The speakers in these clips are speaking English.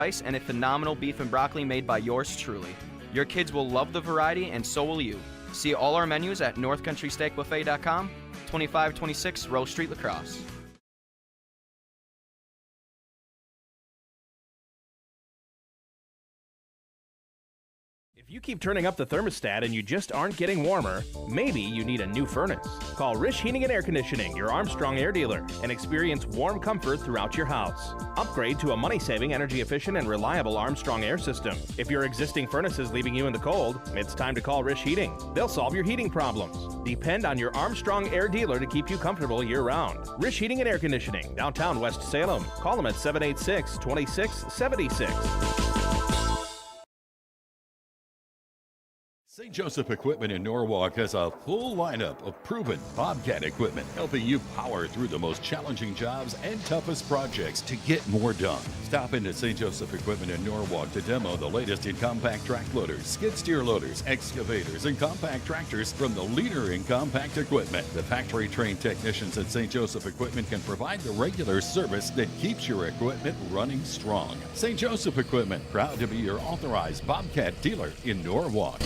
rice and a phenomenal beef and broccoli made by yours truly. Your kids will love the variety, and so will you. See all our menus at northcountrysteakbuffet.com, 2526 Rose Street, La Crosse. If you keep turning up the thermostat and you just aren't getting warmer, maybe you need a new furnace. Call Rish Heating and Air Conditioning, your Armstrong air dealer, and experience warm comfort throughout your house. Upgrade to a money-saving, energy-efficient, and reliable Armstrong air system. If your existing furnace is leaving you in the cold, it's time to call Rish Heating. They'll solve your heating problems. Depend on your Armstrong air dealer to keep you comfortable year-round. Rish Heating and Air Conditioning, downtown West Salem. Call them at 786-2676. St. Joseph Equipment in Norwalk has a full lineup of proven Bobcat equipment, helping you power through the most challenging jobs and toughest projects to get more done. Stop into St. Joseph Equipment in Norwalk to demo the latest in compact track loaders, skid steer loaders, excavators, and compact tractors from the leader in compact equipment. The factory-trained technicians at St. Joseph Equipment can provide the regular service that keeps your equipment running strong. St. Joseph Equipment, proud to be your authorized Bobcat dealer in Norwalk.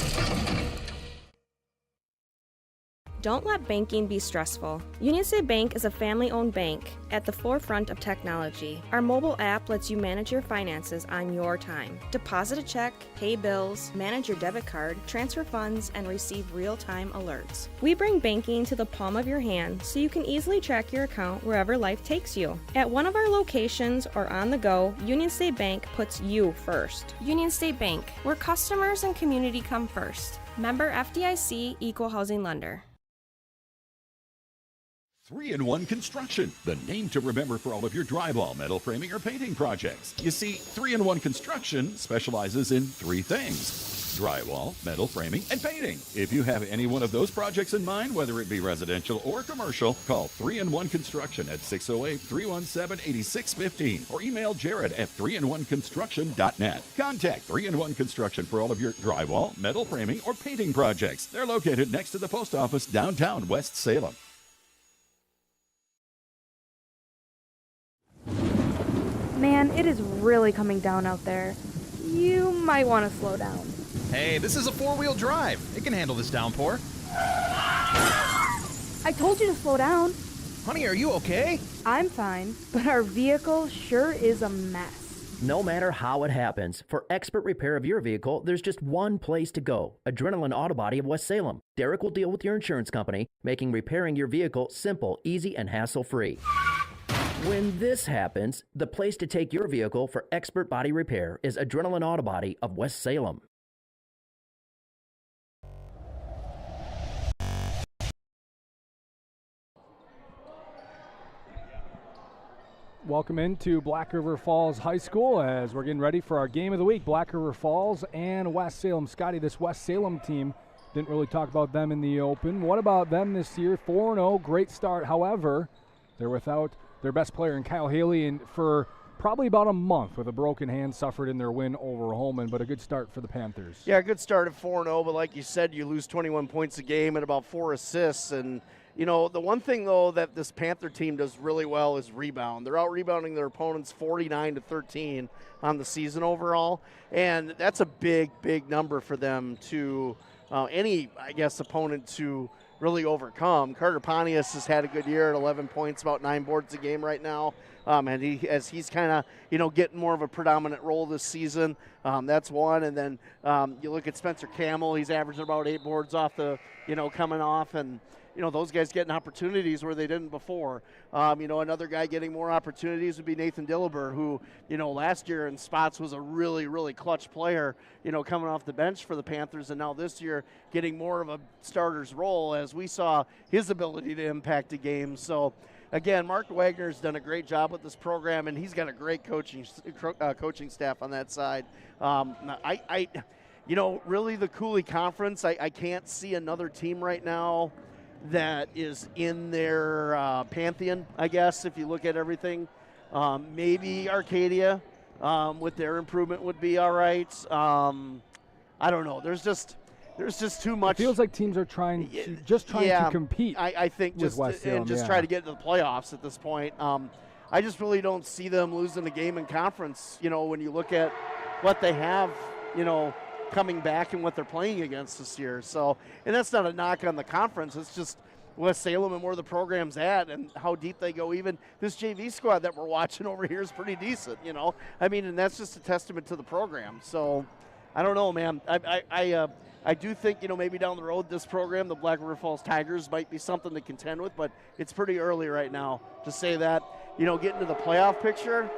Don't let banking be stressful. Union State Bank is a family-owned bank at the forefront of technology. Our mobile app lets you manage your finances on your time. Deposit a check, pay bills, manage your debit card, transfer funds, and receive real-time alerts. We bring banking to the palm of your hand so you can easily track your account wherever life takes you. At one of our locations or on the go, Union State Bank puts you first. Union State Bank, where customers and community come first. Member FDIC, Equal Housing Lender. 3-in-1 Construction, the name to remember for all of your drywall, metal framing, or painting projects. You see, 3-in-1 Construction specializes in three things: drywall, metal framing, and painting. If you have any one of those projects in mind, whether it be residential or commercial, call 3-in-1 Construction at 608-317-8615 or email Jared at 3in1construction.net. Contact 3-in-1 Construction for all of your drywall, metal framing, or painting projects. They're located next to the post office, downtown West Salem. Man, it is really coming down out there. You might want to slow down. Hey, this is a four-wheel drive. It can handle this downpour. I told you to slow down. Honey, are you okay? I'm fine, but our vehicle sure is a mess. No matter how it happens, for expert repair of your vehicle, there's just one place to go: Adrenaline Auto Body of West Salem. Derek will deal with your insurance company, making repairing your vehicle simple, easy, and hassle-free. When this happens, the place to take your vehicle for expert body repair is Adrenaline Auto Body of West Salem. Welcome into Black River Falls High School as we're getting ready for our game of the week. Black River Falls and West Salem. Scotty, this West Salem team, didn't really talk about them in the open. What about them this year? 4-0, great start. However, they're without their best player in Kyle Haley and for probably about a month with a broken hand suffered in their win over Holman, but a good start for the Panthers. Yeah, a good start at 4-0, but like you said, you lose 21 points a game and about 4 assists. And, you know, the one thing, though, that this Panther team does really well is rebound. They're out-rebounding their opponents 49-13 on the season overall, and that's a big, big number for them to any, I guess, opponent to really overcome. Carter Pontius has had a good year at 11 points, about 9 boards a game right now. And he's kind of, you know, getting more of a predominant role this season. That's one. And then you look at Spencer Campbell, he's averaging about 8 boards off the, you know, coming off. And, you know, those guys getting opportunities where they didn't before. You know, another guy getting more opportunities would be Nathan Dillibert, who, you know, last year in spots was a really, really clutch player, you know, coming off the bench for the Panthers, and now this year getting more of a starter's role as we saw his ability to impact a game. So, again, Mark Wagner's done a great job with this program, and he's got a great coaching staff on that side. You know, really the Coulee Conference, I can't see another team right now that is in their pantheon, I guess, if you look at everything. Maybe Arcadia with their improvement would be all right. I don't know. There's just too much. It feels like teams are trying to compete. I think with West Salem, try to get to the playoffs at this point. I just really don't see them losing a game in conference, when you look at what they have, coming back and what they're playing against this year. So, and that's not a knock on the conference. It's just West Salem and where the program's at and how deep they go. Even this JV squad that we're watching over here is pretty decent, and that's just a testament to the program. So I don't know, man. I do think, maybe down the road this program, the Black River Falls Tigers, might be something to contend with, but it's pretty early right now to say that. Getting to the playoff picture,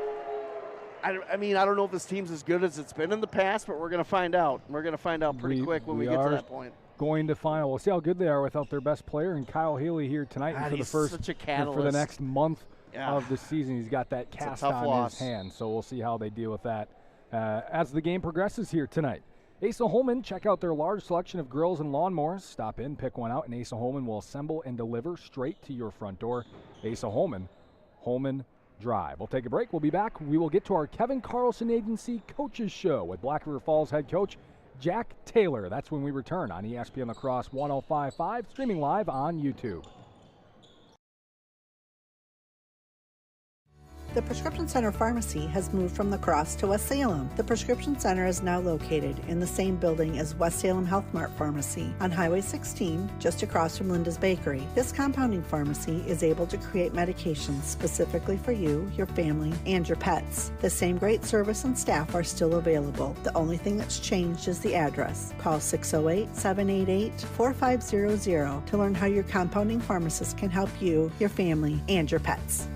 I don't know if this team's as good as it's been in the past, but we're going to find out. We're going to find out pretty quick when we get to that point. Going to final. We'll see how good they are without their best player, and Kyle Haley here tonight for the first such a catalyst. for the next month of the season. He's got that cast on his hand, so we'll see how they deal with that as the game progresses here tonight. Asa Holman, check out their large selection of grills and lawnmowers. Stop in, pick one out, and Asa Holman will assemble and deliver straight to your front door. Asa Holman, Holman Drive. We'll take a break. We'll be back. We will get to our Kevin Carlson Agency Coaches Show with Black River Falls head coach Jack Taylor. That's when we return on ESPN La Crosse 105.5, streaming live on YouTube. The Prescription Center Pharmacy has moved from La Crosse to West Salem. The Prescription Center is now located in the same building as West Salem Health Mart Pharmacy on Highway 16, just across from Linda's Bakery. This compounding pharmacy is able to create medications specifically for you, your family, and your pets. The same great service and staff are still available. The only thing that's changed is the address. Call 608-788-4500 to learn how your compounding pharmacist can help you, your family, and your pets.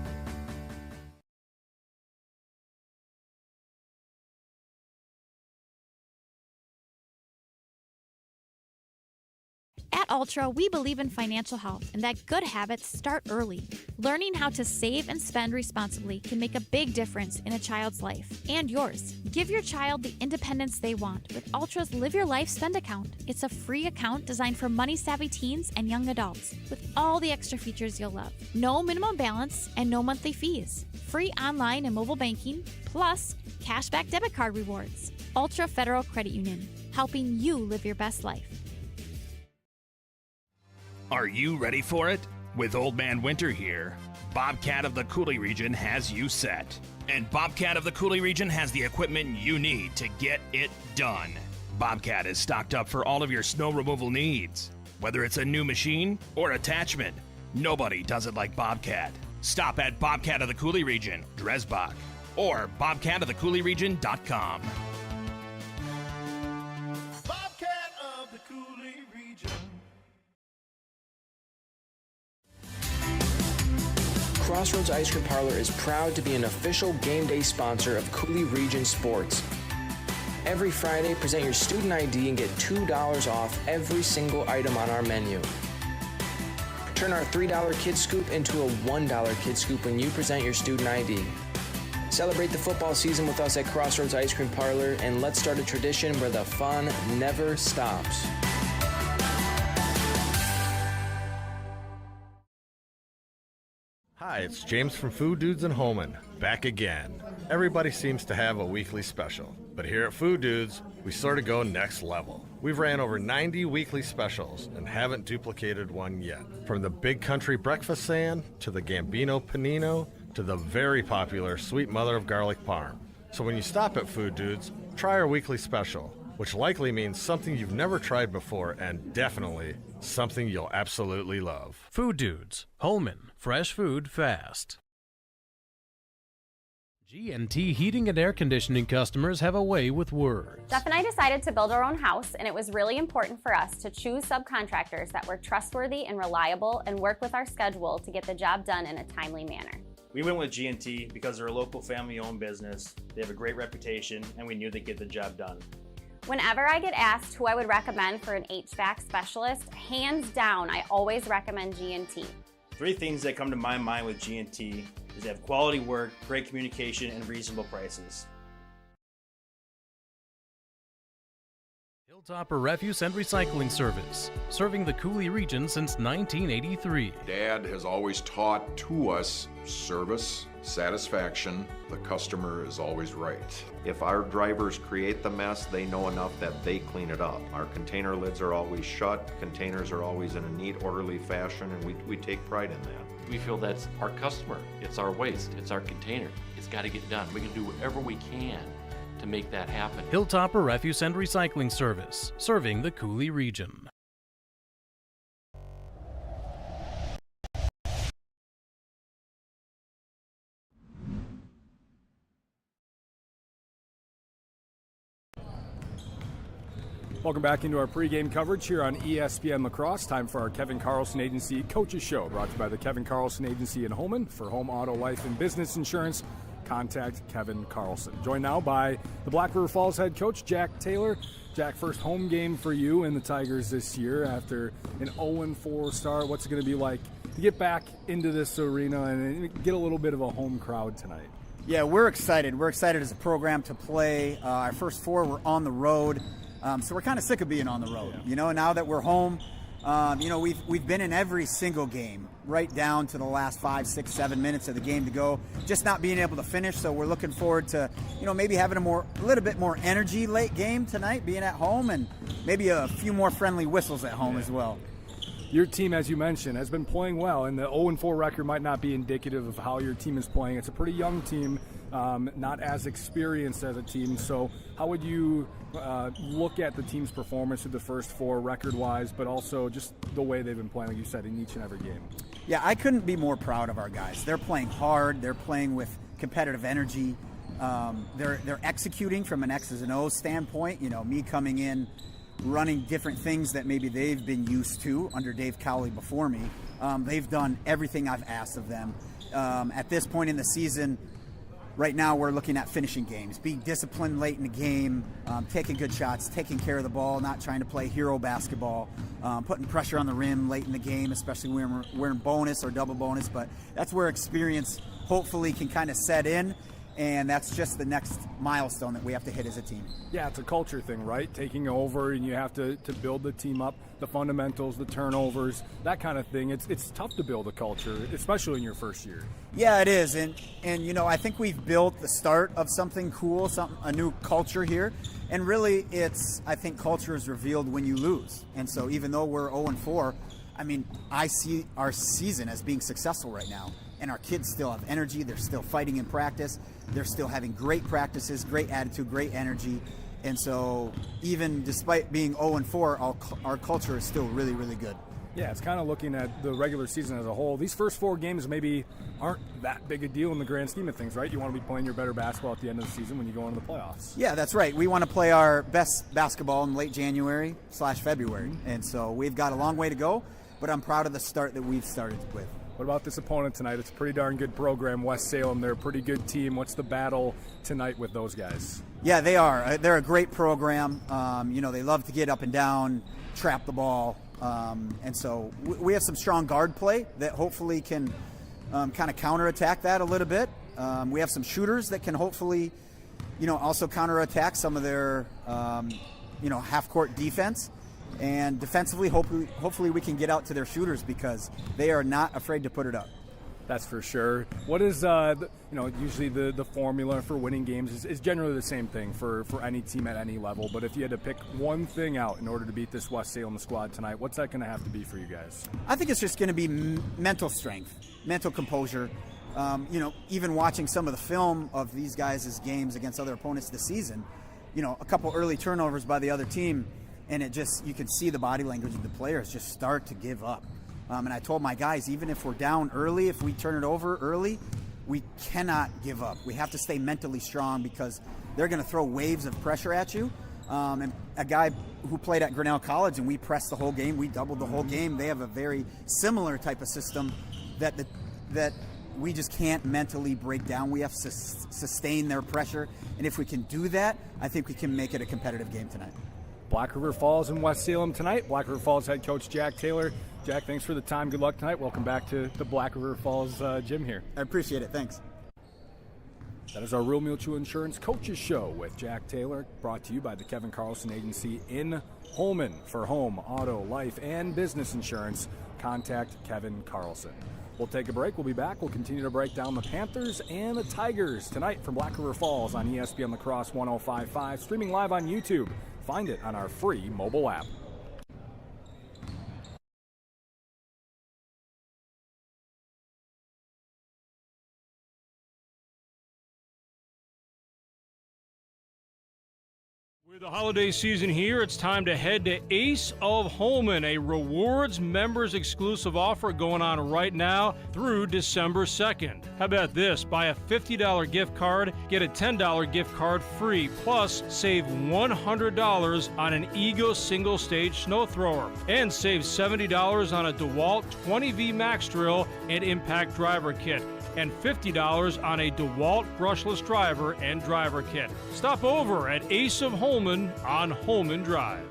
At Ultra, we believe in financial health and that good habits start early. Learning how to save and spend responsibly can make a big difference in a child's life and yours. Give your child the independence they want with Ultra's Live Your Life Spend account. It's a free account designed for money-savvy teens and young adults with all the extra features you'll love. No minimum balance and no monthly fees. Free online and mobile banking, plus cashback debit card rewards. Ultra Federal Credit Union, helping you live your best life. Are you ready for it? With Old Man Winter here, Bobcat of the Coulee region has you set. And Bobcat of the Coulee region has the equipment you need to get it done. Bobcat is stocked up for all of your snow removal needs. Whether it's a new machine or attachment, nobody does it like Bobcat. Stop at Bobcat of the Coulee region, Dresbach, or bobcatofthecouleeregion.com. Bobcat of the Coulee region. Crossroads Ice Cream Parlor is proud to be an official game day sponsor of Coulee Region Sports. Every Friday, present your student ID and get $2 off every single item on our menu. Turn our $3 Kid Scoop into a $1 Kid Scoop when you present your student ID. Celebrate the football season with us at Crossroads Ice Cream Parlor, and let's start a tradition where the fun never stops. Hi, it's James from Food Dudes in Holman, back again. Everybody seems to have a weekly special, but here at Food Dudes, we sort of go next level. We've ran over 90 weekly specials and haven't duplicated one yet. From the Big Country Breakfast Sand, to the Gambino Panino, to the very popular Sweet Mother of Garlic Parm. So when you stop at Food Dudes, try our weekly special, which likely means something you've never tried before and definitely something you'll absolutely love. Food Dudes, Holman, fresh food fast. G&T Heating and Air Conditioning customers have a way with words. Jeff and I decided to build our own house, and it was really important for us to choose subcontractors that were trustworthy and reliable and work with our schedule to get the job done in a timely manner. We went with G&T because they're a local family-owned business, they have a great reputation, and we knew they'd get the job done. Whenever I get asked who I would recommend for an HVAC specialist, hands down, I always recommend G&T. Three things that come to my mind with G&T is they have quality work, great communication, and reasonable prices. Hilltopper Refuse and Recycling Service, serving the Coulee region since 1983. Dad has always taught to us service, satisfaction. The customer is always right. If our drivers create the mess, they know enough that they clean it up. Our container lids are always shut, containers are always in a neat, orderly fashion, and we take pride in that. We feel that's our customer, it's our waste, it's our container. It's got to get done. We can do whatever we can to make that happen. Hilltopper Refuse and Recycling Service, serving the Coulee region. Welcome back into our pregame coverage here on ESPN La Crosse. Time for our Kevin Carlson Agency Coaches Show, brought to you by the Kevin Carlson Agency in Holmen. For home, auto, life, and business insurance, contact Kevin Carlson. Joined now by the Black River Falls head coach, Jack Taylor. Jack, first home game for you and the Tigers this year after an 0-4 start. What's it going to be like to get back into this arena and get a little bit of a home crowd tonight? Yeah, we're excited. We're excited as a program to play. Our first four were on the road. So we're kind of sick of being on the road, you know. Now that we're home, you know, we've been in every single game, right down to the last 5, 6, 7 minutes of the game to go, just not being able to finish. So we're looking forward to, you know, maybe having a little bit more energy late game tonight, being at home, and maybe a few more friendly whistles at home as well. Your team, as you mentioned, has been playing well, and the 0-4 record might not be indicative of how your team is playing. It's a pretty young team, not as experienced as a team. So how would you look at the team's performance through the first four record-wise, but also just the way they've been playing, like you said, in each and every game? Yeah, I couldn't be more proud of our guys. They're playing hard. They're playing with competitive energy. They're executing from an X's and O's standpoint. You know, me coming in, running different things that maybe they've been used to under Dave Coulee before me. They've done everything I've asked of them. At this point in the season, right now we're looking at finishing games, being disciplined late in the game, taking good shots, taking care of the ball, not trying to play hero basketball, putting pressure on the rim late in the game, especially when we're in bonus or double bonus. But that's where experience hopefully can kind of set in. And that's just the next milestone that we have to hit as a team. Yeah, it's a culture thing, right? Taking over, and you have to build the team up, the fundamentals, the turnovers, that kind of thing. It's tough to build a culture, especially in your first year. Yeah, it is. And you know, I think we've built the start of something cool, a new culture here. And really, I think culture is revealed when you lose. And so even though we're 0-4, I mean, I see our season as being successful right now. And our kids still have energy. They're still fighting in practice. They're still having great practices, great attitude, great energy. And so even despite being 0-4, our culture is still really, really good. Yeah, it's kind of looking at the regular season as a whole. These first four games maybe aren't that big a deal in the grand scheme of things, right? You want to be playing your better basketball at the end of the season when you go into the playoffs. Yeah, that's right. We want to play our best basketball in late January/February. And so we've got a long way to go, but I'm proud of the start that we've started with. What about this opponent tonight? It's a pretty darn good program, West Salem. They're a pretty good team. What's the battle tonight with those guys? Yeah, they are. They're a great program. You know, they love to get up and down, trap the ball. And so we have some strong guard play that hopefully can kind of counterattack that a little bit. We have some shooters that can hopefully, you know, also counterattack some of their, you know, half-court defense. And defensively, hopefully we can get out to their shooters because they are not afraid to put it up. That's for sure. What is, usually the formula for winning games is generally the same thing for any team at any level. But if you had to pick one thing out in order to beat this West Salem squad tonight, what's that going to have to be for you guys? I think it's just going to be mental strength, mental composure. Even watching some of the film of these guys' games against other opponents this season, you know, a couple early turnovers by the other team, and you can see the body language of the players just start to give up. And I told my guys, even if we're down early, if we turn it over early, we cannot give up. We have to stay mentally strong because they're going to throw waves of pressure at you. And a guy who played at Grinnell College, and we pressed the whole game, we doubled the whole game. They have a very similar type of system that we just can't mentally break down. We have to sustain their pressure. And if we can do that, I think we can make it a competitive game tonight. Black River Falls and West Salem tonight. Black River Falls head coach Jack Taylor. Jack, thanks for the time. Good luck tonight. Welcome back to the Black River Falls gym here. I appreciate it. Thanks. That is our Real Mutual Insurance Coaches Show with Jack Taylor, brought to you by the Kevin Carlson Agency in Holmen. For home, auto, life, and business insurance, contact Kevin Carlson. We'll take a break. We'll be back. We'll continue to break down the Panthers and the Tigers tonight from Black River Falls on ESPN La Crosse 105.5, streaming live on YouTube. Find it on our free mobile app. With the holiday season here, it's time to head to Ace of Holmen, a rewards members exclusive offer going on right now through December 2nd. How about this? Buy a $50 gift card, get a $10 gift card free, plus save $100 on an Ego single stage snow thrower, and save $70 on a DeWalt 20V Max drill and impact driver kit, and $50 on a DeWalt brushless driver and driver kit. Stop over at Ace of Holmen on Holmen Drive.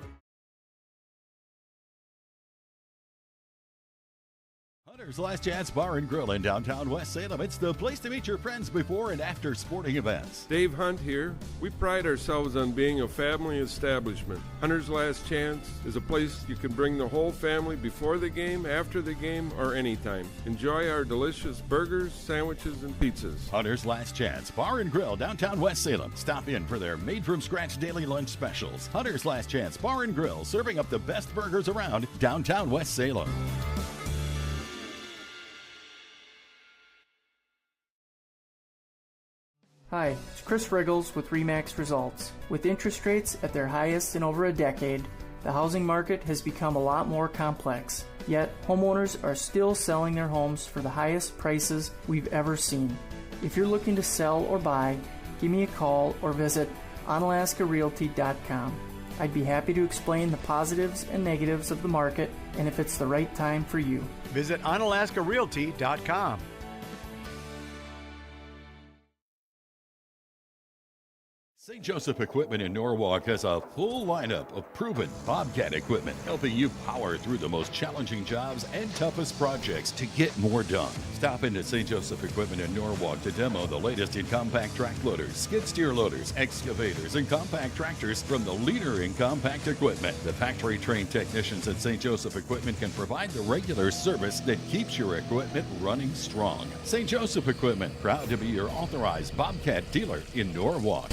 Hunter's Last Chance Bar and Grill in downtown West Salem. It's the place to meet your friends before and after sporting events. Dave Hunt here. We pride ourselves on being a family establishment. Hunter's Last Chance is a place you can bring the whole family before the game, after the game, or anytime. Enjoy our delicious burgers, sandwiches, and pizzas. Hunter's Last Chance Bar and Grill, downtown West Salem. Stop in for their made-from-scratch daily lunch specials. Hunter's Last Chance Bar and Grill, serving up the best burgers around downtown West Salem. Hi, it's Chris Riggles with RE/MAX Results. With interest rates at their highest in over a decade, the housing market has become a lot more complex. Yet, homeowners are still selling their homes for the highest prices we've ever seen. If you're looking to sell or buy, give me a call or visit onalaskarealty.com. I'd be happy to explain the positives and negatives of the market and if it's the right time for you. Visit onalaskarealty.com. St. Joseph Equipment in Norwalk has a full lineup of proven Bobcat equipment, helping you power through the most challenging jobs and toughest projects to get more done. Stop into St. Joseph Equipment in Norwalk to demo the latest in compact track loaders, skid steer loaders, excavators, and compact tractors from the leader in compact equipment. The factory-trained technicians at St. Joseph Equipment can provide the regular service that keeps your equipment running strong. St. Joseph Equipment, proud to be your authorized Bobcat dealer in Norwalk.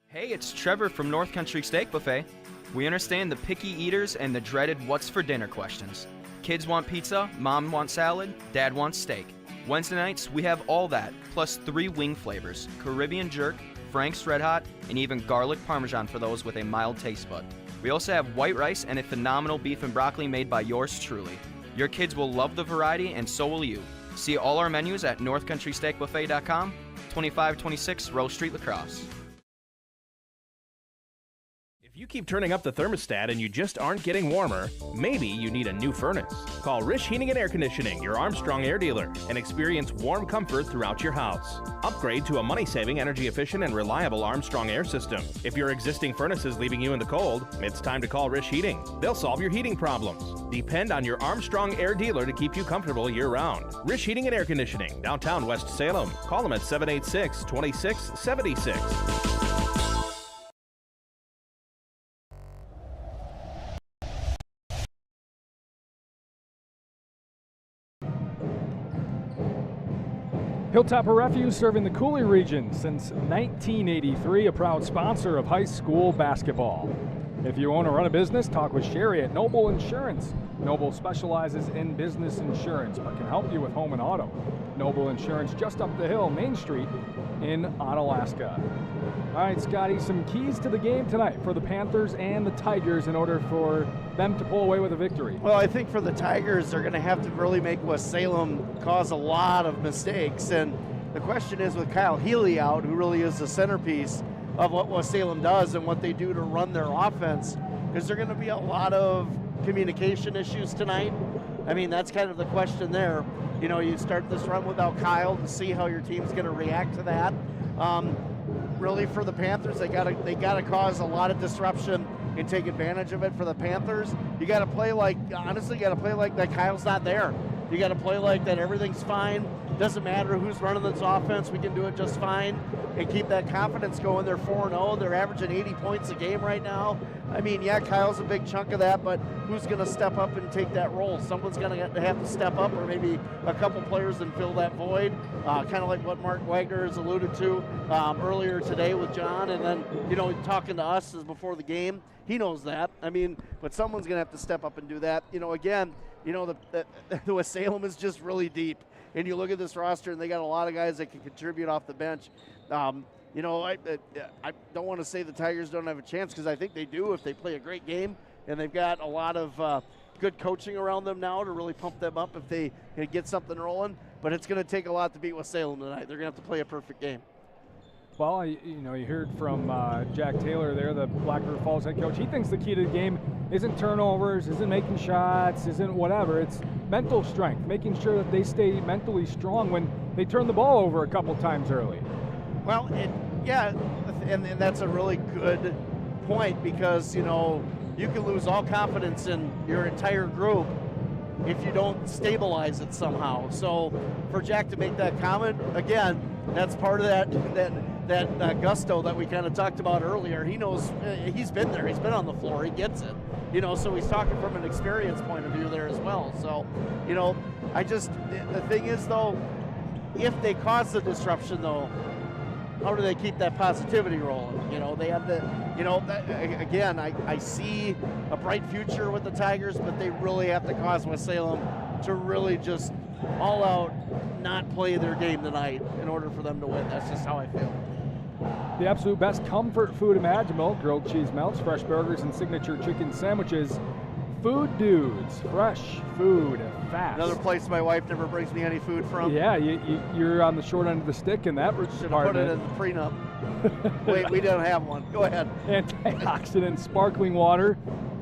Hey, it's Trevor from North Country Steak Buffet. We understand the picky eaters and the dreaded what's for dinner questions. Kids want pizza, mom wants salad, dad wants steak. Wednesday nights, we have all that, plus 3 wing flavors, Caribbean jerk, Frank's Red Hot, and even garlic parmesan for those with a mild taste bud. We also have white rice and a phenomenal beef and broccoli made by yours truly. Your kids will love the variety, and so will you. See all our menus at northcountrysteakbuffet.com, 2526 Rose Street, La Crosse. If you keep turning up the thermostat and you just aren't getting warmer, maybe you need a new furnace. Call Rish Heating and Air Conditioning, your Armstrong air dealer, and experience warm comfort throughout your house. Upgrade to a money-saving, energy-efficient, and reliable Armstrong air system. If your existing furnace is leaving you in the cold, it's time to call Rish Heating. They'll solve your heating problems. Depend on your Armstrong air dealer to keep you comfortable year-round. Rish Heating and Air Conditioning, downtown West Salem. Call them at 786-2676. Hilltopper Refuse, serving the Coulee region since 1983, a proud sponsor of high school basketball. If you own or run a business, talk with Sherry at Noble Insurance. Noble specializes in business insurance, but can help you with home and auto. Noble Insurance, just up the hill, Main Street in Onalaska. All right, Scotty, some keys to the game tonight for the Panthers and the Tigers in order for them to pull away with a victory. Well, I think for the Tigers, they're going to have to really make West Salem cause a lot of mistakes. And the question is, with Kyle Healy out, who really is the centerpiece of what West Salem does and what they do to run their offense, is there going to be a lot of communication issues tonight? I mean, that's kind of the question there. You know, you start this run without Kyle to see how your team's going to react to that. Really, for the Panthers, they got to cause a lot of disruption and take advantage of it. For the Panthers, you got to play like, honestly, you got to play like that Kyle's not there. You got to play like that. Everything's fine. Doesn't matter who's running this offense. We can do it just fine and keep that confidence going. They're 4-0. They're averaging 80 points a game right now. I mean, yeah, Kyle's a big chunk of that, but who's going to step up and take that role? Someone's going to have to step up, or maybe a couple players and fill that void, kind of like what Mark Wagner has alluded to earlier today with John, and then, talking to us before the game. He knows that. I mean, but someone's going to have to step up and do that. Again, the West Salem is just really deep. And you look at this roster, and they got a lot of guys that can contribute off the bench. I don't want to say the Tigers don't have a chance, because I think they do if they play a great game, and they've got a lot of good coaching around them now to really pump them up if they get something rolling. But it's going to take a lot to beat West Salem tonight. They're going to have to play a perfect game. Well, you heard from Jack Taylor there, the Black River Falls head coach. He thinks the key to the game isn't turnovers, isn't making shots, isn't whatever. It's mental strength, making sure that they stay mentally strong when they turn the ball over a couple times early. Well, and that's a really good point, because, you can lose all confidence in your entire group if you don't stabilize it somehow. So for Jack to make that comment, again, that's part of that gusto that we kind of talked about earlier. He knows, he's been there, he's been on the floor, he gets it. So he's talking from an experience point of view there as well. So, the thing is, though, if they cause the disruption, though, how do they keep that positivity rolling? They have again, I see a bright future with the Tigers, but they really have to cause West Salem to really just all out not play their game tonight in order for them to win. That's just how I feel. The absolute best comfort food imaginable: grilled cheese melts, fresh burgers, and signature chicken sandwiches. Food Dudes, fresh food, fast. Another place my wife never brings me any food from. Yeah, you're on the short end of the stick in that department. Should have put it in the prenup. Wait, we don't have one. Go ahead. Antioxidant sparkling water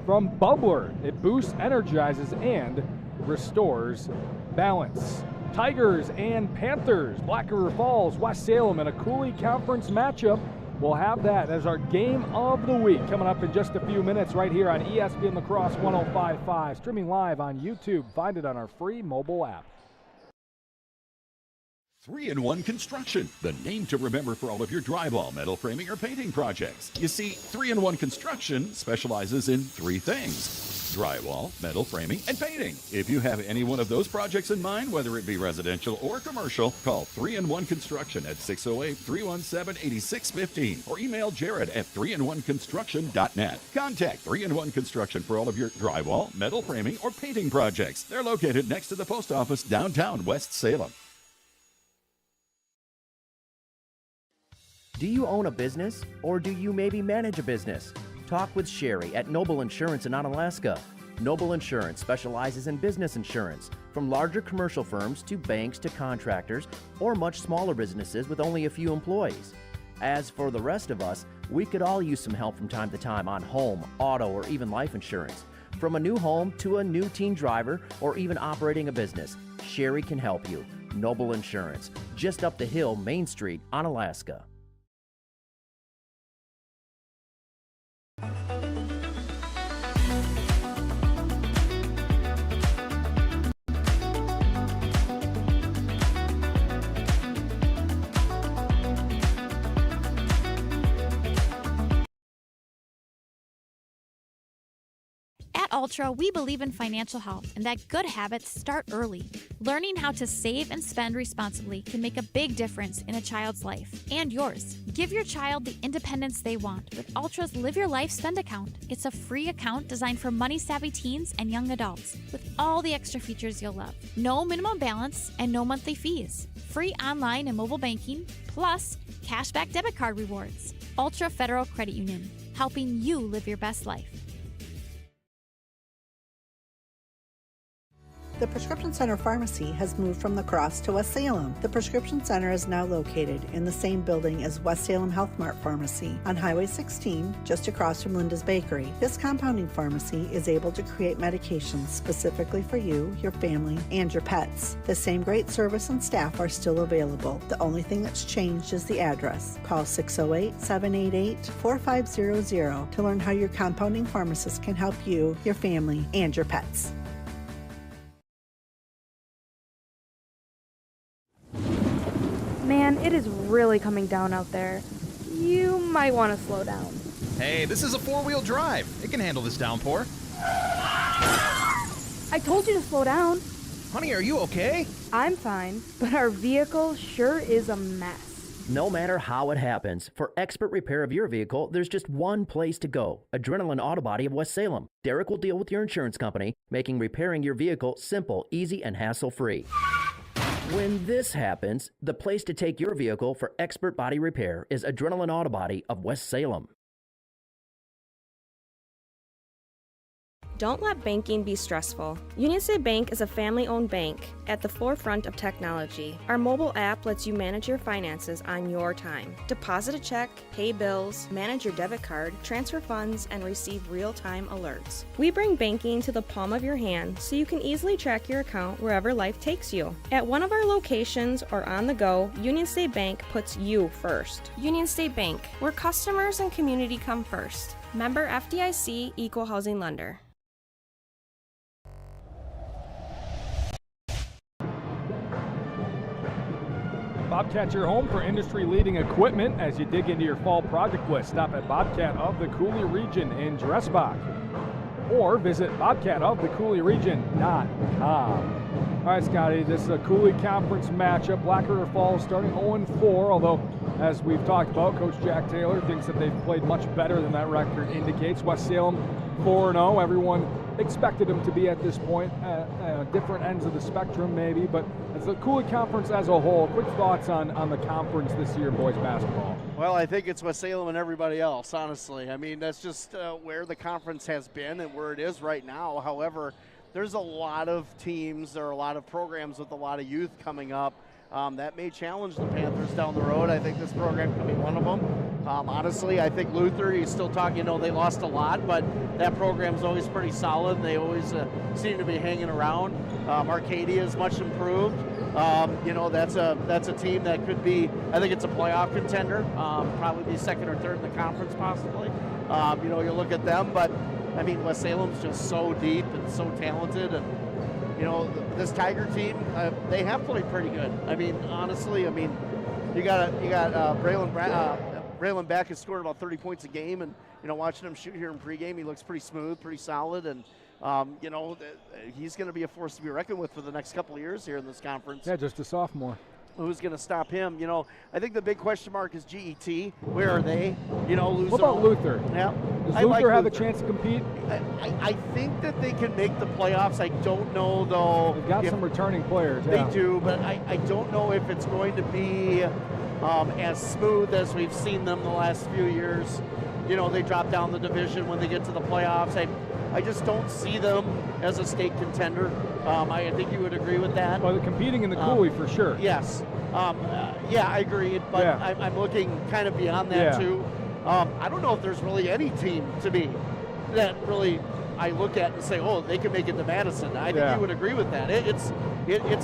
from Bubbler. It boosts, energizes, and restores balance. Tigers and Panthers, Black River Falls, West Salem in a Coulee Conference matchup. We'll have that as our game of the week coming up in just a few minutes right here on ESPN La Crosse 105.5, streaming live on YouTube. Find it on our free mobile app. 3-in-1 Construction, the name to remember for all of your drywall, metal framing, or painting projects. You see, 3-in-1 Construction specializes in three things: drywall, metal framing, and painting. If you have any one of those projects in mind, whether it be residential or commercial, call 3-in-1 Construction at 608-317-8615 or email Jared at 3in1construction.net. Contact 3-in-1 Construction for all of your drywall, metal framing, or painting projects. They're located next to the post office, downtown West Salem. Do you own a business, or do you maybe manage a business? Talk with Sherry at Noble Insurance in Onalaska. Noble Insurance specializes in business insurance, from larger commercial firms to banks to contractors, or much smaller businesses with only a few employees. As for the rest of us, we could all use some help from time to time on home, auto, or even life insurance. From a new home to a new teen driver, or even operating a business, Sherry can help you. Noble Insurance, just up the hill, Main Street, Onalaska. At Ultra, we believe in financial health and that good habits start early. Learning how to save and spend responsibly can make a big difference in a child's life and yours. Give your child the independence they want with Ultra's Live Your Life Spend account. It's a free account designed for money-savvy teens and young adults with all the extra features you'll love. No minimum balance and no monthly fees. Free online and mobile banking, plus cashback debit card rewards. Ultra Federal Credit Union, helping you live your best life. The Prescription Center Pharmacy has moved from La Crosse to West Salem. The Prescription Center is now located in the same building as West Salem Health Mart Pharmacy on Highway 16, just across from Linda's Bakery. This compounding pharmacy is able to create medications specifically for you, your family, and your pets. The same great service and staff are still available. The only thing that's changed is the address. Call 608-788-4500 to learn how your compounding pharmacist can help you, your family, and your pets. really coming down out there. You might want to slow down. Hey, this is a four-wheel drive. It can handle this downpour. I told you to slow down. Honey, are you okay? I'm fine, but our vehicle sure is a mess. No matter how it happens, for expert repair of your vehicle, there's just one place to go. Adrenaline Auto Body of West Salem. Derek will deal with your insurance company, making repairing your vehicle simple, easy, and hassle-free. When this happens, the place to take your vehicle for expert body repair is Adrenaline Auto Body of West Salem. Don't let banking be stressful. Union State Bank is a family-owned bank at the forefront of technology. Our mobile app lets you manage your finances on your time. Deposit a check, pay bills, manage your debit card, transfer funds, and receive real-time alerts. We bring banking to the palm of your hand so you can easily track your account wherever life takes you. At one of our locations or on the go, Union State Bank puts you first. Union State Bank, where customers and community come first. Member FDIC, Equal Housing Lender. Bobcat, your home for industry-leading equipment. As you dig into your fall project list, stop at Bobcat of the Coulee region in Dressbach, or visit bobcatofthecouleeregion.com. All right, Scotty, this is a Coulee Conference matchup. Black River Falls starting 0-4, although, as we've talked about, Coach Jack Taylor thinks that they've played much better than that record indicates. West Salem 4-0. Everyone expected them to be at this point at different ends of the spectrum, maybe, but as the Coulee Conference as a whole, quick thoughts on the conference this year, boys basketball. Well, I think it's West Salem and everybody else, honestly. I mean, that's just where the conference has been and where it is right now. However, there's a lot of teams, there are a lot of programs with a lot of youth coming up that may challenge the Panthers down the road. I think this program could be one of them. Honestly, I think Luther, he's still talking, they lost a lot, but that program's always pretty solid. They always seem to be hanging around. Arcadia is much improved. That's a team that could be, I think it's a playoff contender, probably be second or third in the conference possibly. You look at them, but I mean, West Salem's just so deep and so talented, and this Tiger team, they have played pretty good. I mean, honestly, you got Braylon Beck has scored about 30 points a game, and watching him shoot here in pregame, he looks pretty smooth, pretty solid, and he's going to be a force to be reckoned with for the next couple of years here in this conference. Yeah, just a sophomore. Who's going to stop him? I think the big question mark is GET. Where are they? What about Luther? Yeah. Does Luther have a chance to compete? I think that they can make the playoffs. I don't know, though. They've got some returning players. They do, but I don't know if it's going to be as smooth as we've seen them the last few years. They drop down the division when they get to the playoffs. I just don't see them as a state contender. I think you would agree with that. Well, they're competing in the Coulee for sure. Yes. I agree, but yeah. I'm looking kind of beyond that too. I don't know if there's really any team to me that really I look at and say, oh, they can make it to Madison. I think you would agree with that. It's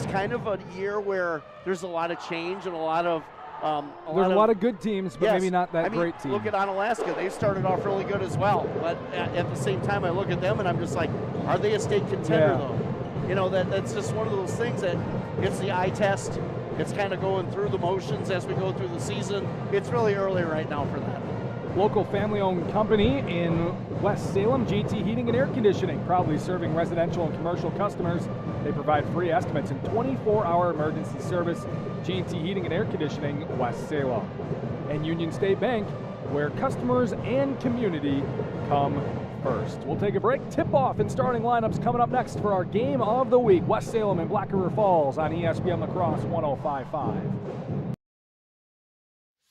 kind of a year where there's a lot of change and a lot of there's a lot of good teams, but maybe not that great team. Look at Onalaska. They started off really good as well. But at the same time, I look at them and I'm just like, are they a state contender, though? That's just one of those things that it's the eye test. It's kind of going through the motions as we go through the season. It's really early right now for that. Local family-owned company in West Salem, GT Heating and Air Conditioning, proudly serving residential and commercial customers. They provide free estimates and 24-hour emergency service. GT Heating and Air Conditioning, West Salem. And Union State Bank, where customers and community come first. We'll take a break. Tip-off and starting lineups coming up next for our game of the week. West Salem and Black River Falls on ESPN La Crosse 105.5.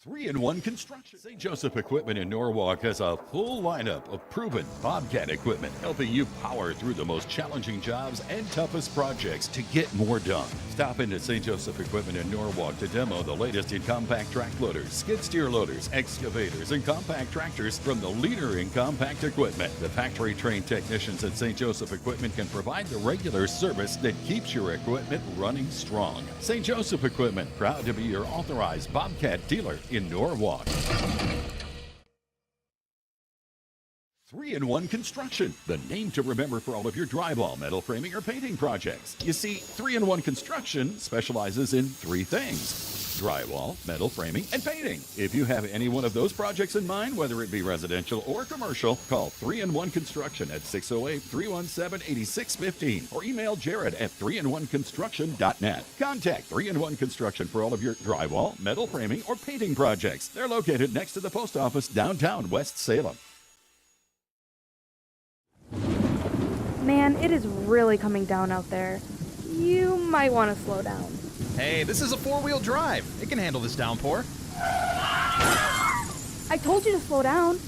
3-in-1 Construction. St. Joseph Equipment in Norwalk has a full lineup of proven Bobcat equipment, helping you power through the most challenging jobs and toughest projects to get more done. Stop into St. Joseph Equipment in Norwalk to demo the latest in compact track loaders, skid steer loaders, excavators, and compact tractors from the leader in compact equipment. The factory-trained technicians at St. Joseph Equipment can provide the regular service that keeps your equipment running strong. St. Joseph Equipment, proud to be your authorized Bobcat dealer in Norwalk. 3-in-1 Construction, the name to remember for all of your drywall, metal framing, or painting projects. You see, 3-in-1 Construction specializes in three things: drywall, metal framing, and painting. If you have any one of those projects in mind, whether it be residential or commercial, call 3-in-1 Construction at 608-317-8615 or email Jared at 3in1construction.net. Contact 3-in-1 Construction for all of your drywall, metal framing, or painting projects. They're located next to the post office downtown West Salem. Man, it is really coming down out there. You might want to slow down. Hey, this is a four-wheel drive. It can handle this downpour. I told you to slow down.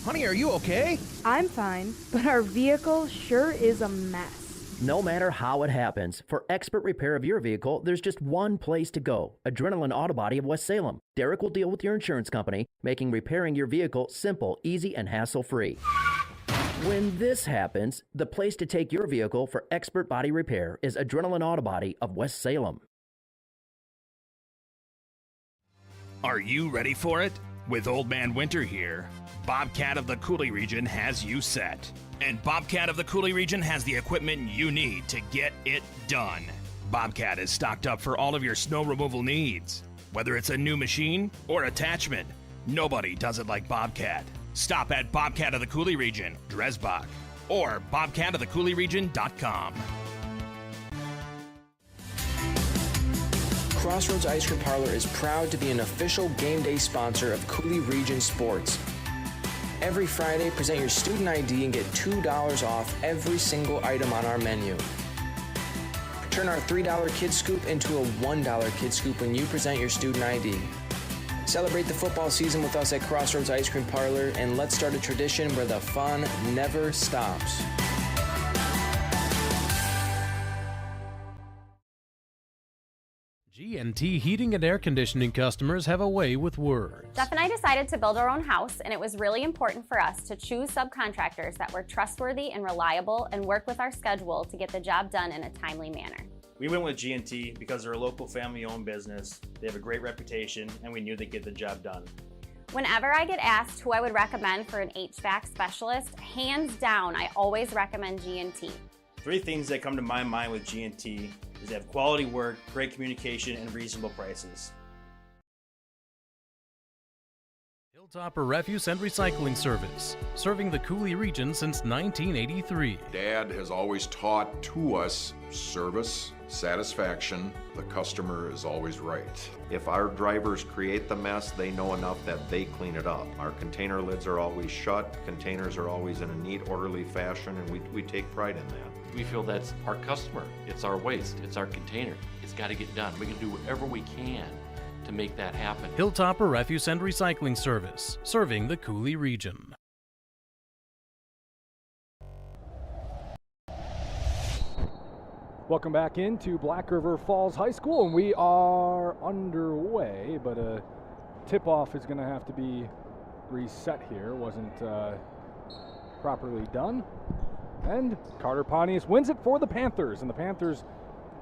Honey, are you okay? I'm fine, but our vehicle sure is a mess. No matter how it happens, for expert repair of your vehicle, there's just one place to go. Adrenaline Auto Body of West Salem. Derek will deal with your insurance company, making repairing your vehicle simple, easy, and hassle-free. When this happens, the place to take your vehicle for expert body repair is Adrenaline Auto Body of West Salem. Are you ready for it? With Old Man Winter here, Bobcat of the Coulee region has you set. And Bobcat of the Coulee region has the equipment you need to get it done. Bobcat is stocked up for all of your snow removal needs. Whether it's a new machine or attachment, nobody does it like Bobcat. Stop at Bobcat of the Coulee region, Dresbach, or bobcatofthecouleeregion.com. Crossroads Ice Cream Parlor is proud to be an official game day sponsor of Coulee Region Sports. Every Friday, present your student ID and get $2 off every single item on our menu. Turn our $3 Kid Scoop into a $1 Kid Scoop when you present your student ID. Celebrate the football season with us at Crossroads Ice Cream Parlor, and let's start a tradition where the fun never stops. G&T Heating and Air Conditioning customers have a way with words. Jeff and I decided to build our own house, and it was really important for us to choose subcontractors that were trustworthy and reliable and work with our schedule to get the job done in a timely manner. We went with G&T because they're a local family-owned business, they have a great reputation, and we knew they'd get the job done. Whenever I get asked who I would recommend for an HVAC specialist, hands down, I always recommend G&T. 3 things that come to my mind with G&T is they have quality work, great communication, and reasonable prices. Hilltopper Refuse and Recycling Service, serving the Coulee region since 1983. Dad has always taught to us service, satisfaction, the customer is always right. If our drivers create the mess, they know enough that they clean it up. Our container lids are always shut, containers are always in a neat, orderly fashion, and we take pride in that. We feel that's our customer. It's our waste. It's our container. It's got to get done. We can do whatever we can to make that happen. Hilltopper Refuse and Recycling Service, serving the Coulee region. Welcome back into Black River Falls High School, and we are underway, but a tip-off is going to have to be reset here. Wasn't properly done. And Carter Pontius wins it for the Panthers, and the Panthers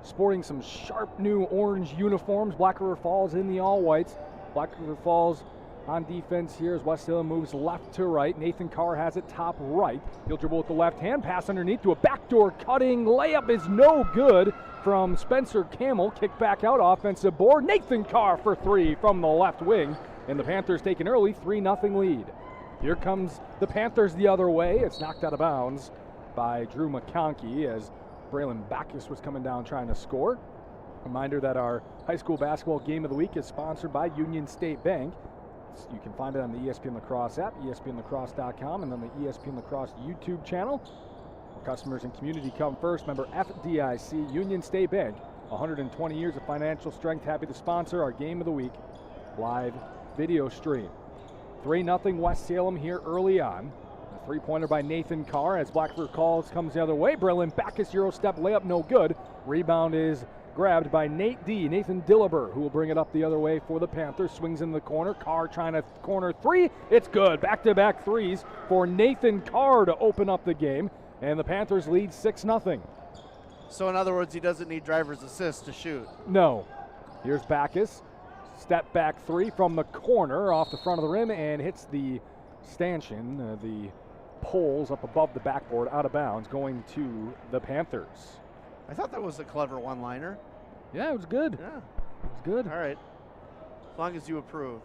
sporting some sharp new orange uniforms. Black River Falls in the all-whites. Black River Falls on defense here as West Salem moves left to right. Nathan Carr has it top right. He'll dribble with the left hand, pass underneath to a backdoor cutting. Layup is no good from Spencer Camel. Kick back out, offensive board. Nathan Carr for 3 from the left wing. And the Panthers take an early 3-0 lead. Here comes the Panthers the other way. It's knocked out of bounds by Drew McConkey as Braylon Backus was coming down trying to score. Reminder that our high school basketball game of the week is sponsored by Union State Bank. You can find it on the ESPN La Crosse app, ESPNLacrosse.com, and on the ESPN La Crosse YouTube channel. Customers and community come first. Member FDIC, Union State Bank. 120 years of financial strength. Happy to sponsor our game of the week live video stream. 3-0 West Salem here early on. A 3-pointer by Nathan Carr as Black River Falls comes the other way. Braylon Backus Euro step layup no good. Rebound is grabbed by Nathan Dillaber, who will bring it up the other way for the Panthers. Swings in the corner. Carr trying to corner 3. It's good. Back-to-back threes for Nathan Carr to open up the game. And the Panthers lead 6-0. So in other words, he doesn't need driver's assist to shoot. No. Here's Backus. Step back 3 from the corner off the front of the rim and hits the stanchion, the poles up above the backboard, out of bounds, going to the Panthers. I thought that was a clever one-liner. Yeah, it was good. Yeah. It was good. All right. As long as you approve.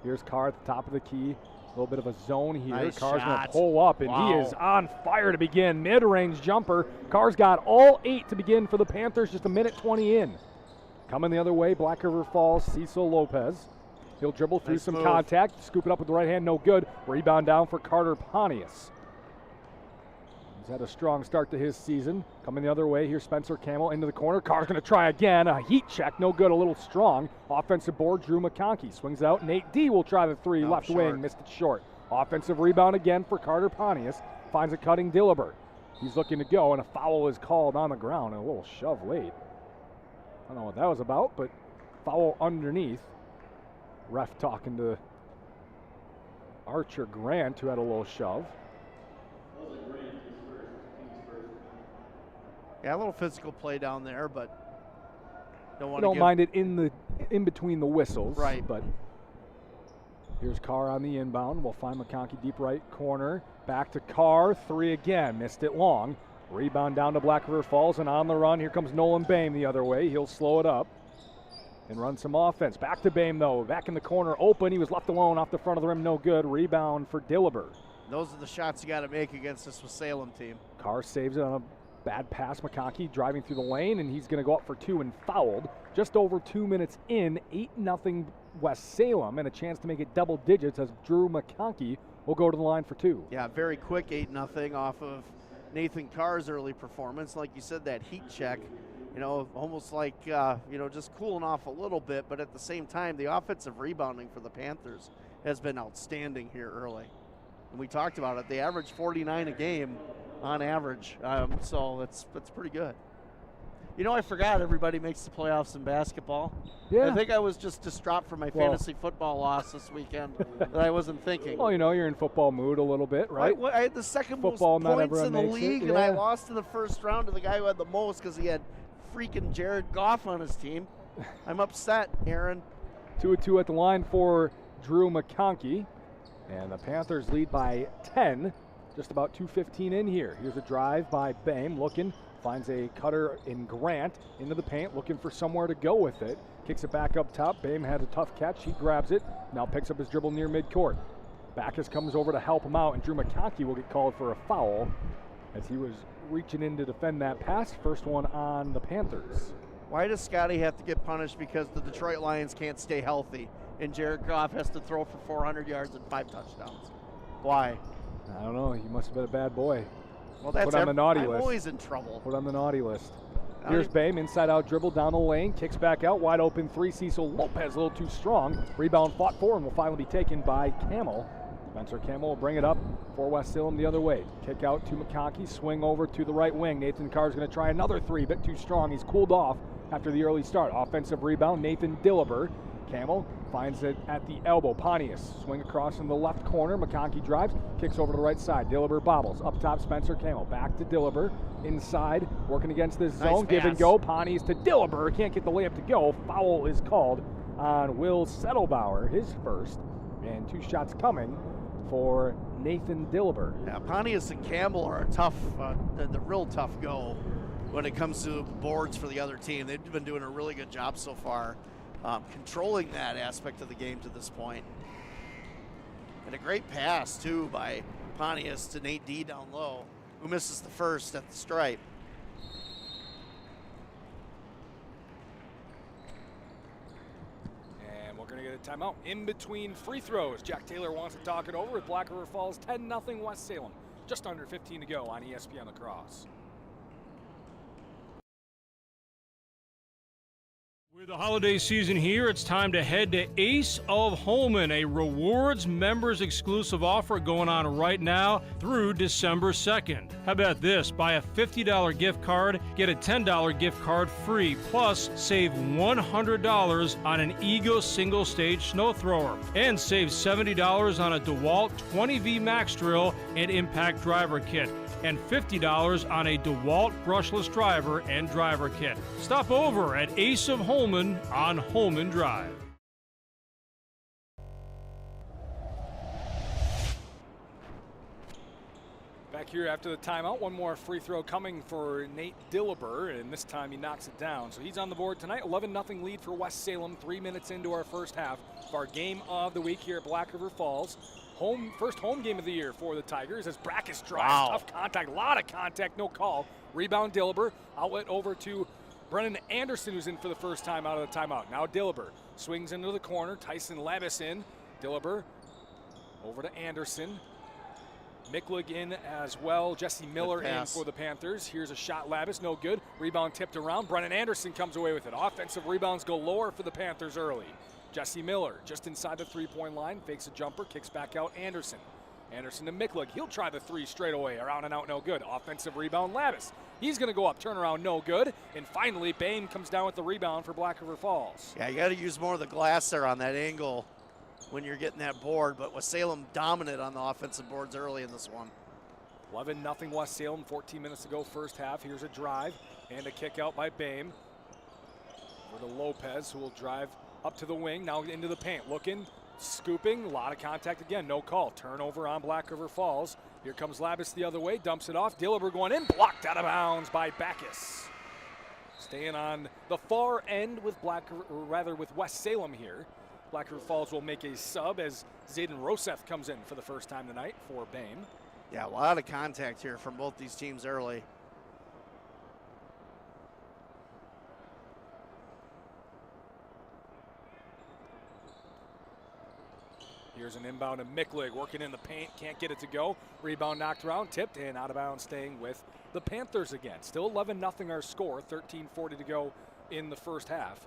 Here's Carr at the top of the key. A little bit of a zone here. Nice Carr's going to shot. pull up, and Wow. he is on fire to begin. Mid-range jumper. Carr's got all 8 to begin for the Panthers, just a minute 20 in. Coming the other way, Black River Falls, Cecil Lopez. He'll dribble through Nice some move. contact, scoop it up with the right hand, no good. Rebound down for Carter Pontius. He's had a strong start to his season. Coming the other way, here's Spencer Camel into the corner. Carr's going to try again. A heat check, no good, a little strong. Offensive board, Drew McConkey swings out. Nate D will try the three, No, left short. wing, missed it short. Offensive rebound again for Carter Pontius. Finds a cutting Dillibert. He's looking to go, and a foul is called on the ground, and a little shove late. I don't know what that was about, but foul underneath. Ref talking to Archer Grant, who had a little shove. Yeah, a little physical play down there, but don't want to Don't mind it in between the whistles. Right. But here's Carr on the inbound. We'll find McConkey deep right corner. Back to Carr. 3 again. Missed it long. Rebound down to Black River Falls, and on the run, here comes Nolan Boehm the other way. He'll slow it up and run some offense. Back to Boehm, though. Back in the corner, open. He was left alone off the front of the rim. No good. Rebound for Dillibert. Those are the shots you got to make against this Salem team. Carr saves it on a bad pass. McConkey driving through the lane, and he's going to go up for 2 and fouled. Just over 2 minutes in, 8-0 West Salem, and a chance to make it double digits as Drew McConkey will go to the line for 2. Yeah, very quick 8-0 off of Nathan Carr's early performance. Like you said, that heat check, almost like, just cooling off a little bit, but at the same time, the offensive rebounding for the Panthers has been outstanding here early. And we talked about it. They average 49 a game on average, so that's pretty good. I forgot everybody makes the playoffs in basketball. Yeah. I think I was just distraught for my fantasy football loss this weekend that I wasn't thinking. Well, you're in football mood a little bit, right? I had the second Football, most not points everyone in the makes it, league, and I yeah. lost in the first round to the guy who had the most because he had freaking Jared Goff on his team. I'm upset, Aaron. 2-2 at the line for Drew McConkey. And the Panthers lead by 10. Just about 2:15 in here. Here's a drive by Boehm, looking, finds a cutter in Grant into the paint, looking for somewhere to go with it. Kicks it back up top. Boehm has a tough catch. He grabs it. Now picks up his dribble near midcourt. Backus comes over to help him out, and Drew McConkey will get called for a foul as he was reaching in to defend that pass. First one on the Panthers. Why does Scotty have to get punished because the Detroit Lions can't stay healthy and Jared Goff has to throw for 400 yards and 5 touchdowns? Why? I don't know. He must have been a bad boy. Well, that's Put on the naughty I'm list. always in trouble. Put on the naughty list. Here's Boehm, inside out dribble down the lane, kicks back out, wide open 3. Cecil Lopez a little too strong. Rebound fought for and will finally be taken by Camel. Spencer Camel will bring it up for West Salem the other way. Kick out to McConkey, swing over to the right wing. Nathan Carr's going to try another 3, bit too strong. He's cooled off after the early start. Offensive rebound, Nathan Dillibert. Camel finds it at the elbow. Pontius swing across in the left corner. McConkey drives, kicks over to the right side. Dillibert bobbles. Up top, Spencer Camel. Back to Dillibert. Inside, working against this zone. Give and go. Pontius to Dillibert. Can't get the layup to go. Foul is called on Will Settlebauer, his first. And 2 shots coming for Nathan Dillibert. Yeah, Pontius and Campbell are a tough, the real tough go when it comes to boards for the other team. They've been doing a really good job so far. Controlling that aspect of the game to this point. And a great pass, too, by Pontius to Nate D down low, who misses the first at the stripe. And we're going to get a timeout in between free throws. Jack Taylor wants to talk it over with Black River Falls 10-0 West Salem. Just under 15 to go on ESPN La Crosse. With the holiday season here, it's time to head to Ace of Holman, a rewards members exclusive offer going on right now through December 2nd. How about this? Buy a $50 gift card, get a $10 gift card free, plus save $100 on an Ego single stage snow thrower, and save $70 on a DeWalt 20V Max drill and impact driver kit, and $50 on a DeWalt brushless driver and driver kit. Stop over at Ace of Holman on Holman Drive. Back here after the timeout, one more free throw coming for Nate Dillaber, and this time he knocks it down. So he's on the board tonight. 11-0 lead for West Salem, 3 minutes into our first half of our game of the week here at Black River Falls. First home game of the year for the Tigers as Brackus drives. Tough contact, a lot of contact, no call. Rebound Dillaber, outlet over to Brennan Anderson, who's in for the first time out of the timeout. Now Dillaber swings into the corner, Tyson Labus in. Dillaber over to Anderson. Miklig in as well. Jesse Miller in for the Panthers. Here's a shot, Labus, no good. Rebound tipped around. Brennan Anderson comes away with it. Offensive rebounds go lower for the Panthers early. Jesse Miller just inside the three-point line, fakes a jumper, kicks back out Anderson. Anderson to Miklig. He'll try the three straight away. Around and out, no good. Offensive rebound, Labus. He's going to go up, turn around, no good. And finally, Bain comes down with the rebound for Black River Falls. Yeah, you got to use more of the glass there on that angle when you're getting that board, but West Salem dominant on the offensive boards early in this one. 11-0 West Salem, 14 minutes to go first half. Here's a drive and a kick out by Bame. For the Lopez, who will drive up to the wing, now into the paint. Looking, scooping, a lot of contact again, no call. Turnover on Black River Falls. Here comes Labus the other way, dumps it off. Dillaber going in, blocked out of bounds by Backus. Staying on the far end with with West Salem here. Black River Falls will make a sub as Zayden Roseth comes in for the first time tonight for Bame. Yeah, a lot of contact here from both these teams early. Here's an inbound to Miklig, working in the paint, can't get it to go. Rebound knocked around, tipped, and out of bounds, staying with the Panthers again. Still 11-0 our score, 13:40 to go in the first half.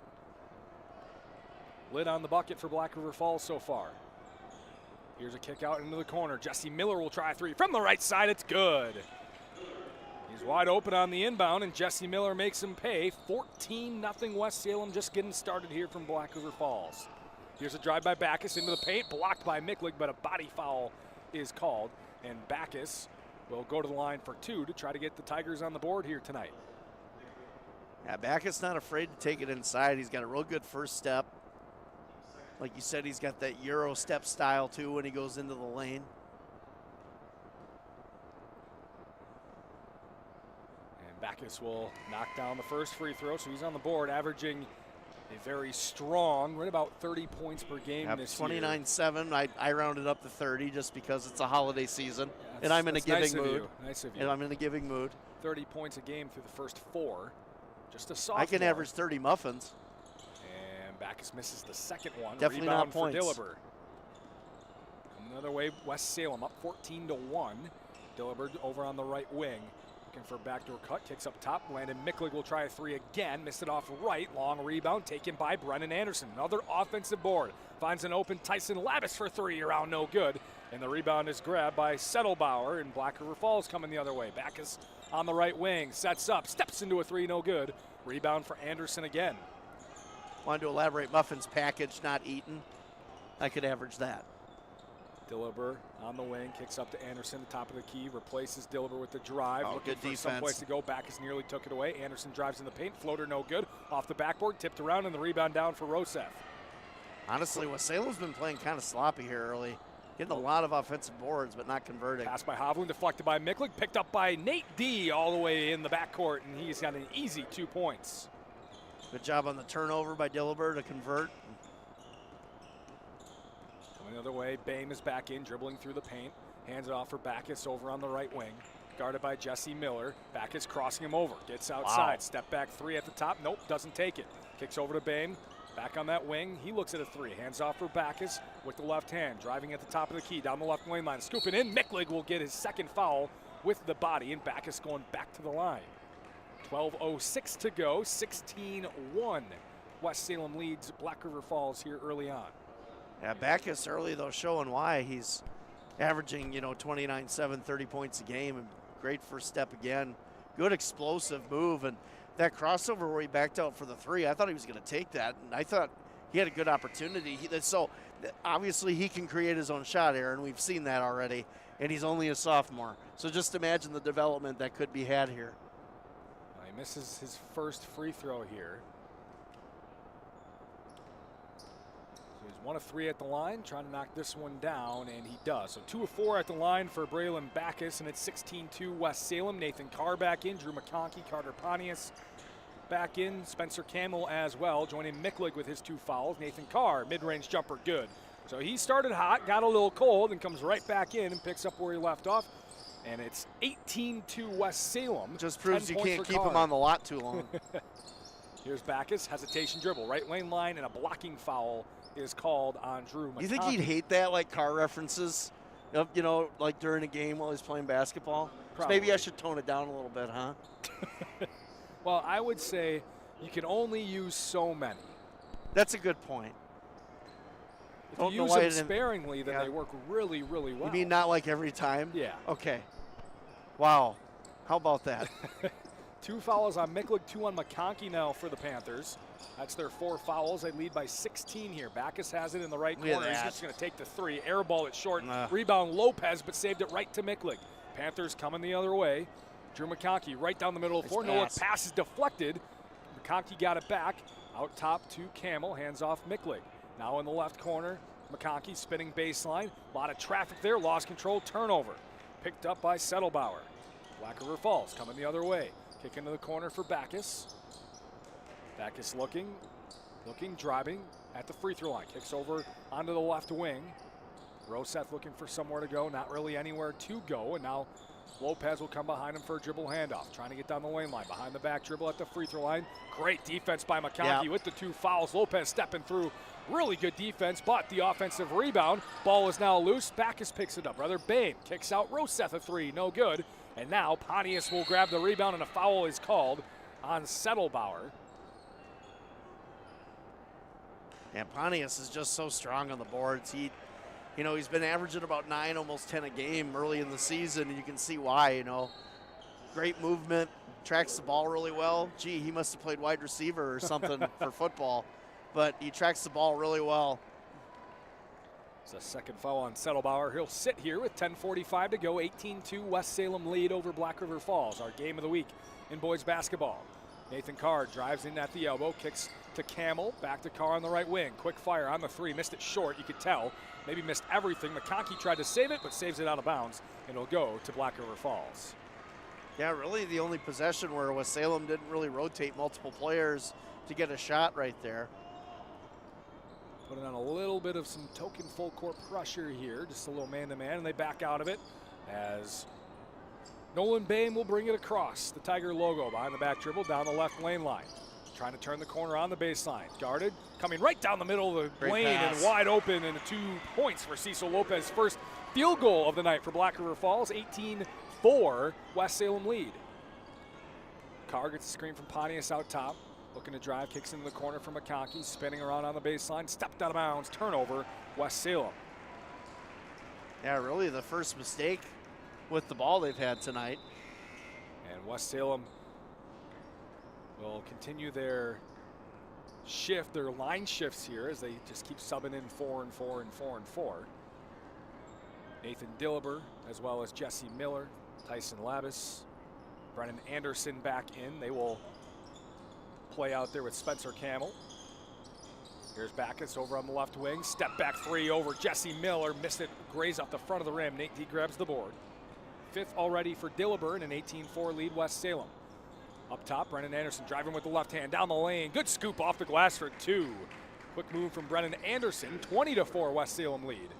Lid on the bucket for Black River Falls so far. Here's a kick out into the corner. Jesse Miller will try a three from the right side. It's good. He's wide open on the inbound, and Jesse Miller makes him pay. 14-0 West Salem, just getting started here from Black River Falls. Here's a drive by Backus into the paint, blocked by Miklig, but a body foul is called, and Backus will go to the line for two to try to get the Tigers on the board here tonight. Yeah, Backus not afraid to take it inside. He's got a real good first step. Like you said, he's got that Euro step style too when he goes into the lane. And Backus will knock down the first free throw, so he's on the board, averaging a very strong, right about 30 points per game this year. 29-7. I rounded up to 30 just because it's a holiday season, and I'm in a giving mood. Nice of you. And I'm in a giving mood. 30 points a game through the first four. Just a sophomore. I can average 30 muffins. And Backus misses the second one. Definitely Rebound not points. for Dillaber. Another way, West Salem up 14-1. Dillaber over on the right wing. Looking for a backdoor cut, kicks up top. Landon Miklig will try a three again. Missed it off right. Long rebound taken by Brennan Anderson. Another offensive board. Finds an open Tyson Labus for three. Around no good. And the rebound is grabbed by Settlebauer, and Black River Falls coming the other way. Backus on the right wing. Sets up. Steps into a three. No good. Rebound for Anderson again. Wanted to elaborate muffins package, not eaten. I could average that. Dillaber on the wing, kicks up to Anderson, the top of the key, replaces Dillaber with the drive. Oh, looking good for defense. someplace to go. Backus nearly took it away. Anderson drives in the paint. Floater no good. Off the backboard, tipped around, and the rebound down for Roseth. Honestly, West Salem's been playing kind of sloppy here early. Getting a lot of offensive boards, but not converting. Pass by Hovland, deflected by Miklig, picked up by Nate D all the way in the backcourt, and he's got an easy 2 points. Good job on the turnover by Dillaber to convert. Coming the other way, Bame is back in, dribbling through the paint. Hands it off for Backus over on the right wing. Guarded by Jesse Miller. Backus crossing him over. Gets outside. Wow. Step back three at the top. Nope, doesn't take it. Kicks over to Bame. Back on that wing. He looks at a three. Hands off for Backus with the left hand. Driving at the top of the key. Down the left lane line. Scooping in. Miklig will get his second foul with the body. And Backus going back to the line. 12:06 to go. 16-1. West Salem leads Black River Falls here early on. Yeah, Backus early, though, showing why. He's averaging, 29-7, 30 points a game. And great first step again. Good explosive move. And that crossover where he backed out for the three, I thought he was going to take that. And I thought he had a good opportunity. So obviously he can create his own shot, Aaron. We've seen that already. And he's only a sophomore. So just imagine the development that could be had here. He misses his first free throw here. So he's 1 of 3 at the line, trying to knock this one down, and he does. So 2 of 4 at the line for Braylon Backus, and it's 16-2 West Salem. Nathan Carr back in, Drew McConkey, Carter Pontius back in, Spencer Camel as well, joining Micklig with his 2 fouls. Nathan Carr, mid-range jumper, good. So he started hot, got a little cold, and comes right back in and picks up where he left off. And it's 18-2 West Salem. Just proves you can't keep him on the lot too long. Here's Backus, hesitation dribble, right lane line, and a blocking foul is called on Drew McConkey. You think he'd hate that, like Carr references, you know, like during a game while he's playing basketball? So maybe I should tone it down a little bit, huh? Well, I would say you can only use so many. That's a good point. If you use them sparingly, then they work really, really well. You mean not like every time? Yeah. Okay. Wow. How about that? 2 fouls on Micklig, 2 on McConkey now for the Panthers. That's their 4 fouls. They lead by 16 here. Backus has it in the right corner. He's just going to take the 3. Air ball it short. Rebound Lopez, but saved it right to Micklig. Panthers coming the other way. Drew McConkey right down the middle of the floor. No, pass is deflected. McConkey got it back. Out top to Camel. Hands off Micklig. Now in the left corner, McConkey spinning baseline. A lot of traffic there. Lost control. Turnover. Picked up by Settlebauer. Black River Falls coming the other way. Kick into the corner for Backus. Backus looking, driving at the free throw line. Kicks over onto the left wing. Roseth looking for somewhere to go. Not really anywhere to go. And now Lopez will come behind him for a dribble handoff. Trying to get down the lane line. Behind the back dribble at the free throw line. Great defense by McConkey with the 2 fouls. Lopez stepping through. Really good defense, but the offensive rebound. Ball is now loose. Backus picks it up. Rather Bain kicks out Roseth a 3. No good. And now Pontius will grab the rebound, and a foul is called on Settlebauer. And Pontius is just so strong on the boards. He's been averaging about 9, almost 10 a game early in the season, and you can see why, Great movement, tracks the ball really well. Gee, he must have played wide receiver or something for football, but he tracks the ball really well. It's a second foul on Settlebauer. He'll sit here with 10:45 to go. 18-2 West Salem lead over Black River Falls. Our game of the week in boys basketball. Nathan Carr drives in at the elbow, kicks to Camel, back to Carr on the right wing. Quick fire on the 3, missed it short, you could tell. Maybe missed everything. McConkey tried to save it, but saves it out of bounds, and it'll go to Black River Falls. Yeah, really the only possession where West Salem didn't really rotate multiple players to get a shot right there. Putting on a little bit of some token full court pressure here, just a little man-to-man, and they back out of it as Nolan Bain will bring it across the Tiger logo behind the back dribble down the left lane line. Trying to turn the corner on the baseline. Guarded, coming right down the middle of the lane and wide open, and 2 points for Cecil Lopez. First field goal of the night for Black River Falls. 18-4 West Salem lead. Carr gets a screen from Pontius out top. Looking to drive, kicks into the corner for McConkey, spinning around on the baseline, stepped out of bounds, turnover, West Salem. Yeah, really the first mistake with the ball they've had tonight. And West Salem will continue their shift, their line shifts here as they just keep subbing in 4 and 4 and 4 and 4. Nathan Dillaber, as well as Jesse Miller, Tyson Labus, Brennan Anderson back in. They will play out there with Spencer Camel. Here's Backus over on the left wing. Step back 3 over Jesse Miller. Missed it, graze off the front of the rim. Nate D grabs the board. 5th already for Dillaber in an 18-4 lead West Salem. Up top, Brennan Anderson driving with the left hand down the lane. Good scoop off the glass for 2. Quick move from Brennan Anderson. 20-4 West Salem lead.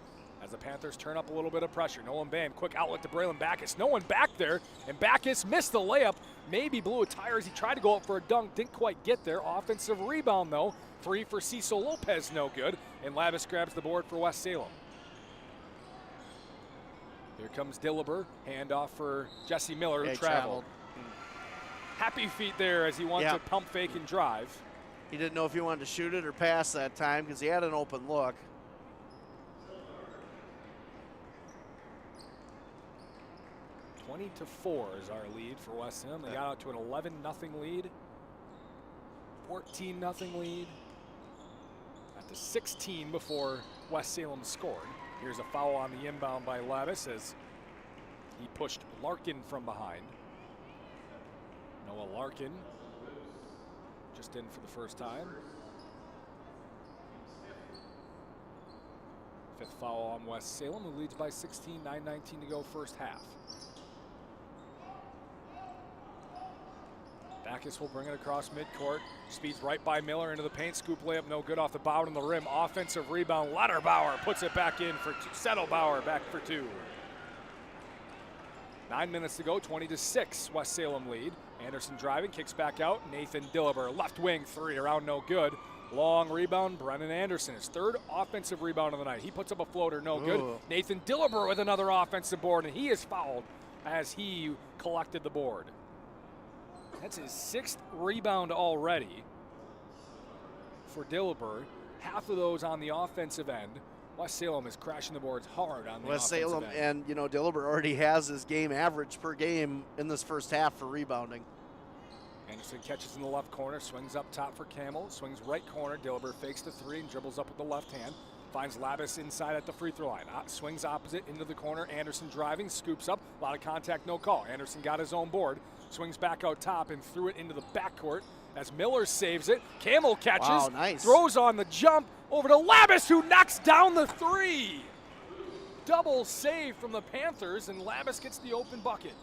As the Panthers turn up a little bit of pressure. Nolan Bain, quick outlet to Braylon Backus. No one back there, and Backus missed the layup. Maybe blew a tire as he tried to go up for a dunk. Didn't quite get there. Offensive rebound, though. 3 for Cecil Lopez, no good. And Labus grabs the board for West Salem. Here comes Dillaber. Handoff for Jesse Miller, who traveled. Happy feet there as he wants to pump fake and drive. He didn't know if he wanted to shoot it or pass that time because he had an open look. (20-4) is our lead for West Salem. They got out to an 11-0 lead, 14-0 lead, at the 16 before West Salem scored. Here's a foul on the inbound by Labus as he pushed Larkin from behind. Noah Larkin just in for the first time. 5th foul on West Salem, who leads by 16, 9:19 to go first half. Backus will bring it across midcourt. Speeds right by Miller into the paint. Scoop layup, no good off the bow and the rim. Offensive rebound. Letterbauer puts it back in for Settlebauer back for 2. 9 minutes to go, 20-6. West Salem lead. Anderson driving, kicks back out. Nathan Dillber, left wing 3, around no good. Long rebound, Brennan Anderson, his 3rd offensive rebound of the night. He puts up a floater, no good. Nathan Dillber with another offensive board, and he is fouled as he collected the board. That's his 6th rebound already for Dillber. Half of those on the offensive end. West Salem is crashing the boards hard on the West offensive Salem, end. and you know, Dillber already has his game average per game in this first half for rebounding. Anderson catches in the left corner, swings up top for Camel, swings right corner. Dillber fakes the 3 and dribbles up with the left hand. Finds Labus inside at the free throw line. Swings opposite into the corner. Anderson driving, scoops up. A lot of contact, no call. Anderson got his own board. Swings back out top and threw it into the backcourt as Miller saves it. Camel catches, wow, nice. Throws on the jump over to Labus, who knocks down the 3. Double save from the Panthers, and Labus gets the open bucket.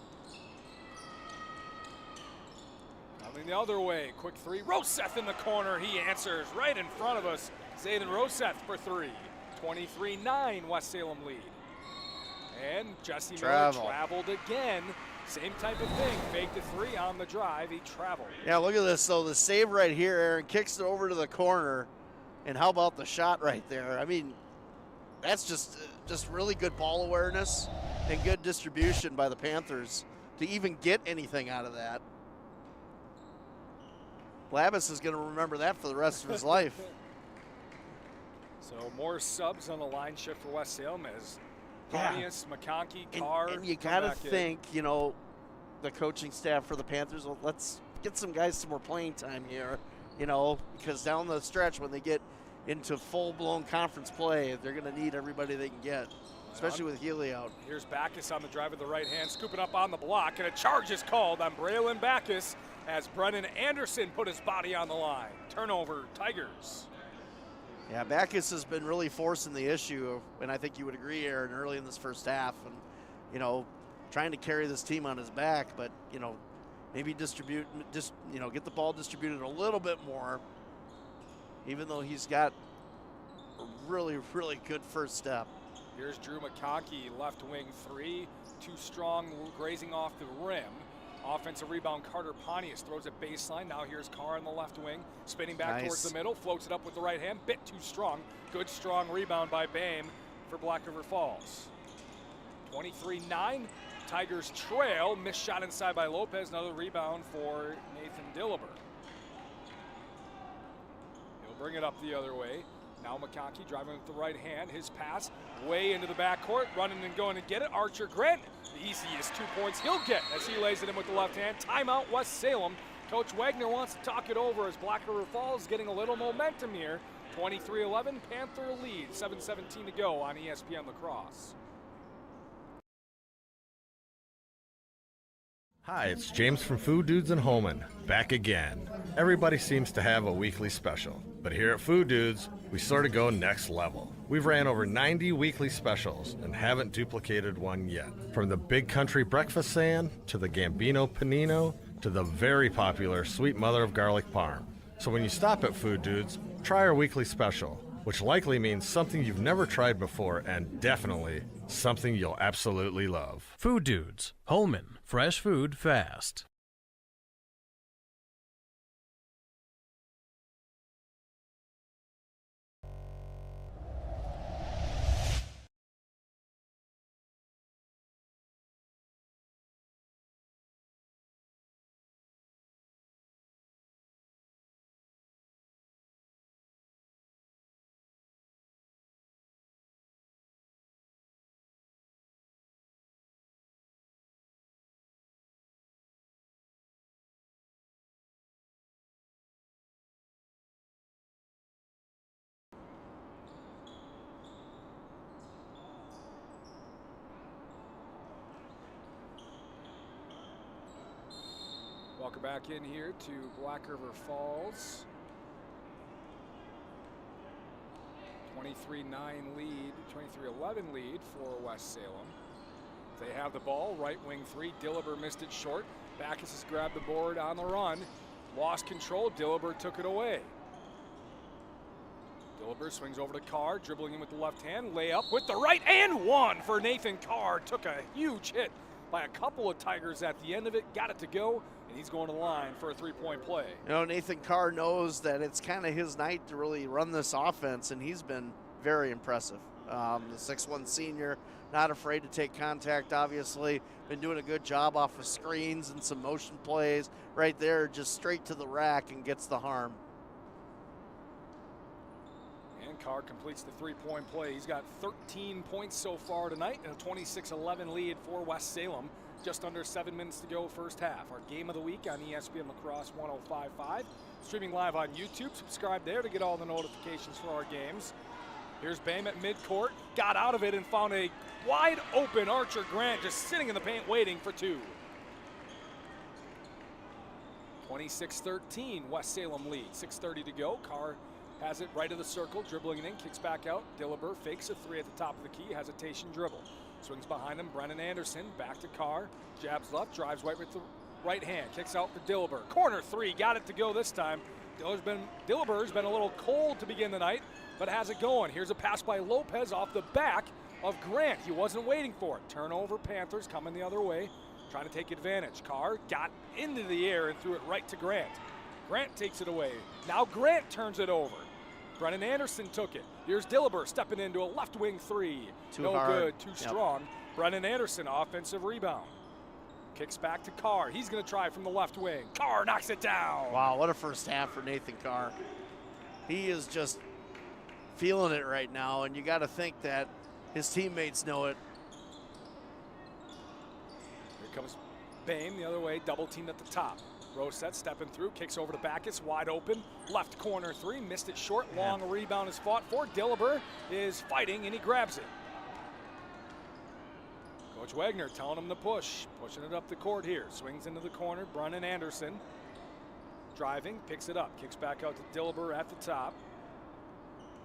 Coming the other way, quick 3. Roseth in the corner, he answers right in front of us. Zayden Roseth for 3. 23-9, West Salem lead. And Jesse Miller traveled again. Same type of thing, faked the 3 on the drive, he traveled. Yeah, look at this, though. The save right here, Aaron kicks it over to the corner. And how about the shot right there? I mean, that's just really good ball awareness and good distribution by the Panthers to even get anything out of that. Labus is going to remember that for the rest of his life. So more subs on the line shift for West Salem as Pontius, McConkey, Carr. And you got to think, you know, the coaching staff for the Panthers, well, let's get some guys some more playing time here, you know, because down the stretch when they get into full-blown conference play, they're going to need everybody they can get, especially with Healy out. Here's Backus on the drive with the right hand, scooping up on the block, and a charge is called on Braylon Backus as Brennan Anderson put his body on the line. Turnover, Tigers. Yeah, Backus has been really forcing the issue, and I think you would agree, Aaron, early in this first half, and, you know, trying to carry this team on his back, but, you know, maybe get the ball distributed a little bit more, even though he's got a really, really good first step. Here's Drew McConkey, left wing 3, too strong, grazing off the rim. Offensive rebound, Carter Pontius throws it baseline. Now here's Carr on the left wing, spinning back towards the middle, floats it up with the right hand, bit too strong. Good strong rebound by Boehm for Black River Falls. 23-9, Tigers trail, missed shot inside by Lopez, another rebound for Nathan Dillber. He'll bring it up the other way. Now McConkey driving with the right hand, his pass way into the backcourt, running and going to get it. Archer Grant, the easiest 2 points he'll get as he lays it in with the left hand. Timeout, West Salem. Coach Wagner wants to talk it over as Black River Falls getting a little momentum here. 23-11, Panther lead, 7:17 to go on ESPN La Crosse. Hi, it's James from Food Dudes in Holman, back again. Everybody seems to have a weekly special, but here at Food Dudes, we sort of go next level. We've ran over 90 weekly specials and haven't duplicated one yet. From the Big Country Breakfast Sand, to the Gambino Panino, to the very popular Sweet Mother of Garlic Parm. So when you stop at Food Dudes, try our weekly special, which likely means something you've never tried before and definitely something you'll absolutely love. Food Dudes, Holman, fresh food fast. Welcome back in here to Black River Falls. 23-9 lead, 23-11 lead for West Salem. They have the ball, right wing 3. Dillber missed it short. Backus has grabbed the board on the run. Lost control. Dillber took it away. Dillber swings over to Carr, dribbling in with the left hand. Layup with the right, and one for Nathan Carr. Took a huge hit by a couple of Tigers at the end of it. Got it to go, and he's going to the line for a three-point play. You know, Nathan Carr knows that it's kind of his night to really run this offense, and he's been very impressive. The 6'1" senior, not afraid to take contact, obviously. Been doing a good job off of screens and some motion plays. Right there, just straight to the rack and gets the harm. And Carr completes the three-point play. He's got 13 points so far tonight and a 26-11 lead for West Salem. Just under 7 minutes to go first half. Our game of the week on ESPN La Crosse 105.5. Streaming live on YouTube. Subscribe there to get all the notifications for our games. Here's Boehm at midcourt. Got out of it and found a wide open Archer Grant just sitting in the paint waiting for two. 26-13, West Salem lead. 6:30 to go. Carr has it right of the circle, dribbling it in, kicks back out. Dillber fakes a three at the top of the key, hesitation dribble. Swings behind him, Brennan Anderson, back to Carr. Jabs left, drives right with the right hand, kicks out for Dillber. Corner three, got it to go this time. Dillber's been a little cold to begin the night, but has it going. Here's a pass by Lopez off the back of Grant. He wasn't waiting for it. Turnover, Panthers coming the other way, trying to take advantage. Carr got into the air and threw it right to Grant. Grant takes it away. Now Grant turns it over. Brennan Anderson took it. Here's Dillber stepping into a left wing three. Too hard. Good, too strong. Brennan Anderson, offensive rebound. Kicks back to Carr. He's going to try from the left wing. Carr knocks it down. Wow, what a first half for Nathan Carr. He is just feeling it right now, and you got to think that his teammates know it. Here comes Boehm the other way, double teamed at the top. Rosette stepping through, kicks over to Backus, wide open. Left corner three, missed it short. Long rebound is fought for. Dillber is fighting, and he grabs it. Coach Wagner telling him to push, pushing it up the court here. Swings into the corner, Brennan Anderson. Driving, picks it up, kicks back out to Dillber at the top.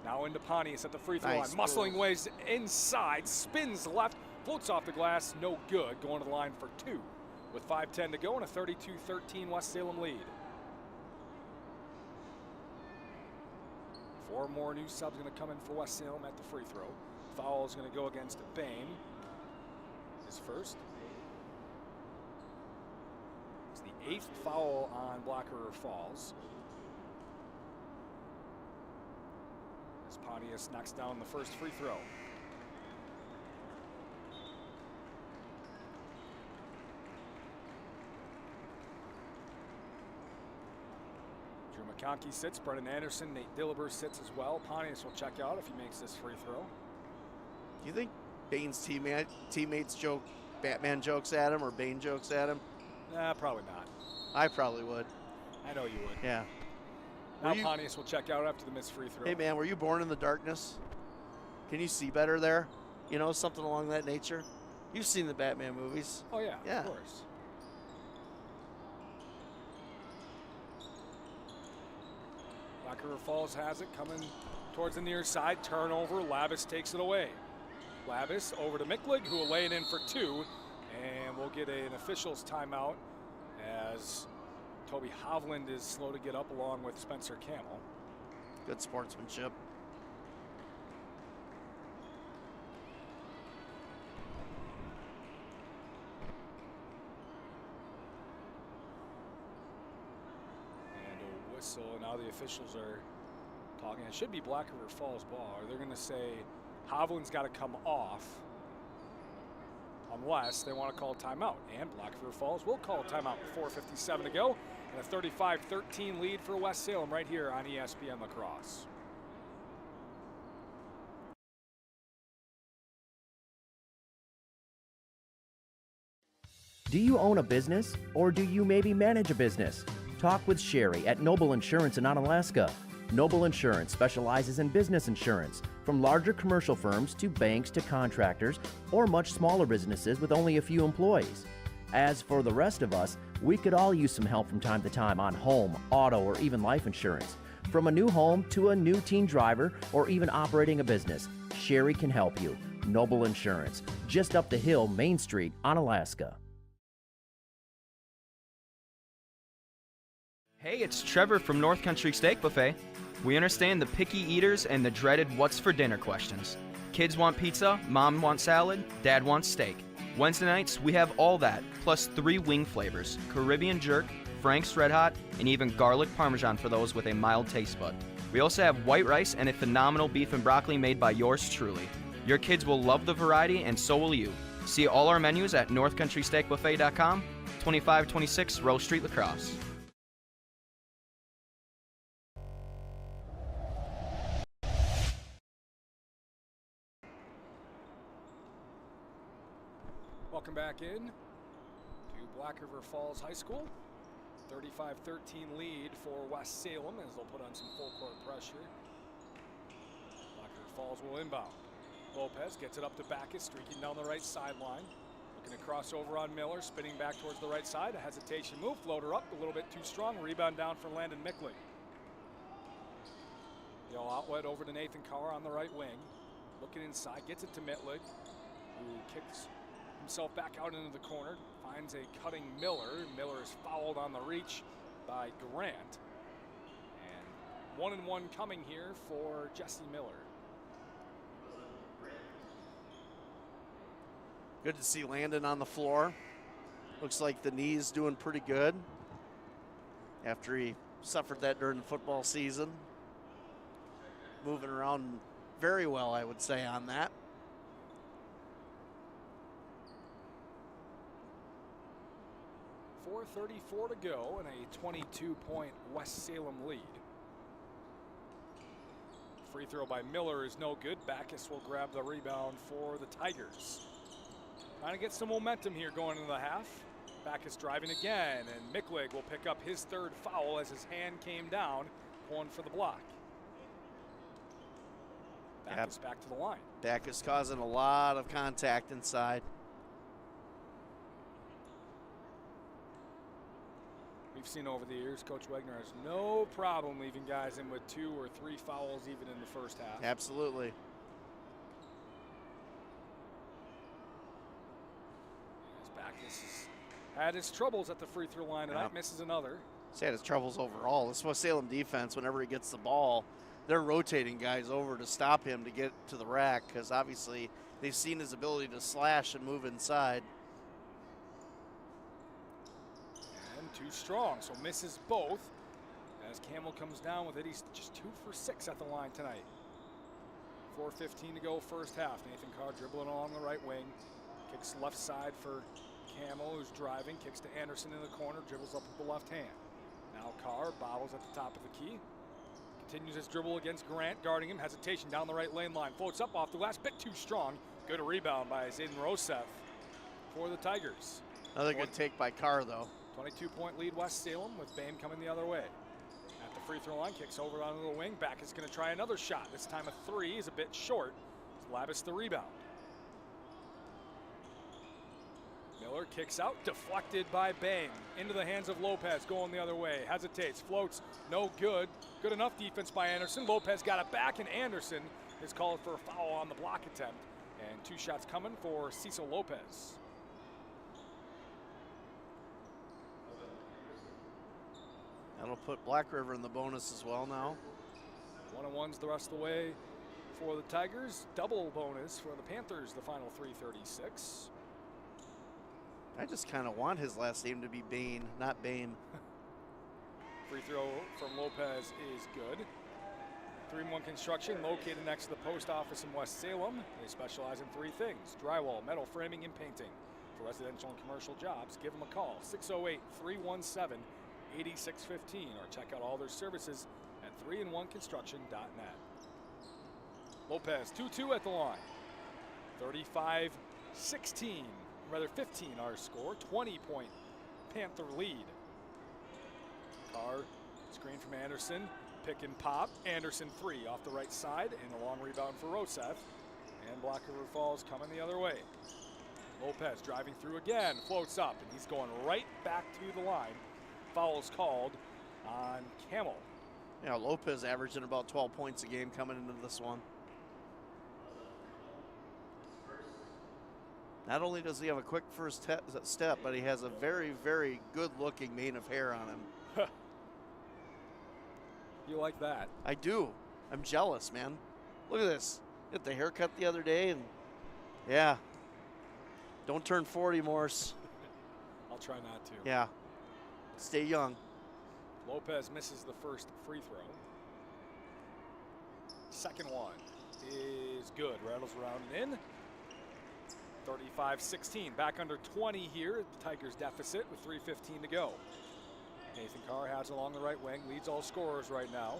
Now into Pontius at the free throw line. Muscling ways inside, spins left, floats off the glass, no good. Going to the line for two with 5:10 to go and a 32-13 West Salem lead. 4 more new subs going to come in for West Salem at the free throw. Foul is going to go against Boehm. His first. It's the 8th foul on Black River Falls. As Pontius knocks down the first free throw. Drew McConkey sits, Brennan Anderson, Nate Dillber sits as well. Pontius will check out if he makes this free throw. Do you think Bain's teammates joke, Batman jokes at him, or Bain jokes at him? Nah, probably not. I probably would. I know you would. Yeah. Now Pontius will check out after the missed free throw. Hey, man, were you born in the darkness? Can you see better there? You know, something along that nature? You've seen the Batman movies. Oh, yeah, yeah. Of course. Black River Falls has it, coming towards the near side. Turnover, Labus takes it away. Labus over to Micklig, who will lay it in for two, and we'll get an official's timeout as Toby Hovland is slow to get up along with Spencer Camel. Good sportsmanship. And a whistle, and now the officials are talking. It should be Black River Falls ball. They're going to say Hovland's got to come off unless they want to call timeout. And Black River Falls will call timeout with 4:57 to go. And a 35-13 lead for West Salem right here on ESPN La Crosse. Do you own a business, or do you maybe manage a business? Talk with Sherry at Noble Insurance in Onalaska. Noble Insurance specializes in business insurance, from larger commercial firms to banks to contractors, or much smaller businesses with only a few employees. As for the rest of us, we could all use some help from time to time on home, auto, or even life insurance. From a new home to a new teen driver or even operating a business, Sherry can help you. Noble Insurance, just up the hill, Main Street, Onalaska. Hey, it's Trevor from North Country Steak Buffet. We understand the picky eaters and the dreaded what's for dinner questions. Kids want pizza, mom wants salad, dad wants steak. Wednesday nights, we have all that, plus 3 wing flavors, Caribbean jerk, Frank's Red Hot, and even garlic parmesan for those with a mild taste bud. We also have white rice and a phenomenal beef and broccoli made by yours truly. Your kids will love the variety, and so will you. See all our menus at northcountrysteakbuffet.com, 2526 Rose Street, La Crosse. Welcome back in to Black River Falls High School. 35-13 lead for West Salem as they'll put on some full court pressure. Black River Falls will inbound. Lopez gets it up to Backus, streaking down the right sideline. Looking to cross over on Miller, spinning back towards the right side. A hesitation move, floater up, a little bit too strong. Rebound down for Landon Mickley. The outlet over to Nathan Carr on the right wing. Looking inside, gets it to Mitlig, who kicks himself back out into the corner. Finds a cutting Miller. Miller is fouled on the reach by Grant. And 1-1 coming here for Jesse Miller. Good to see Landon on the floor. Looks like the knee's doing pretty good after he suffered that during the football season. Moving around very well, I would say, on that. .434 to go and a 22-point West Salem lead. Free throw by Miller is no good. Backus will grab the rebound for the Tigers. Trying to get some momentum here going into the half. Backus driving again, and Mickley will pick up his 3rd foul as his hand came down, going for the block. Backus back to the line. Backus causing a lot of contact inside. We've seen over the years, Coach Wegner has no problem leaving guys in with 2 or 3 fouls even in the first half. Absolutely. Backus has had his troubles at the free throw line tonight, misses another. He's had his troubles overall. This West Salem defense, whenever he gets the ball, they're rotating guys over to stop him to get to the rack because obviously they've seen his ability to slash and move inside. And too strong, so misses both. As Campbell comes down with it, he's just 2 for 6 at the line tonight. 4:15 to go first half. Nathan Carr dribbling along the right wing. Kicks left side for Campbell, who's driving. Kicks to Anderson in the corner, dribbles up with the left hand. Now Carr bottles at the top of the key. Continues his dribble against Grant, guarding him. Hesitation down the right lane line. Floats up off the glass, bit too strong. Good rebound by Zayden Rosef for the Tigers. Another good take by Carr, though. 22-point lead West Salem with Bame coming the other way. At the free throw line, kicks over onto the wing. Back is going to try another shot. This time a 3 is a bit short. Labus the rebound. Miller kicks out, deflected by Bame. Into the hands of Lopez, going the other way. Hesitates, floats, no good. Good enough defense by Anderson. Lopez got it back, and Anderson is called for a foul on the block attempt. And 2 shots coming for Cecil Lopez. That'll put Black River in the bonus as well now. 1-on-1s the rest of the way for the Tigers. Double bonus for the Panthers, the final 3:36. I just kind of want his last name to be Bain, not Bame. Free throw from Lopez is good. 3-1 Construction, located next to the post office in West Salem. They specialize in 3 things: drywall, metal framing, and painting. For residential and commercial jobs, give them a call, 608-317-8615, or check out all their services at 3in1construction.net. Lopez, 2-2 at the line. 35-16. Rather 15 our score, 20-point Panther lead. Carr, screen from Anderson, pick and pop. Anderson 3 off the right side, and a long rebound for Rosef. And Black River Falls coming the other way. Lopez driving through again, floats up, and he's going right back to the line. Foul is called on Camel. Yeah, Lopez averaging about 12 points a game coming into this one. Not only does he have a quick first step, but he has a very, very good-looking mane of hair on him. You like that? I do. I'm jealous, man. Look at this. Got the haircut the other day, and yeah. Don't turn 40, Morse. I'll try not to. Yeah. Stay young. Lopez misses the first free throw. Second one is good. Rattles around and in. 35-16. Back under 20 here. The Tigers deficit with 3:15 to go. Nathan Carr has it along the right wing. Leads all scorers right now.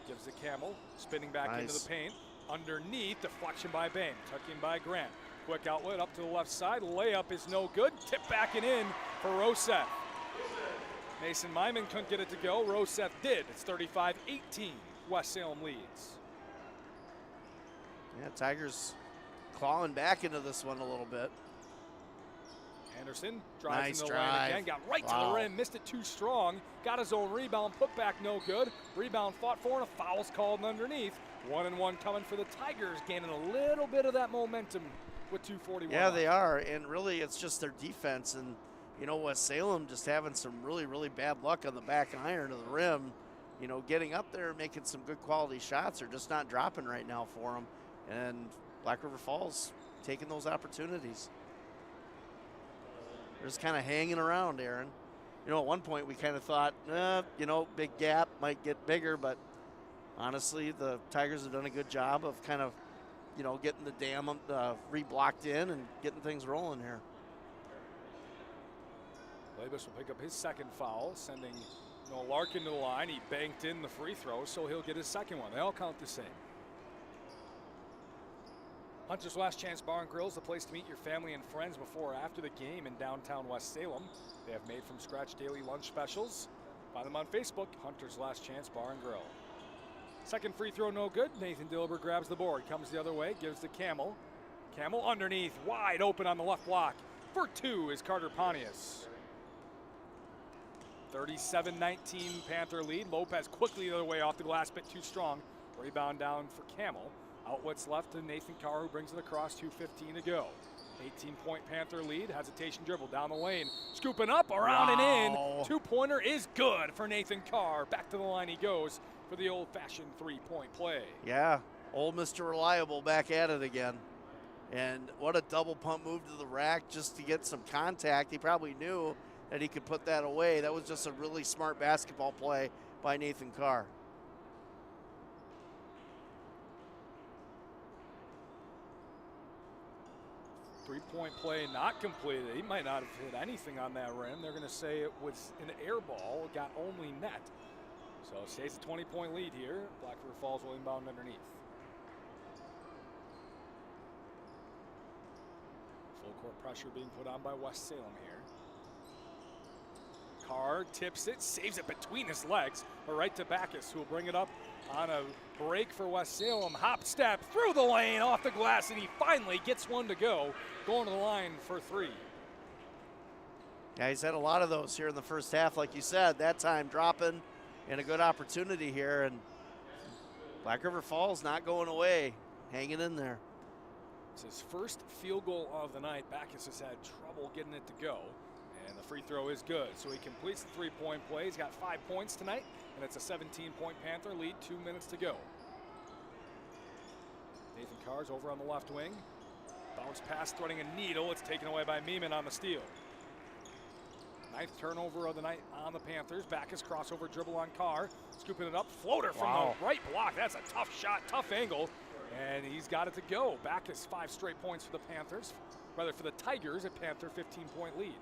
Gives the Camel. Spinning back into the paint. Underneath. Deflection by Bain. Tucking by Grant. Quick outlet up to the left side. Layup is no good. Tip back and in for Roseth. Mason Myman couldn't get it to go. Roseth did. It's 35-18. West Salem leads. Yeah, Tigers clawing back into this one a little bit. Anderson drives Nice into the drive. lane again. Got right to the rim. Missed it too strong. Got his own rebound. Put back no good. Rebound fought for and a foul's called underneath. 1-and-1 coming for the Tigers. Gaining a little bit of that momentum with 2:41. Yeah, they are. And really, it's just their defense. And, you know, West Salem just having some really, really bad luck on the back iron of the rim. You know, getting up there and making some good quality shots are just not dropping right now for them. And Black River Falls taking those opportunities. They're just kind of hanging around, Aaron. You know, at one point we kind of thought, you know, big gap might get bigger, but honestly, the Tigers have done a good job of kind of, you know, getting the dam reblocked in and getting things rolling here. Labus will pick up his second foul, sending Noah Larkin to the line. He banked in the free throw, so he'll get his second one. They all count the same. Hunter's Last Chance Bar and Grill is the place to meet your family and friends before or after the game in downtown West Salem. They have made from scratch daily lunch specials. Find them on Facebook, Hunter's Last Chance Bar and Grill. Second free throw no good. Nathan Dilber grabs the board, comes the other way, gives to Camel. Camel underneath, wide open on the left block. For two is Carter Pontius. 37-19 Panther lead. Lopez quickly the other way off the glass, bit too strong. Rebound down for Camel. Outlets left to Nathan Carr, who brings it across. 2:15 to go. 18-point Panther lead. Hesitation dribble down the lane. Scooping up, around and in. Two-pointer is good for Nathan Carr. Back to the line he goes for the old-fashioned three-point play. Yeah, old Mr. Reliable back at it again. And what a double pump move to the rack just to get some contact. He probably knew that he could put that away. That was just a really smart basketball play by Nathan Carr. Three-point play not completed. He might not have hit anything on that rim. They're going to say it was an air ball. It got only net. So it stays a 20-point lead here. Black River Falls will inbound underneath. Full court pressure being put on by West Salem here. Carr tips it, saves it between his legs. But right to Backus, who will bring it up on a break for West Salem. Hop step through the lane, off the glass, and he finally gets one to go. Going to the line for three. Yeah, he's had a lot of those here in the first half, like you said. That time dropping, and a good opportunity here. And Black River Falls not going away, hanging in there. It's his first field goal of the night. Backus has had trouble getting it to go. And the free throw is good. So he completes the three-point play. He's got 5 points tonight, and it's a 17-point Panther lead, 2 minutes to go. Nathan Carr's over on the left wing. Bounce pass threading a needle. It's taken away by Meeman on the steal. 9th turnover of the night on the Panthers. Backus crossover dribble on Carr. Scooping it up. Floater from the right block. That's a tough shot, tough angle. And he's got it to go. Backus 5 straight points for the Panthers. Rather for the Tigers, a Panther 15-point lead.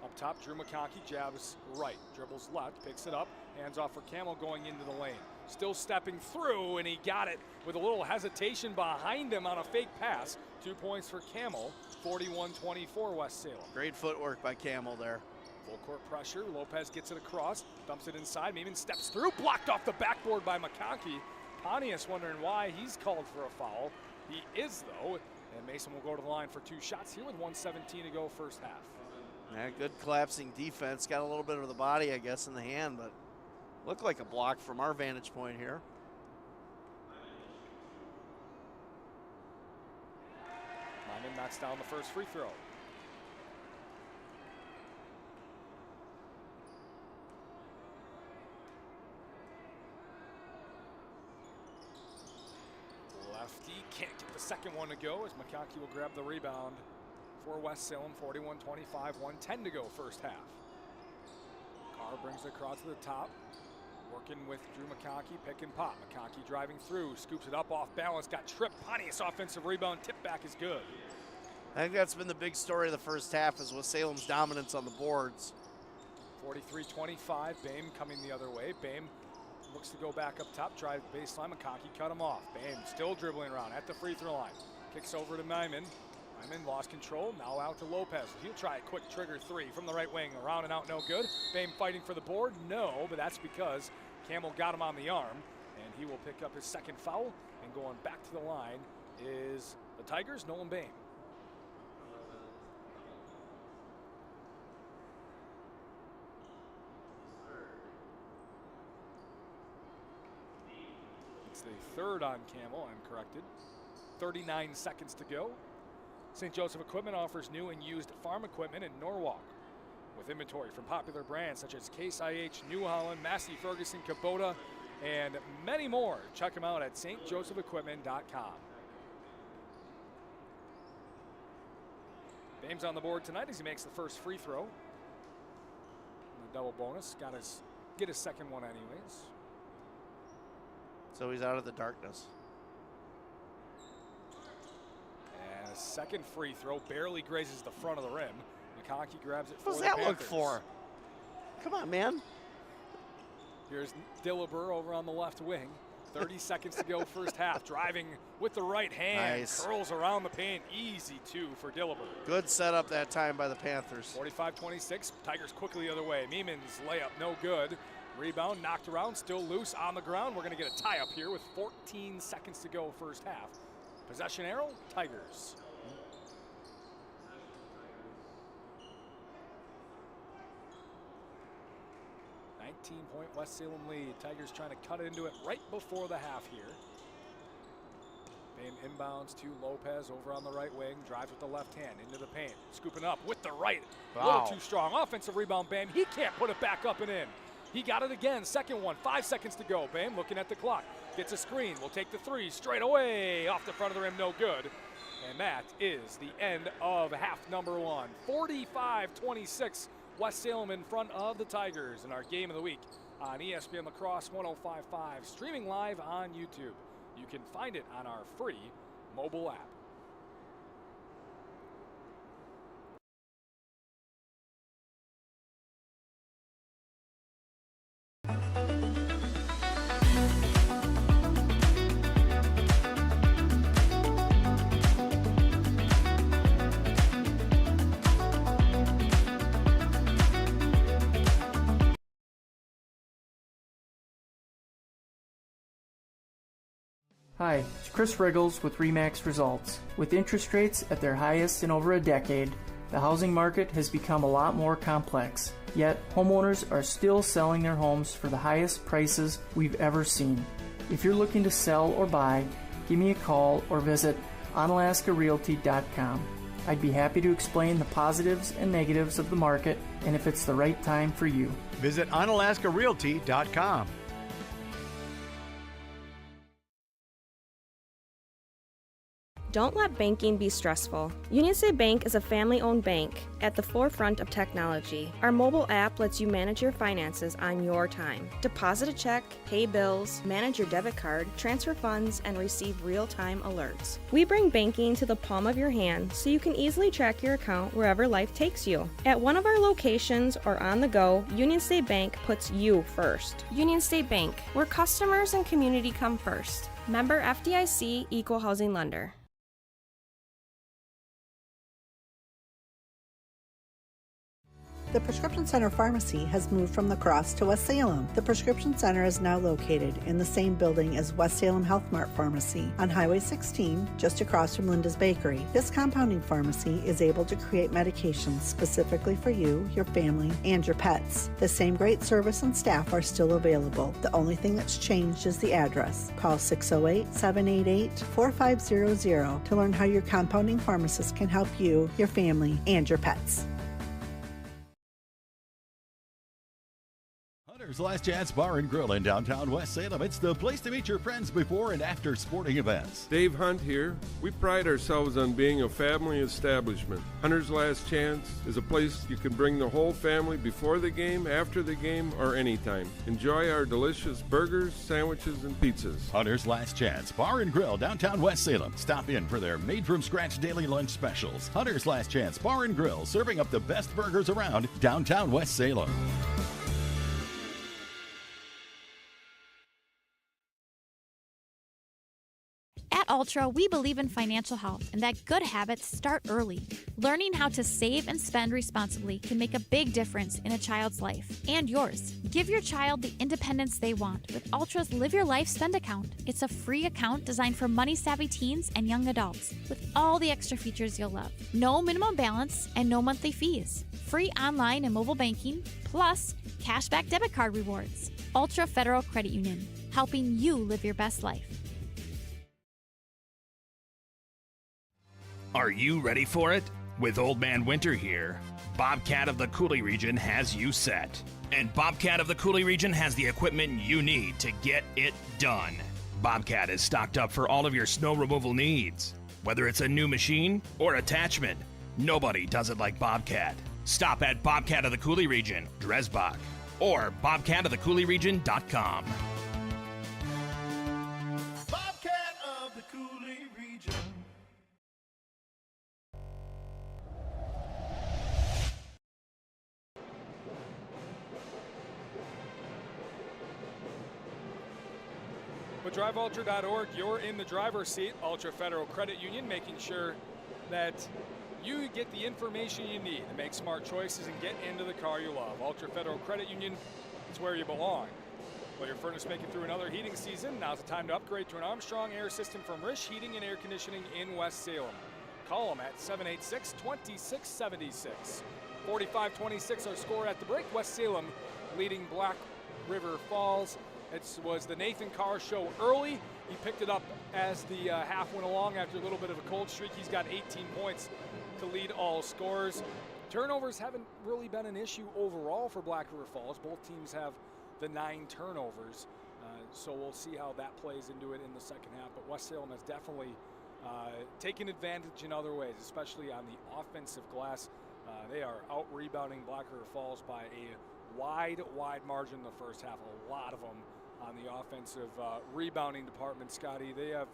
Up top, Drew McConkey jabs right, dribbles left, picks it up, hands off for Camel going into the lane. Still stepping through, and he got it with a little hesitation behind him on a fake pass. 2 points for Camel, 41-24 West Salem. Great footwork by Camel there. Full court pressure, Lopez gets it across, dumps it inside, Meeman steps through, blocked off the backboard by McConkey. Pontius wondering why he's called for a foul. He is, though, and Mason will go to the line for 2 shots here with 1:17 to go first half. Yeah, good collapsing defense. Got a little bit of the body, I guess, in the hand, but Looked like a block from our vantage point here. Lyman knocks down the first free throw. Lefty can't get the second one to go as McConkey will grab the rebound for West Salem. 41-25, 1:10 to go first half. Carr brings it across to the top. Working with Drew McConkey, pick and pop. McConkey driving through, scoops it up off balance, got tripped. Pontius offensive rebound, tip back is good. I think that's been the big story of the first half, is with Salem's dominance on the boards. 43-25, Boehm coming the other way. Boehm looks to go back up top, drive baseline. McConkey cut him off. Boehm still dribbling around at the free throw line. Kicks over to Nyman. Nyman lost control, now out to Lopez. He'll try a quick trigger three from the right wing. Around and out, no good. Boehm fighting for the board, no, but that's because Campbell got him on the arm, and he will pick up his second foul. And going back to the line is the Tigers, Nolan Boehm. It's the third on Campbell, I'm corrected. 39 seconds to go. St. Joseph Equipment offers new and used farm equipment in Norwalk, with inventory from popular brands such as Case IH, New Holland, Massey Ferguson, Kubota, and many more. Check them out at stjosephequipment.com. Boehm's on the board tonight as he makes the first free throw. And the double bonus, get his second one anyways. So he's out of the darkness. And a second free throw barely grazes the front of the rim. McConkey grabs it for the What's that Panthers. look for? Come on, man. Here's Dillabur over on the left wing. 30 seconds to go first half. Driving with the right hand. Nice. Curls around the paint. Easy two for Dillabur. Good setup that time by the Panthers. 45-26. Tigers quickly the other way. Meeman's layup no good. Rebound knocked around, still loose on the ground. We're going to get a tie up here with 14 seconds to go first half. Possession arrow, Tigers. Point West Salem lead. Tigers trying to cut into it right before the half here. Boehm inbounds to Lopez over on the right wing. Drives with the left hand into the paint. Scooping up with the right. Wow. A little too strong. Offensive rebound, Boehm. He can't put it back up and in. He got it again. Second one. 5 seconds to go. Boehm looking at the clock. Gets a screen. Will take the three straight away. Off the front of the rim. No good. And that is the end of half number one. 45-26. West Salem in front of the Tigers in our game of the week on ESPN La Crosse 105.5, streaming live on YouTube. You can find it on our free mobile app. Hi, it's Chris Riggles with RE/MAX Results. With interest rates at their highest in over a decade, the housing market has become a lot more complex. Yet, homeowners are still selling their homes for the highest prices we've ever seen. If you're looking to sell or buy, give me a call or visit onalaskarealty.com. I'd be happy to explain the positives and negatives of the market and if it's the right time for you. Visit onalaskarealty.com. Don't let banking be stressful. Union State Bank is a family-owned bank at the forefront of technology. Our mobile app lets you manage your finances on your time. Deposit a check, pay bills, manage your debit card, transfer funds, and receive real-time alerts. We bring banking to the palm of your hand so you can easily track your account wherever life takes you. At one of our locations or on the go, Union State Bank puts you first. Union State Bank, where customers and community come first. Member FDIC, Equal Housing Lender. The Prescription Center Pharmacy has moved from La Crosse to West Salem. The Prescription Center is now located in the same building as West Salem Health Mart Pharmacy on Highway 16, just across from Linda's Bakery. This compounding pharmacy is able to create medications specifically for you, your family, and your pets. The same great service and staff are still available. The only thing that's changed is the address. Call 608-788-4500 to learn how your compounding pharmacist can help you, your family, and your pets. Hunter's Last Chance Bar and Grill in downtown West Salem. It's the place to meet your friends before and after sporting events. Dave Hunt here. We pride ourselves on being a family establishment. Hunter's Last Chance is a place you can bring the whole family before the game, after the game, or anytime. Enjoy our delicious burgers, sandwiches, and pizzas. Hunter's Last Chance Bar and Grill, downtown West Salem. Stop in for their made-from-scratch daily lunch specials. Hunter's Last Chance Bar and Grill, serving up the best burgers around downtown West Salem. At Ultra, we believe in financial health and that good habits start early. Learning how to save and spend responsibly can make a big difference in a child's life and yours. Give your child the independence they want with Ultra's Live Your Life Spend account. It's a free account designed for money-savvy teens and young adults with all the extra features you'll love. No minimum balance and no monthly fees. Free online and mobile banking, plus cashback debit card rewards. Ultra Federal Credit Union, helping you live your best life. Are you ready for it? With Old Man Winter here, Bobcat of the Coulee region has you set. And Bobcat of the Coulee region has the equipment you need to get it done. Bobcat is stocked up for all of your snow removal needs. Whether it's a new machine or attachment, nobody does it like Bobcat. Stop at Bobcat of the Coulee region, Dresbach, or bobcatofthecouleeregion.com. Bobcat of the Coulee region. With DriveUltra.org, you're in the driver's seat. Ultra Federal Credit Union, making sure that you get the information you need to make smart choices and get into the car you love. Ultra Federal Credit Union is where you belong. While your furnace making through another heating season, now's the time to upgrade to an Armstrong air system from Risch Heating and Air Conditioning in West Salem. Call them at 786-2676. 45-26 our score at the break. West Salem leading Black River Falls. It was the Nathan Carr show early. He picked it up as the half went along after a little bit of a cold streak. He's got 18 points to lead all scores. Turnovers haven't really been an issue overall for Black River Falls. Both teams have the 9 turnovers. So we'll see how that plays into it in the second half. But West Salem has definitely taken advantage in other ways, especially on the offensive glass. They are out-rebounding Black River Falls by a wide margin in the first half. A lot of them on the offensive rebounding department, Scotty. They have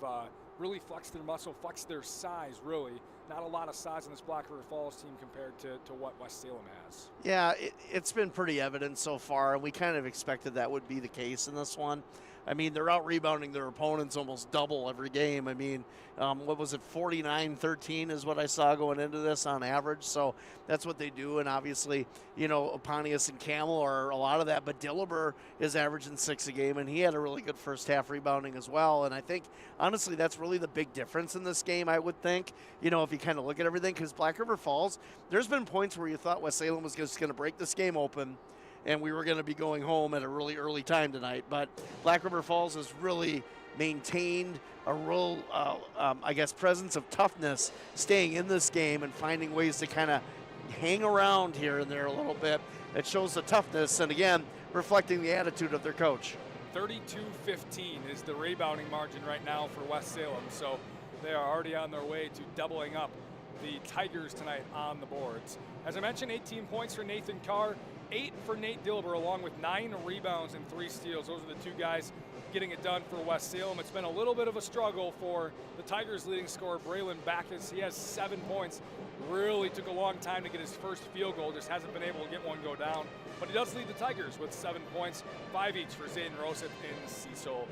really flexed their muscle, flexed their size, really. Not a lot of size in this Black River Falls team compared to what West Salem has. Yeah, it's been pretty evident so far, and we kind of expected that would be the case in this one. I mean, they're out-rebounding their opponents almost double every game. I mean, what was it, 49-13 is what I saw going into this on average. So that's what they do. And obviously, you know, Pontius and Camel are a lot of that. But Dillaber is averaging 6 a game, and he had a really good first half rebounding as well. And I think, honestly, that's really the big difference in this game, I would think, you know, if you kind of look at everything. Because Black River Falls, there's been points where you thought West Salem was just going to break this game open, and we were going to be going home at a really early time tonight. But Black River Falls has really maintained a real, I guess, presence of toughness, staying in this game and finding ways to kind of hang around here and there a little bit. It shows the toughness, and again, reflecting the attitude of their coach. 32-15 is the rebounding margin right now for West Salem, so they are already on their way to doubling up the Tigers tonight on the boards. As I mentioned, 18 points for Nathan Carr, 8 for Nate Dillaber, along with 9 rebounds and 3 steals. Those are the 2 guys getting it done for West Salem. It's been a little bit of a struggle for the Tigers' leading scorer, Braylon Backus. He has 7 points. Really took a long time to get his first field goal. Just hasn't been able to get one go down. But he does lead the Tigers with 7 points, 5 each for Zayden Roseth and Cecil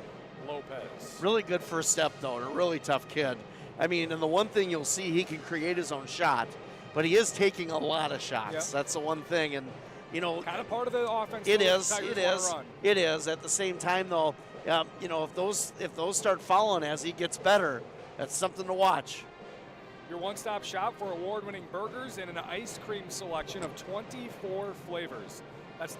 Lopez. Really good first step, though, and a really tough kid. I mean, and the one thing you'll see, he can create his own shot. but he is taking a lot of shots. Yep. That's the one thing, and kind of part of the offense. It though, is. the Tigers It is. wanna run. It is. At the same time, though, if those start falling as he gets better, that's something to watch. Your one-stop shop for award-winning burgers and an ice cream selection of 24 flavors. That's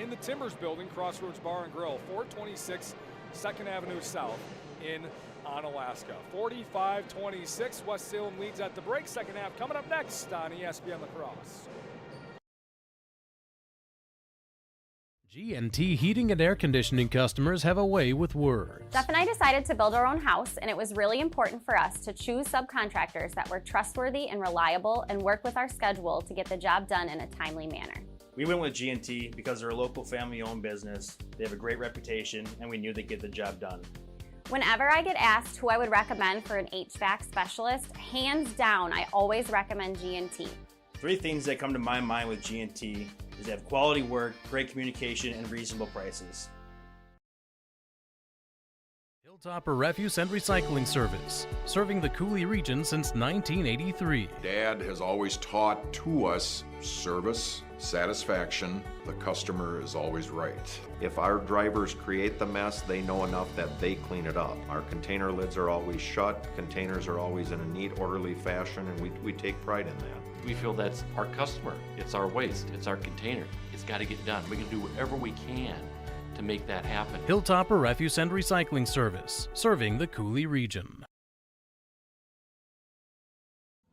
in the Timbers Building, Crossroads Bar and Grill, 426 2nd Avenue South in Onalaska. 45-26, West Salem leads at the break. Second half coming up next on ESPN La Crosse. G&T Heating and Air Conditioning customers have a way with words. Jeff and I decided to build our own house, and it was really important for us to choose subcontractors that were trustworthy and reliable and work with our schedule to get the job done in a timely manner. We went with G&T because they're a local family-owned business. They have a great reputation, and we knew they'd get the job done. Whenever I get asked who I would recommend for an HVAC specialist, hands down, I always recommend G&T. 3 things that come to my mind with G&T is they have quality work, great communication, and reasonable prices. Hilltopper Refuse and Recycling Service, serving the Coulee region since 1983. Dad has always taught to us service, satisfaction, the customer is always right. If our drivers create the mess, they know enough that they clean it up. Our container lids are always shut, containers are always in a neat, orderly fashion, and we take pride in that. We feel that's our customer. It's our waste. It's our container. It's got to get done. We can do whatever we can to make that happen. Hilltopper Refuse and Recycling Service, serving the Coulee region.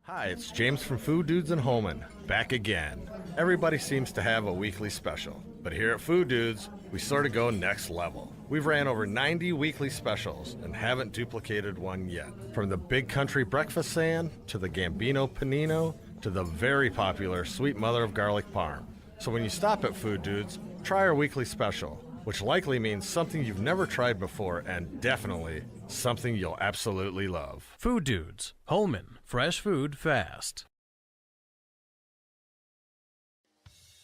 Hi, it's James from Food Dudes and Holman, back again. Everybody seems to have a weekly special, but here at Food Dudes, we sort of go next level. We've ran over 90 weekly specials and haven't duplicated one yet. From the Big Country Breakfast Sand, to the Gambino Panino, to the very popular Sweet Mother of Garlic Parm. So when you stop at Food Dudes, try our weekly special, which likely means something you've never tried before and definitely something you'll absolutely love. Food Dudes, Holman, fresh food fast.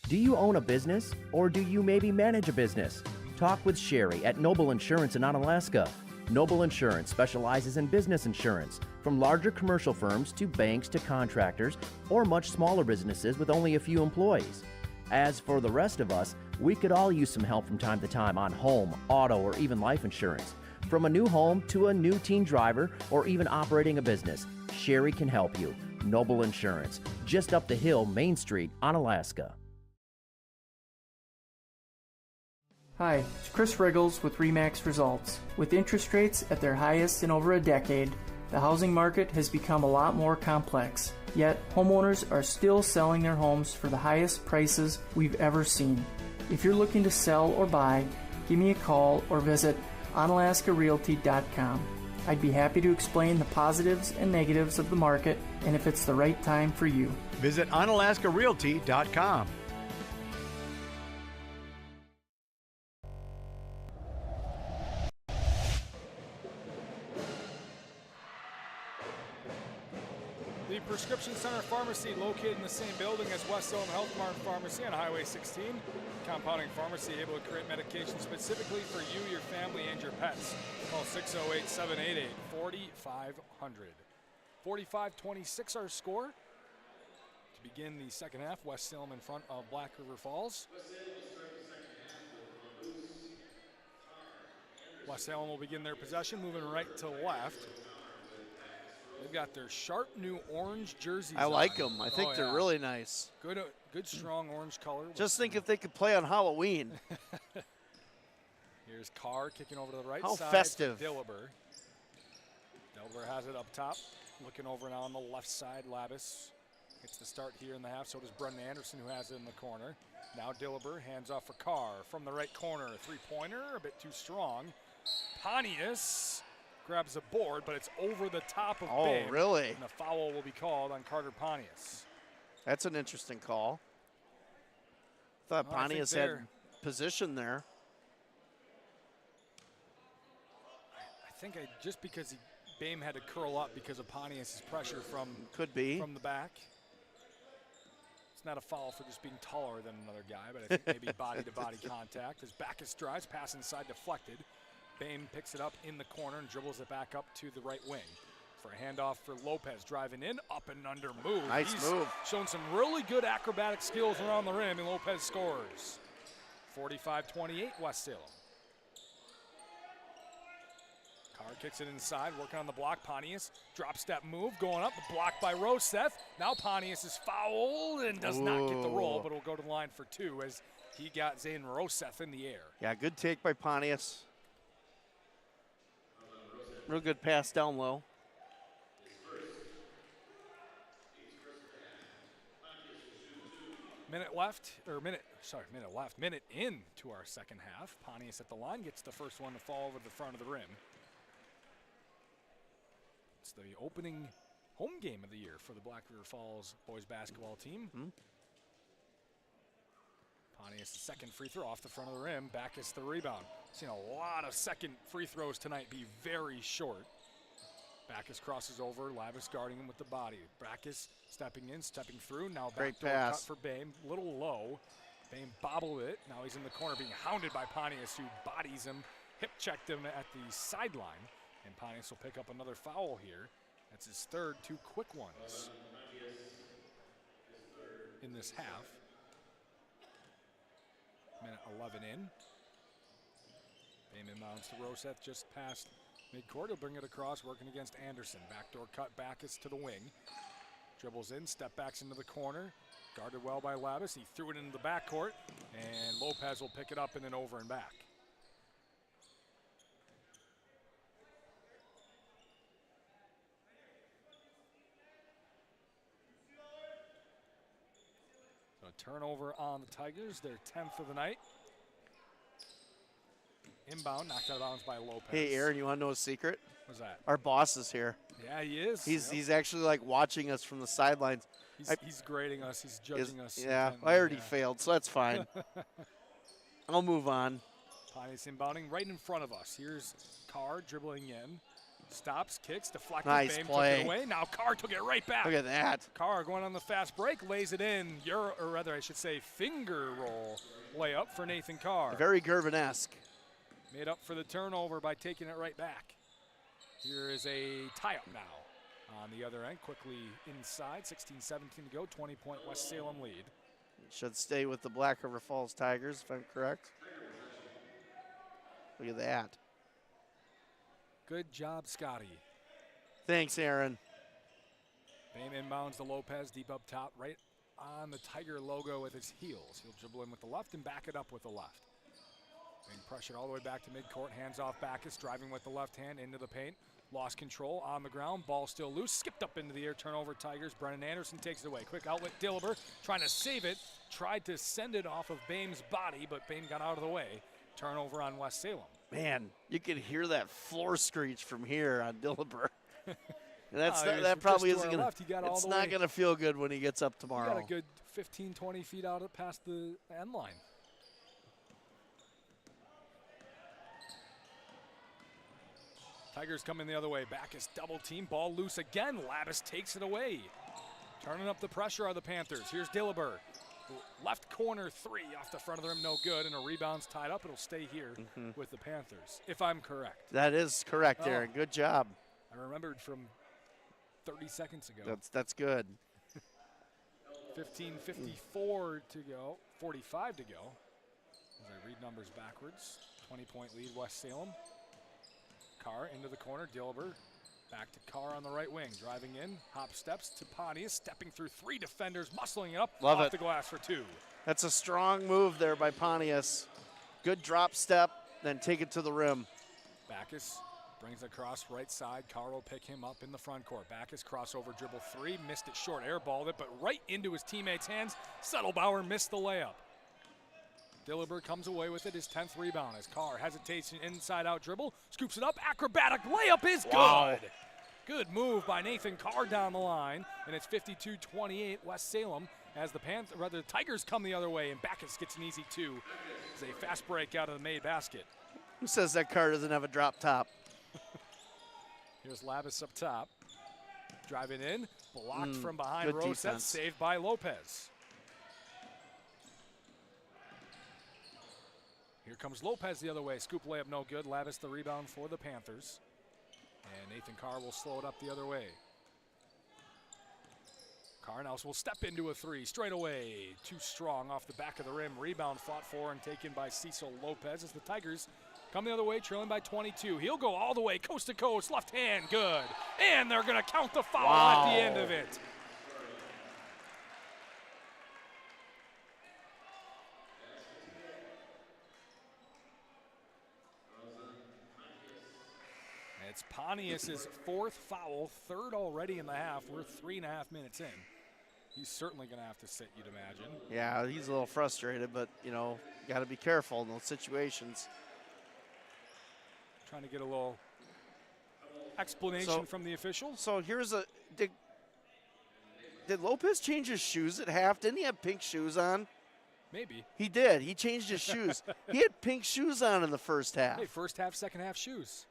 Do you own a business, or do you maybe manage a business? Talk with Sherry at Noble Insurance in Onalaska. Noble Insurance specializes in business insurance, from larger commercial firms to banks to contractors, or much smaller businesses with only a few employees. As for the rest of us, we could all use some help from time to time on home, auto, or even life insurance. From a new home to a new teen driver, or even operating a business, Sherry can help you. Noble Insurance, just up the hill, Main Street, Onalaska. Hi, it's Chris Riggles with RE/MAX Results. With interest rates at their highest in over a decade, the housing market has become a lot more complex. Yet, homeowners are still selling their homes for the highest prices we've ever seen. If you're looking to sell or buy, give me a call or visit onalaskarealty.com. I'd be happy to explain the positives and negatives of the market and if it's the right time for you. Visit onalaskarealty.com. The Prescription Center Pharmacy, located in the same building as West Salem Health Mart Pharmacy on Highway 16. Compounding pharmacy, able to create medication specifically for you, your family, and your pets. Call 608-788-4500. 45-26 our score. To begin the second half, West Salem in front of Black River Falls. West Salem will begin their possession, moving right to left. They've got their sharp new orange jerseys I like on. them. I think they're really nice. Good strong orange color. Just think if they could play on Halloween. Here's Carr kicking over to the right How side. festive. Dillber. Dillber has it up top. Looking over now on the left side, Labus gets the start here in the half. So does Brendan Anderson, who has it in the corner. Now Dillber hands off for Carr from the right corner. Three-pointer, a bit too strong. Pontius grabs a board, but it's over the top of Babe. Oh, really? And a foul will be called on Carter Pontius. That's an interesting call. Thought Pontius had position there. I think just because Bame had to curl up because of Pontius' pressure from from the back. It's not a foul for just being taller than another guy, but I think maybe body-to-body contact. As Backus drives, pass inside, deflected. Bame picks it up in the corner and dribbles it back up to the right wing. for a handoff for Lopez, driving in, up and under move. Nice move. Shown some really good acrobatic skills around the rim, and Lopez scores. 45-28, West Salem. Carr kicks it inside, working on the block. Pontius, drop step move, going up, blocked by Roseth. Now Pontius is fouled and does not get the roll, but will go to the line for 2 as he got Zayden Roseth in the air. Yeah, good take by Pontius. Real good pass down low. Minute into our second half. Pontius at the line gets the first one to fall over the front of the rim. It's the opening home game of the year for the Black River Falls boys basketball team. Pontius, the second free throw off the front of the rim. Backus the rebound. Seen a lot of second free throws tonight be very short. Backus crosses over, Lavis guarding him with the body. Backus stepping in, stepping through. Now Great backdoor pass cut for Bame, little low. Bame bobbled it. Now he's in the corner being hounded by Pontius, who bodies him, hip checked him at the sideline. And Pontius will pick up another foul here. That's his third, 2 quick ones in this half. Minute 11 in. Bame inbounds to Roseth just past midcourt. He'll bring it across, working against Anderson. Backdoor cut, Backus to the wing. Dribbles in, step backs into the corner. Guarded well by Lavis. He threw it into the backcourt, and Lopez will pick it up and then over and back. So a turnover on the Tigers, their 10th of the night. Inbound, knocked out of bounds by Lopez. Hey, Aaron, you want to know a secret? What's that? Our boss is here. Yeah, he is. He's actually like watching us from the sidelines. He's grading us. He's judging us. Yeah, I already failed, so that's fine. I'll move on. Pontius inbounding right in front of us. Here's Carr dribbling in. Stops, kicks, deflected. Nice Bame play. took it away. Now Carr took it right back. Look at that. Carr going on the fast break, lays it in. Or rather, I should say, finger roll layup for Nathan Carr. Very Gervin-esque. Made up for the turnover by taking it right back. Here is a tie-up now on the other end. Quickly inside, 16-17 to go, 20-point West Salem lead. Should stay with the Black River Falls Tigers, if I'm correct. Look at that. Good job, Scotty. Thanks, Aaron. Bame inbounds to Lopez, deep up top, right on the Tiger logo with his heels. He'll dribble in with the left and back it up with the left. Being pressured all the way back to midcourt, hands off Backus, driving with the left hand into the paint. Lost control on the ground, ball still loose, skipped up into the air, turnover Tigers. Brennan Anderson takes it away. Quick outlet, Dillber trying to save it, tried to send it off of Bame's body, but Bame got out of the way. Turnover on West Salem. Man, you could hear that floor screech from here on Dillber. That probably isn't going to, it's not going to feel good when he gets up tomorrow. He got a good 15, 20 feet out past the end line. Tigers coming the other way. Backus double team, ball loose again. Lavis takes it away. Turning up the pressure are the Panthers. Here's Dillber. Left corner 3 off the front of the rim, no good, and a rebound's tied up. It'll stay here with the Panthers, if I'm correct. That is correct, Aaron. Good job. I remembered from 30 seconds ago. That's good. 15:54 to go, 45 to go. As I read numbers backwards, 20-point lead West Salem. Carr into the corner, Dillber. Back to Carr on the right wing, driving in, hop steps to Pontius, stepping through 3 defenders, muscling it up, off the glass for 2. That's a strong move there by Pontius. Good drop step, then take it to the rim. Backus brings it across right side. Carr will pick him up in the front court. Backus crossover dribble 3, missed it short, airballed it, but right into his teammate's hands. Settlebauer missed the layup. Dillber comes away with it, his 10th rebound as Carr hesitates an inside-out dribble, scoops it up, acrobatic layup is good. Good move by Nathan Carr down the line, and it's 52-28 West Salem as the Tigers come the other way, and Backus gets an easy 2 as a fast break out of the made basket. Who says that Carr doesn't have a drop top? Here's Lavis up top, driving in, blocked from behind Roseth, saved by Lopez. Here comes Lopez the other way. Scoop layup no good. Lavis the rebound for the Panthers. And Nathan Carr will slow it up the other way. Carr now will step into a three straight away. Too strong off the back of the rim. Rebound fought for and taken by Cecil Lopez as the Tigers come the other way, trailing by 22. He'll go all the way, coast to coast, left hand, good. And they're going to count the foul at the end of it. It's Pontius's fourth foul, third already in the half. We're 3.5 minutes in. He's certainly going to have to sit, you'd imagine. Yeah, he's a little frustrated, but, you know, got to be careful in those situations. Trying to get a little explanation from the officials. So here's a did Lopez change his shoes at half? Didn't he have pink shoes on? Maybe. He did. He changed his shoes. He had pink shoes on in the first half. Hey, first half, second half shoes.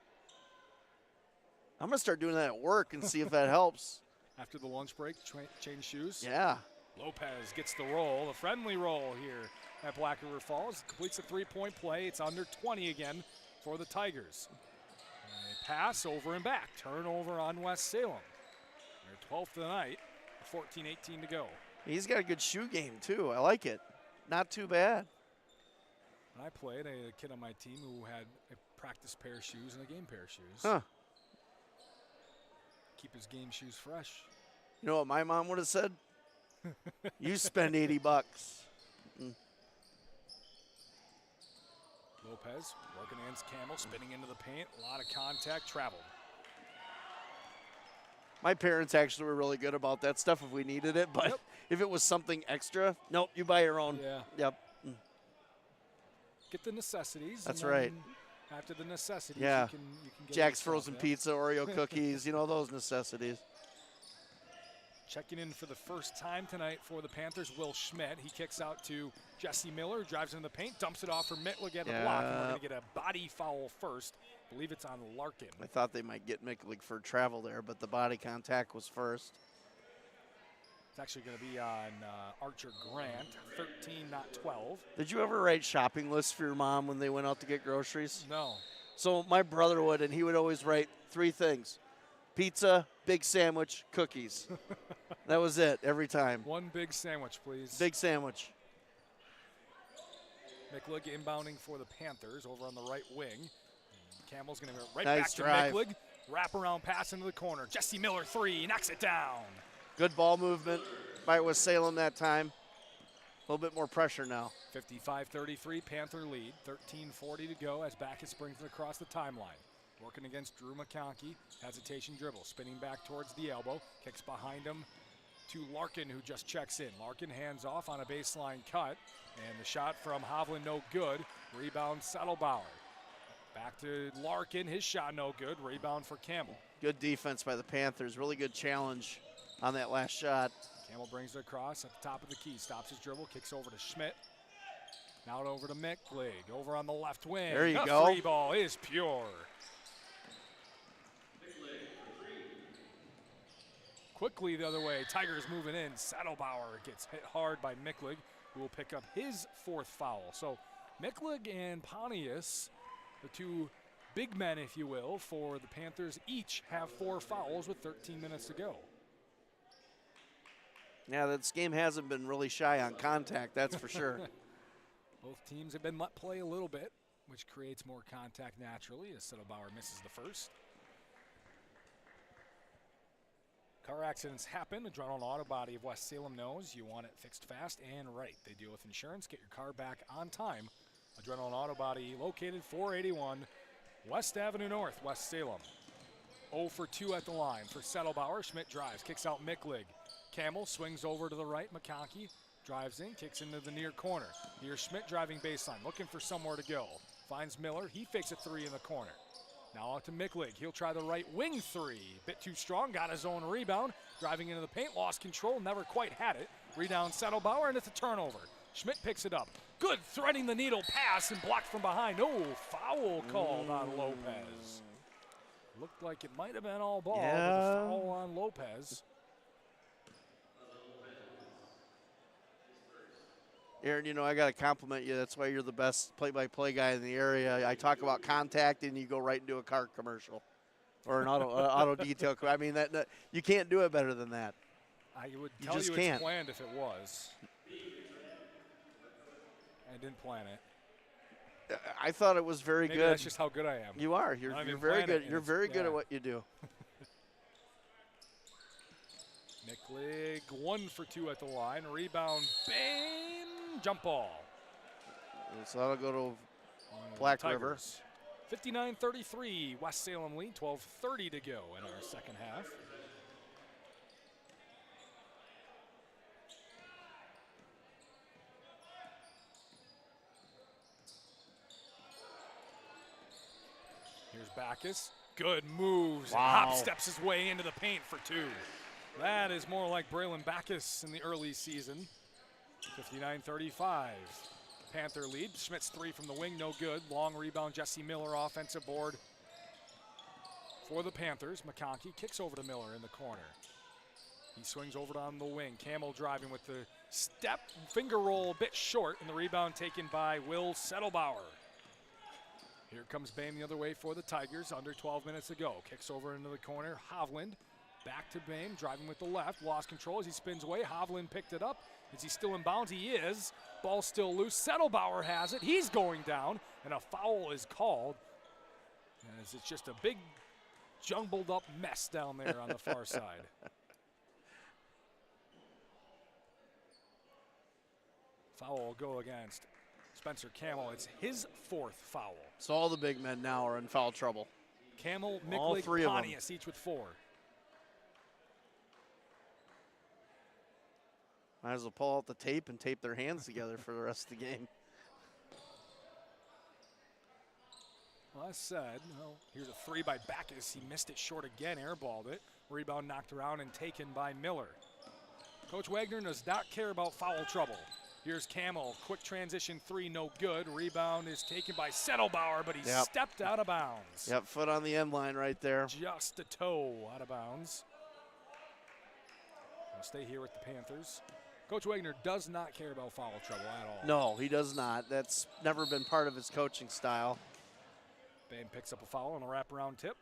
I'm going to start doing that at work and see if that helps. After the lunch break, change shoes. Yeah. Lopez gets the roll, the friendly roll here at Black River Falls. Completes a three-point play. It's under 20 again for the Tigers. A pass over and back. Turnover on West Salem. Their 12th of the night. 14-18 to go. He's got a good shoe game, too. I like it. Not too bad. When I played, I had a kid on my team who had a practice pair of shoes and a game pair of shoes. Huh. Keep his game shoes fresh. You know what my mom would have said? You spend $80. Lopez working against Campbell, spinning into the paint. A lot of contact, traveled. My parents actually were really good about that stuff if we needed it, but if it was something extra, nope, you buy your own. Yeah. Yep. Get the necessities. That's right. After the necessities, yeah. you can get Jack's yourself, frozen pizza, Oreo cookies, you know, those necessities. Checking in for the first time tonight for the Panthers, Will Schmidt. He kicks out to Jesse Miller, drives into the paint, dumps it off for Mitlig at the block. And we're going to get a body foul first. I believe it's on Larkin. I thought they might get Mitlig for travel there, but the body contact was first. It's actually going to be on Archer Grant, 13, not 12. Did you ever write shopping lists for your mom when they went out to get groceries? No. So my brother would, and he would always write 3 things. Pizza, big sandwich, cookies. That was it every time. One big sandwich, please. Big sandwich. Mitlig inbounding for the Panthers over on the right wing. Campbell's going to go right Nice back drive. to Mitlig. Wraparound pass into the corner. Jesse Miller, 3, knocks it down. Good ball movement by West Salem that time. A little bit more pressure now. 55-33, Panther lead. 13:40 to go as Backus brings it across the timeline. Working against Drew McConkey. Hesitation dribble. Spinning back towards the elbow. Kicks behind him to Larkin, who just checks in. Larkin hands off on a baseline cut. And the shot from Hovland no good. Rebound Settlebauer. Back to Larkin. His shot no good. Rebound for Campbell. Good defense by the Panthers. Really good challenge on that last shot. Campbell brings it across at the top of the key. Stops his dribble. Kicks over to Schmidt. Now over to Mitlig. Over on the left wing. There you the go. Free ball is pure. Quickly the other way. Tigers moving in. Settlebauer gets hit hard by Mitlig, who will pick up his 4th foul. So Mitlig and Pontius, the two big men, if you will, for the Panthers, each have 4 fouls with 13 minutes to go. Yeah, this game hasn't been really shy on contact, that's for sure. Both teams have been let play a little bit, which creates more contact naturally as Settlebauer misses the first. Car accidents happen. Adrenaline Auto Body of West Salem knows you want it fixed fast and right. They deal with insurance. Get your car back on time. Adrenaline Auto Body located 481 West Avenue North, West Salem. 0 for 2 at the line for Settlebauer. Schmidt drives, kicks out Mitlig. Campbell swings over to the right. McConkey drives in, kicks into the near corner. Here's Schmidt driving baseline, looking for somewhere to go. Finds Miller. He fakes a 3 in the corner. Now out to Mitlig. He'll try the right wing 3. Bit too strong. Got his own rebound. Driving into the paint. Lost control. Never quite had it. Rebound Settlebauer, and it's a turnover. Schmidt picks it up. Good threading the needle pass and blocked from behind. Oh, foul called on Lopez. Looked like it might have been all ball, but a foul on Lopez. Aaron, you know, I got to compliment you. That's why you're the best play-by-play guy in the area. I talk about contact, and you go right into a car commercial. or an auto detail. I mean, that you can't do it better than that. I would You tell just you can't. it's planned if it was. I didn't plan it. I thought it was very Maybe good. that's just how good I am. You are. You're very good. You're very good at what you do. Nicklig 1 for 2 at the line. Rebound, bang, jump ball. So that'll go to Black River. 59-33, West Salem lead, 12:30 to go in our second half. Here's Backus. Good moves. Wow. Hop steps his way into the paint for 2. That is more like Braylon Backus in the early season. 59-35. Panther lead. Schmidt's 3 from the wing, no good. Long rebound, Jesse Miller, offensive board for the Panthers. McConkey kicks over to Miller in the corner. He swings over on the wing. Camel driving with the step, finger roll a bit short, and the rebound taken by Will Settlebauer. Here comes Bame the other way for the Tigers, under 12 minutes to go. Kicks over into the corner. Hovland back to Bame, driving with the left. Lost control as he spins away. Hovland picked it up. Is he still in bounds? He is. Ball still loose. Settlebauer has it. He's going down, and a foul is called. As it's just a big jumbled up mess down there on the far side. Foul will go against Spencer Camel. It's his 4th foul. So all the big men now are in foul trouble. Camel, All Micklig, 3 of them. Pontius, each with 4. Might as well pull out the tape and tape their hands together for the rest of the game. Well, as said, here's a 3 by Backus. He missed it short again, airballed it. Rebound knocked around and taken by Miller. Coach Wagner does not care about foul trouble. Here's Camel, quick transition 3, no good. Rebound is taken by Settlebauer, but he stepped out of bounds. Yep, foot on the end line right there. Just a toe out of bounds. We'll stay here with the Panthers. Coach Wagner does not care about foul trouble at all. No, he does not. That's never been part of his coaching style. Bame picks up a foul on a wraparound tip.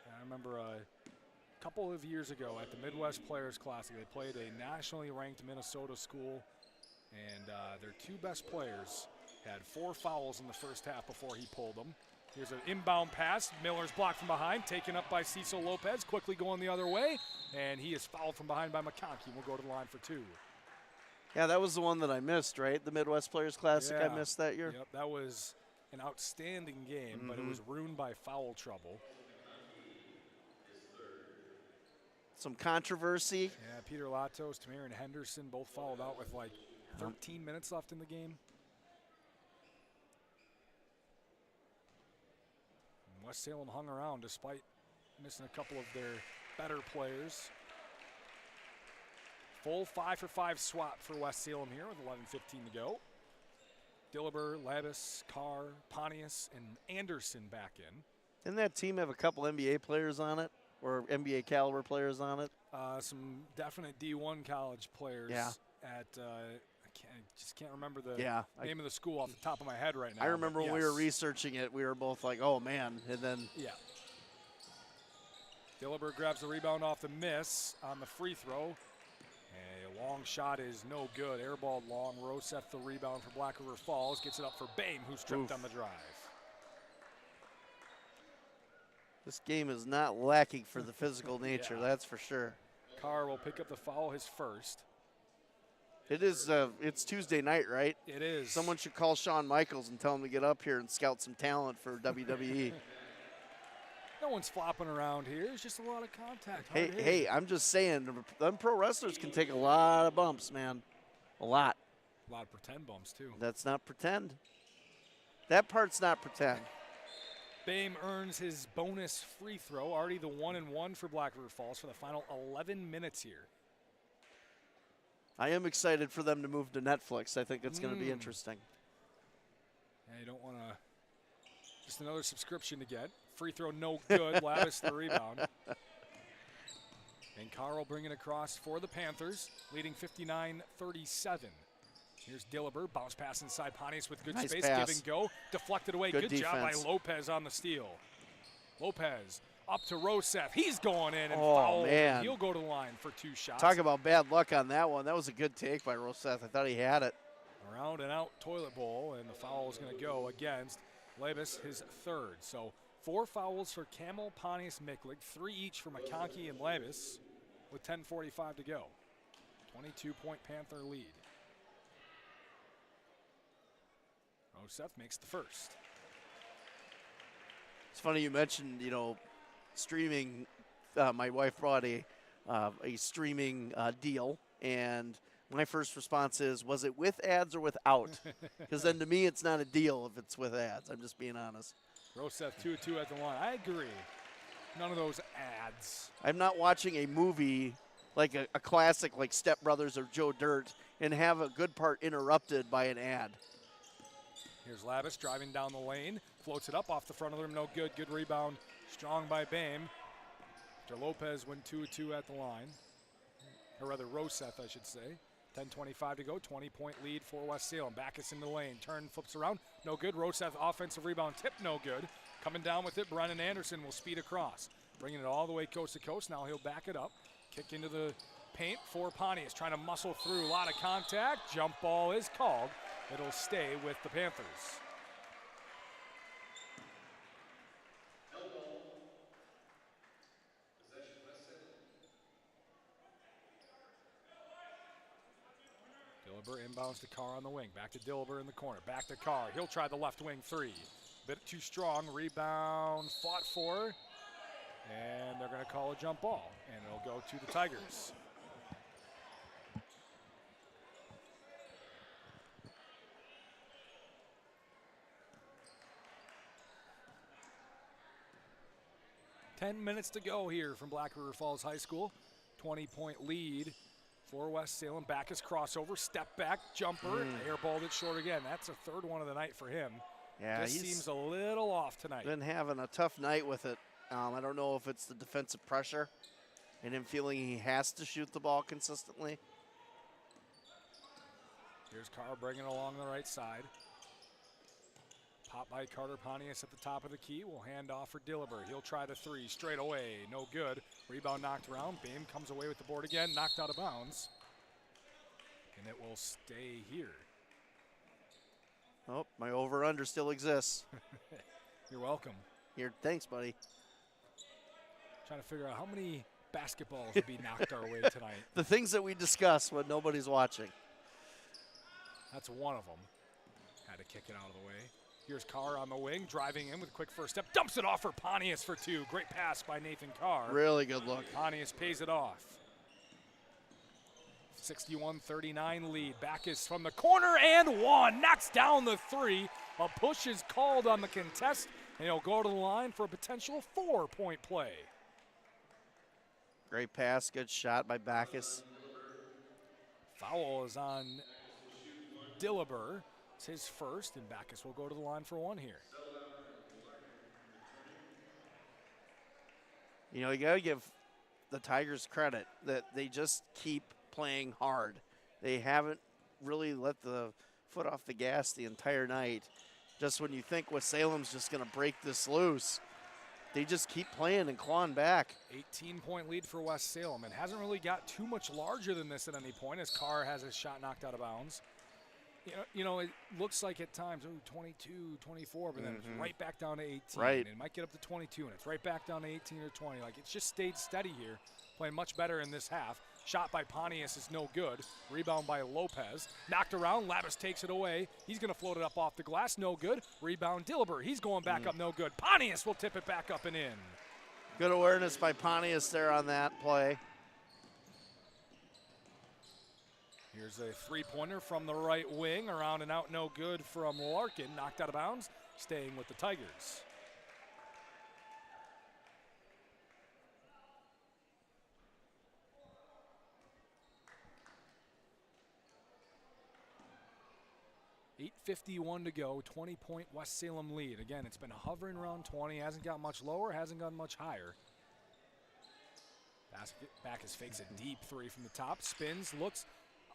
I remember a couple of years ago at the Midwest Players Classic, they played a nationally ranked Minnesota school, and their 2 best players had 4 fouls in the first half before he pulled them. Here's an inbound pass. Miller's blocked from behind, taken up by Cecil Lopez, quickly going the other way, and he is fouled from behind by McConkey. We'll go to the line for 2. Yeah, that was the one that I missed, right? The Midwest Players Classic I missed that year. Yep, that was an outstanding game, but it was ruined by foul trouble. Some controversy. Yeah, Peter Latos, Tamirin Henderson both fouled out with like 13 minutes left in the game. And West Salem hung around despite missing a couple of their better players. Full 5-for-5 swap for West Salem here with 11:15 to go. Dillber, Labus, Carr, Pontius, and Anderson back in. Didn't that team have a couple NBA players on it? Or NBA caliber players on it? Some definite D1 college players at, I just can't remember the name of the school off the top of my head right now. I remember when we were researching it, we were both like, oh man, and then. Yeah. Dillber grabs the rebound off the miss on the free throw. A long shot is no good. Airballed long. Roseth the rebound for Black River Falls. Gets it up for Bame, who's tripped on the drive. This game is not lacking for the physical nature, that's for sure. Carr will pick up the foul, his first. It is. It's Tuesday night, right? It is. Someone should call Shawn Michaels and tell him to get up here and scout some talent for WWE. No one's flopping around here. It's just a lot of contact. Hey, I'm just saying, them pro wrestlers can take a lot of bumps, man. A lot. A lot of pretend bumps, too. That's not pretend. That part's not pretend. Bame earns his bonus free throw. Already the 1-and-1 for Black River Falls for the final 11 minutes here. I am excited for them to move to Netflix. I think it's going to be interesting. Yeah, you don't want to. Just another subscription to get. Free throw no good. Lavis the rebound. And Carl bring it across for the Panthers, leading 59-37. Here's Dillber, bounce pass inside Pontius with good Nice space, pass. give and go. Deflected away, good job by Lopez on the steal. Lopez up to Roseth. He's going in and Oh, man. He'll go to the line for 2 shots. Talk about bad luck on that one. That was a good take by Roseth. I thought he had it. Around and out toilet bowl, and the foul is going to go against Labus, his 3rd. So 4 fouls for Camel, Pontius, Miklik, 3 each for McConkey and Labus with 10:45 to go. 22-point Panther lead. Roseth makes the first. It's funny you mentioned, streaming. My wife brought a streaming deal, and my first response is, was it with ads or without? Because then to me, it's not a deal if it's with ads. I'm just being honest. Roseth 2-2 at the line. I agree. None of those ads. I'm not watching a movie like a classic like Step Brothers or Joe Dirt and have a good part interrupted by an ad. Here's Labus driving down the lane. Floats it up off the front of the rim. No good. Good rebound. Strong by Bame. After Lopez went 2-2 at the line. Or rather, Roseth, I should say. 10:25 to go. 20-point lead for West Salem. Backus in the lane. Turn, flips around. No good. Roseth offensive rebound. Tip, no good. Coming down with it, Brennan Anderson will speed across. Bringing it all the way coast to coast. Now he'll back it up. Kick into the paint for Pontius. Trying to muscle through. A lot of contact. Jump ball is called. It'll stay with the Panthers. Dilliber inbounds to Carr on the wing. Back to Dilliber in the corner. Back to Carr. He'll try the left wing 3. Bit too strong. Rebound fought for. And they're going to call a jump ball. And it'll go to the Tigers. Ten minutes to go here from Black River Falls High School. 20-point lead for West Salem. Backus crossover, step back, jumper, airballed it short again. That's a 3rd one of the night for him. Yeah, Just seems a little off tonight. Been having a tough night with it. I don't know if it's the defensive pressure and him feeling he has to shoot the ball consistently. Here's Carr bringing it along the right side. Pop by Carter Pontius at the top of the key. Will hand off for Dilliber. He'll try the 3 straight away. No good. Rebound knocked around. Bame comes away with the board again. Knocked out of bounds. And it will stay here. Oh, my over-under still exists. You're welcome. Here, thanks, buddy. Trying to figure out how many basketballs will be knocked our way tonight. The things that we discuss when nobody's watching. That's one of them. Had to kick it out of the way. Here's Carr on the wing, driving in with a quick first step. Dumps it off for Pontius for 2. Great pass by Nathan Carr. Really good look. Pontius pays it off. 61-39 lead. Backus from the corner and 1. Knocks down the 3. A push is called on the contest, and he'll go to the line for a potential 4-point play. Great pass, good shot by Backus. Foul is on Dilliber. It's his first, and Backus will go to the line for 1 here. You know, you got to give the Tigers credit that they just keep playing hard. They haven't really let the foot off the gas the entire night. Just when you think West Salem's just going to break this loose, they just keep playing and clawing back. 18-point lead for West Salem. It hasn't really got too much larger than this at any point as Carr has his shot knocked out of bounds. You know, it looks like at times, 22, 24, but then it's right back down to 18. Right. And it might get up to 22, and it's right back down to 18 or 20. Like, it's just stayed steady here, playing much better in this half. Shot by Pontius is no good. Rebound by Lopez. Knocked around. Labus takes it away. He's going to float it up off the glass. No good. Rebound Dilliber. He's going back up. No good. Pontius will tip it back up and in. Good awareness by Pontius there on that play. Here's a three-pointer from the right wing. Around and out, no good from Larkin. Knocked out of bounds. Staying with the Tigers. .51 to go, 20-point West Salem lead. Again, it's been hovering around 20, hasn't got much lower, hasn't gone much higher. Backus fakes a deep 3 from the top, spins, looks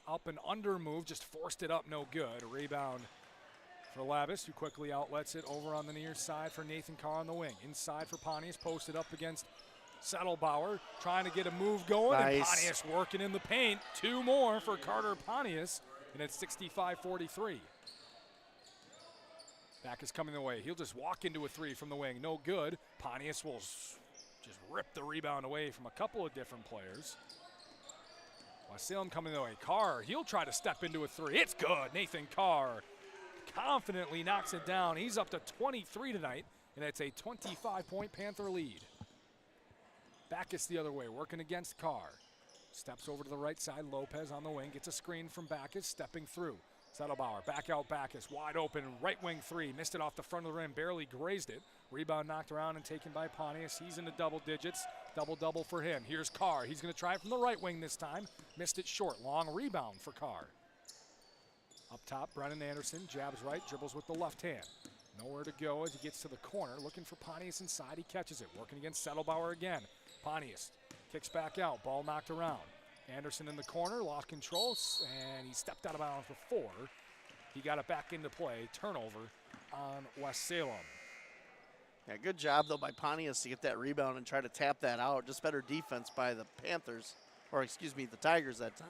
up and under move, just forced it up, no good. A rebound for Labus, who quickly outlets it over on the near side for Nathan Carr on the wing. Inside for Pontius, posted up against Settlebauer, trying to get a move going. Nice. And Pontius working in the paint. 2 more for Carter Pontius, and it's 65-43. Back is coming the way. He'll just walk into a 3 from the wing. No good. Pontius will just rip the rebound away from a couple of different players. Salem coming the way. Carr, he'll try to step into a 3. It's good. Nathan Carr confidently knocks it down. He's up to 23 tonight, and it's a 25-point Panther lead. Backus the other way, working against Carr. Steps over to the right side. Lopez on the wing. Gets a screen from Backus, stepping through. Settlebauer, back out Backus. Wide open, right wing 3. Missed it off the front of the rim, barely grazed it. Rebound knocked around and taken by Pontius. He's into double digits. Double-double for him. Here's Carr. He's going to try it from the right wing this time. Missed it short. Long rebound for Carr. Up top, Brennan Anderson jabs right, dribbles with the left hand. Nowhere to go as he gets to the corner. Looking for Pontius inside. He catches it. Working against Settlebauer again. Pontius kicks back out. Ball knocked around. Anderson in the corner. Lost control. And he stepped out of bounds before he got it back into play. Turnover on West Salem. Yeah, good job, though, by Pontius to get that rebound and try to tap that out. Just better defense by the Panthers, or excuse me, the Tigers that time.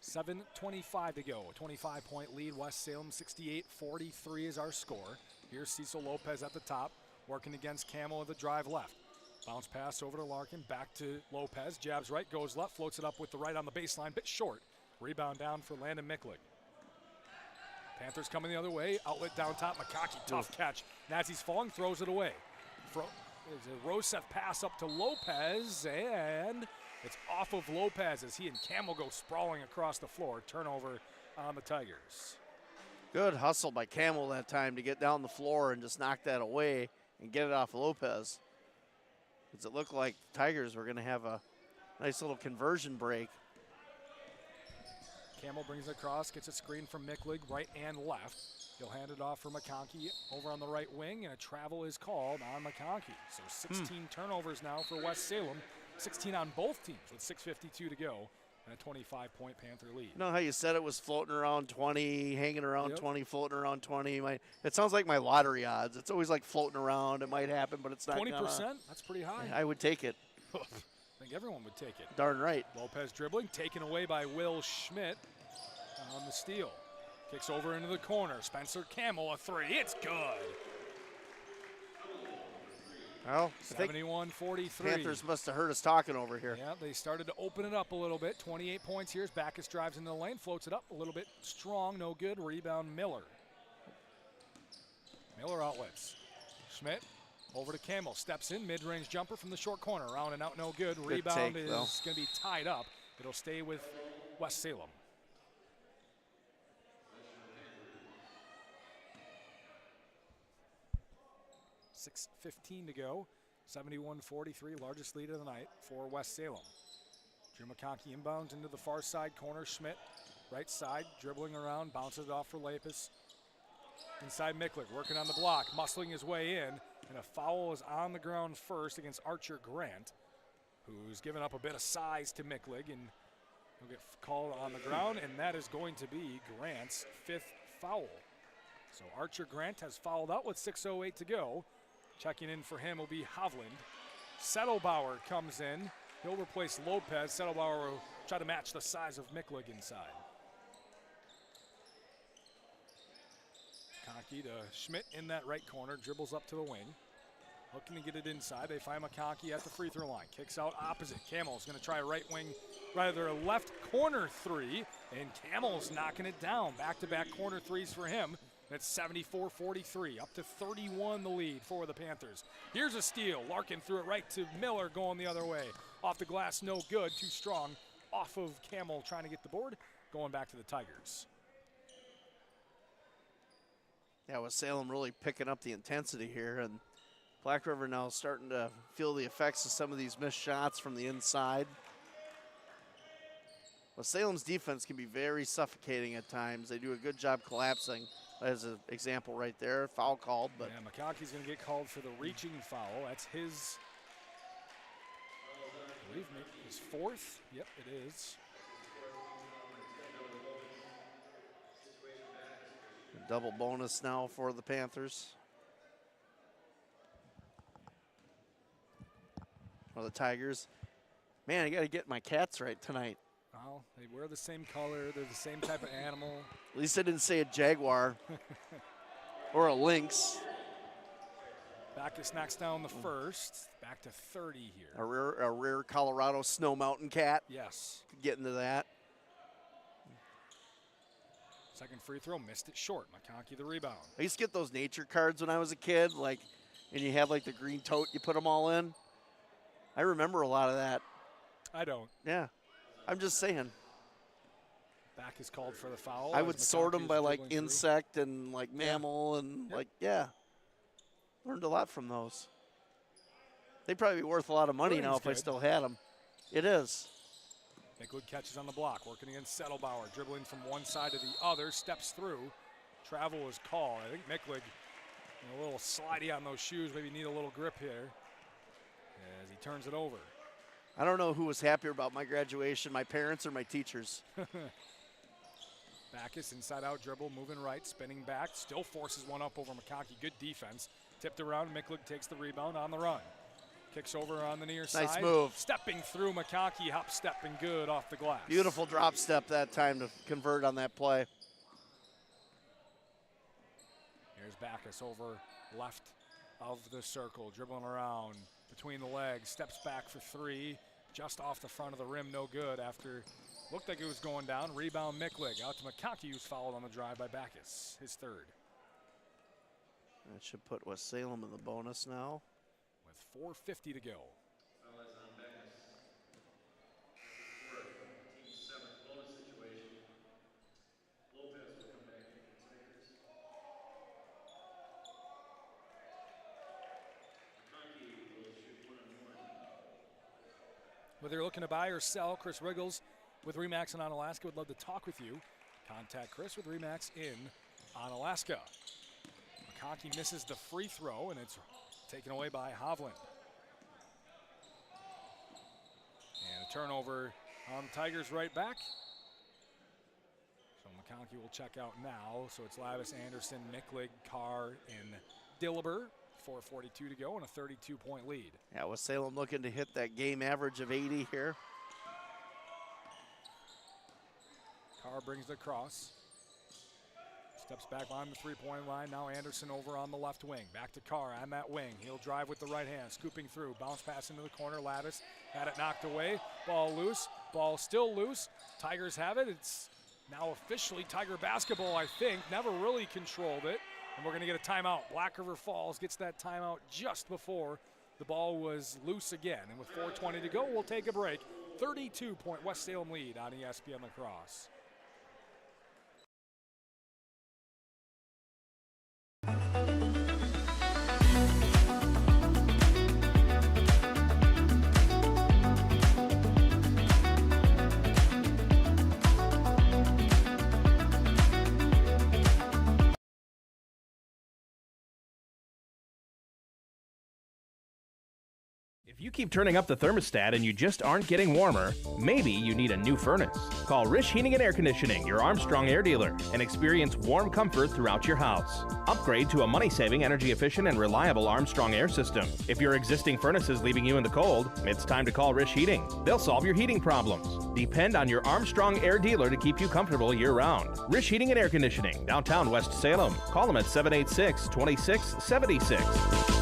$7:25 to go. A 25-point lead. West Salem 68-43 is our score. Here's Cecil Lopez at the top, working against Camel with a drive left. Bounce pass over to Larkin, back to Lopez. Jabs right, goes left, floats it up with the right on the baseline, bit short. Rebound down for Landon Micklig. Panthers coming the other way. Outlet down top. McConkey, tough catch. And as he's falling, throws it away. There's a Rosef pass up to Lopez, and it's off of Lopez as he and Camel go sprawling across the floor. Turnover on the Tigers. Good hustle by Camel that time to get down the floor and just knock that away and get it off Lopez. Because it looked like the Tigers were going to have a nice little conversion break. Camel brings it across, gets a screen from Micklig, right and left. He'll hand it off for McConkey over on the right wing, and a travel is called on McConkey. So 16 turnovers now for West Salem, 16 on both teams with 6:52 to go, and a 25-point Panther lead. You know how you said it was floating around 20, hanging around 20, floating around 20? It sounds like my lottery odds. It's always like floating around. It might happen, but it's not 20%? That's pretty high. I would take it. I think everyone would take it. Darn right. Lopez dribbling, taken away by Will Schmidt on the steal. Kicks over into the corner. Spencer Camel, a 3. It's good. Well, 71-43. Panthers must have heard us talking over here. Yeah, they started to open it up a little bit. 28 points here as Backus drives into the lane, floats it up a little bit strong, no good. Rebound Miller. Miller outlets. Schmidt over to Camel, steps in, mid-range jumper from the short corner. Around and out, no good. Rebound is going to be tied up. It'll stay with West Salem. $6:15 to go. 71-43, largest lead of the night for West Salem. Drew McConkey inbounds into the far side corner. Schmidt, right side, dribbling around, bounces it off for Lapis. Inside Micklig, working on the block, muscling his way in, and a foul is on the ground first against Archer Grant, who's given up a bit of size to Micklig, and he'll get called on the ground, and that is going to be Grant's 5th foul. So Archer Grant has fouled out with 6:08 to go. Checking in for him will be Hovland. Settlebauer comes in. He'll replace Lopez. Settlebauer will try to match the size of Micklig inside. McConkey to Schmidt in that right corner. Dribbles up to the wing. Looking to get it inside. They find McConkey at the free throw line. Kicks out opposite. Camel's going to try a right wing, rather a left corner 3. And Camel's knocking it down. Back-to-back corner 3s for him. It's 74-43, up to 31 the lead for the Panthers. Here's a steal. Larkin threw it right to Miller going the other way. Off the glass, no good, too strong. Off of Camel trying to get the board, going back to the Tigers. Yeah, with Salem really picking up the intensity here, and Black River now starting to feel the effects of some of these missed shots from the inside. Well, Salem's defense can be very suffocating at times. They do a good job collapsing. As an example right there, foul called. But yeah, McConkey's going to get called for the reaching foul. That's his I believe his fourth. Yep, it is. Double bonus now for the Panthers. Or the Tigers. Man, I got to get my cats right tonight. Well, they wear the same color. They're the same type of animal. At least I didn't say a jaguar or a lynx. Backus knocks down the first. Back to 30 here. A rare Colorado Snow Mountain cat. Yes. Get into that. Second free throw, missed it short. McConkey the rebound. I used to get those nature cards when I was a kid, and you have the green tote, you put them all in. I remember a lot of that. I don't. Yeah. I'm just saying. Back is called for the foul. I would sort them by insect and mammal and learned a lot from those. They'd probably be worth a lot of money now if I still had them. It is. Miklig catches on the block, working against Settlebauer, dribbling from one side to the other, steps through. Travel is called. I think Miklig a little slidey on those shoes, maybe need a little grip here as he turns it over. I don't know who was happier about my graduation, my parents or my teachers. Backus inside out dribble, moving right, spinning back, still forces one up over McConkey. Good defense. Tipped around, Miklig takes the rebound on the run. Kicks over on the near side. Nice move. Stepping through McConkey, hop stepping good off the glass. Beautiful drop step that time to convert on that play. Here's Backus over left of the circle, dribbling around between the legs, steps back for three, just off the front of the rim, no good after looked like it was going down. Rebound Miklig out to McConkey, who's fouled on the drive by Backus, his third. That should put West Salem in the bonus now. With 4:50 to go. Whether you're looking to buy or sell, Chris Riggles with RE/MAX in Onalaska would love to talk with you. Contact Chris with RE/MAX in Onalaska. McConkey misses the free throw, and it's taken away by Hovland. And a turnover on the Tigers right back. So McConkey will check out now. So it's Lavis, Anderson, Miklig, Carr, and Dillber. 4:42 to go and a 32-point lead. Yeah, West Salem looking to hit that game average of 80 here. Carr brings the cross. Steps back on the three-point line. Now Anderson over on the left wing. Back to Carr on that wing. He'll drive with the right hand, scooping through. Bounce pass into the corner. Lavis had it knocked away. Ball loose. Ball still loose. Tigers have it. It's now officially Tiger basketball, I think. Never really controlled it. And we're going to get a timeout. Black River Falls gets that timeout just before the ball was loose again. And with 4:20 to go, we'll take a break. 32-point West Salem lead on ESPN La Crosse. If you keep turning up the thermostat and you just aren't getting warmer, maybe you need a new furnace. Call Rish Heating and Air Conditioning, your Armstrong air dealer, and experience warm comfort throughout your house. Upgrade to a money-saving, energy-efficient, and reliable Armstrong air system. If your existing furnace is leaving you in the cold, it's time to call Rish Heating. They'll solve your heating problems. Depend on your Armstrong air dealer to keep you comfortable year-round. Rish Heating and Air Conditioning, downtown West Salem. Call them at 786-2676.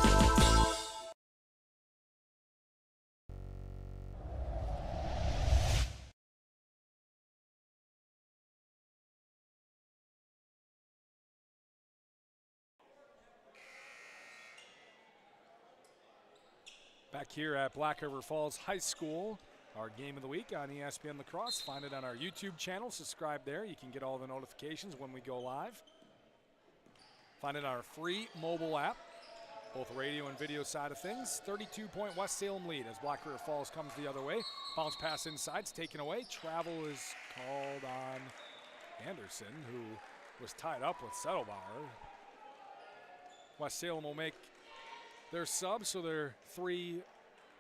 Back here at Black River Falls High School, our game of the week on ESPN La Crosse. Find it on our YouTube channel. Subscribe there. You can get all the notifications when we go live. Find it on our free mobile app, both radio and video side of things. 32-point West Salem lead as Black River Falls comes the other way. Bounce pass inside, it's taken away. Travel is called on Anderson, who was tied up with Settlebauer. West Salem will make their sub, so their 3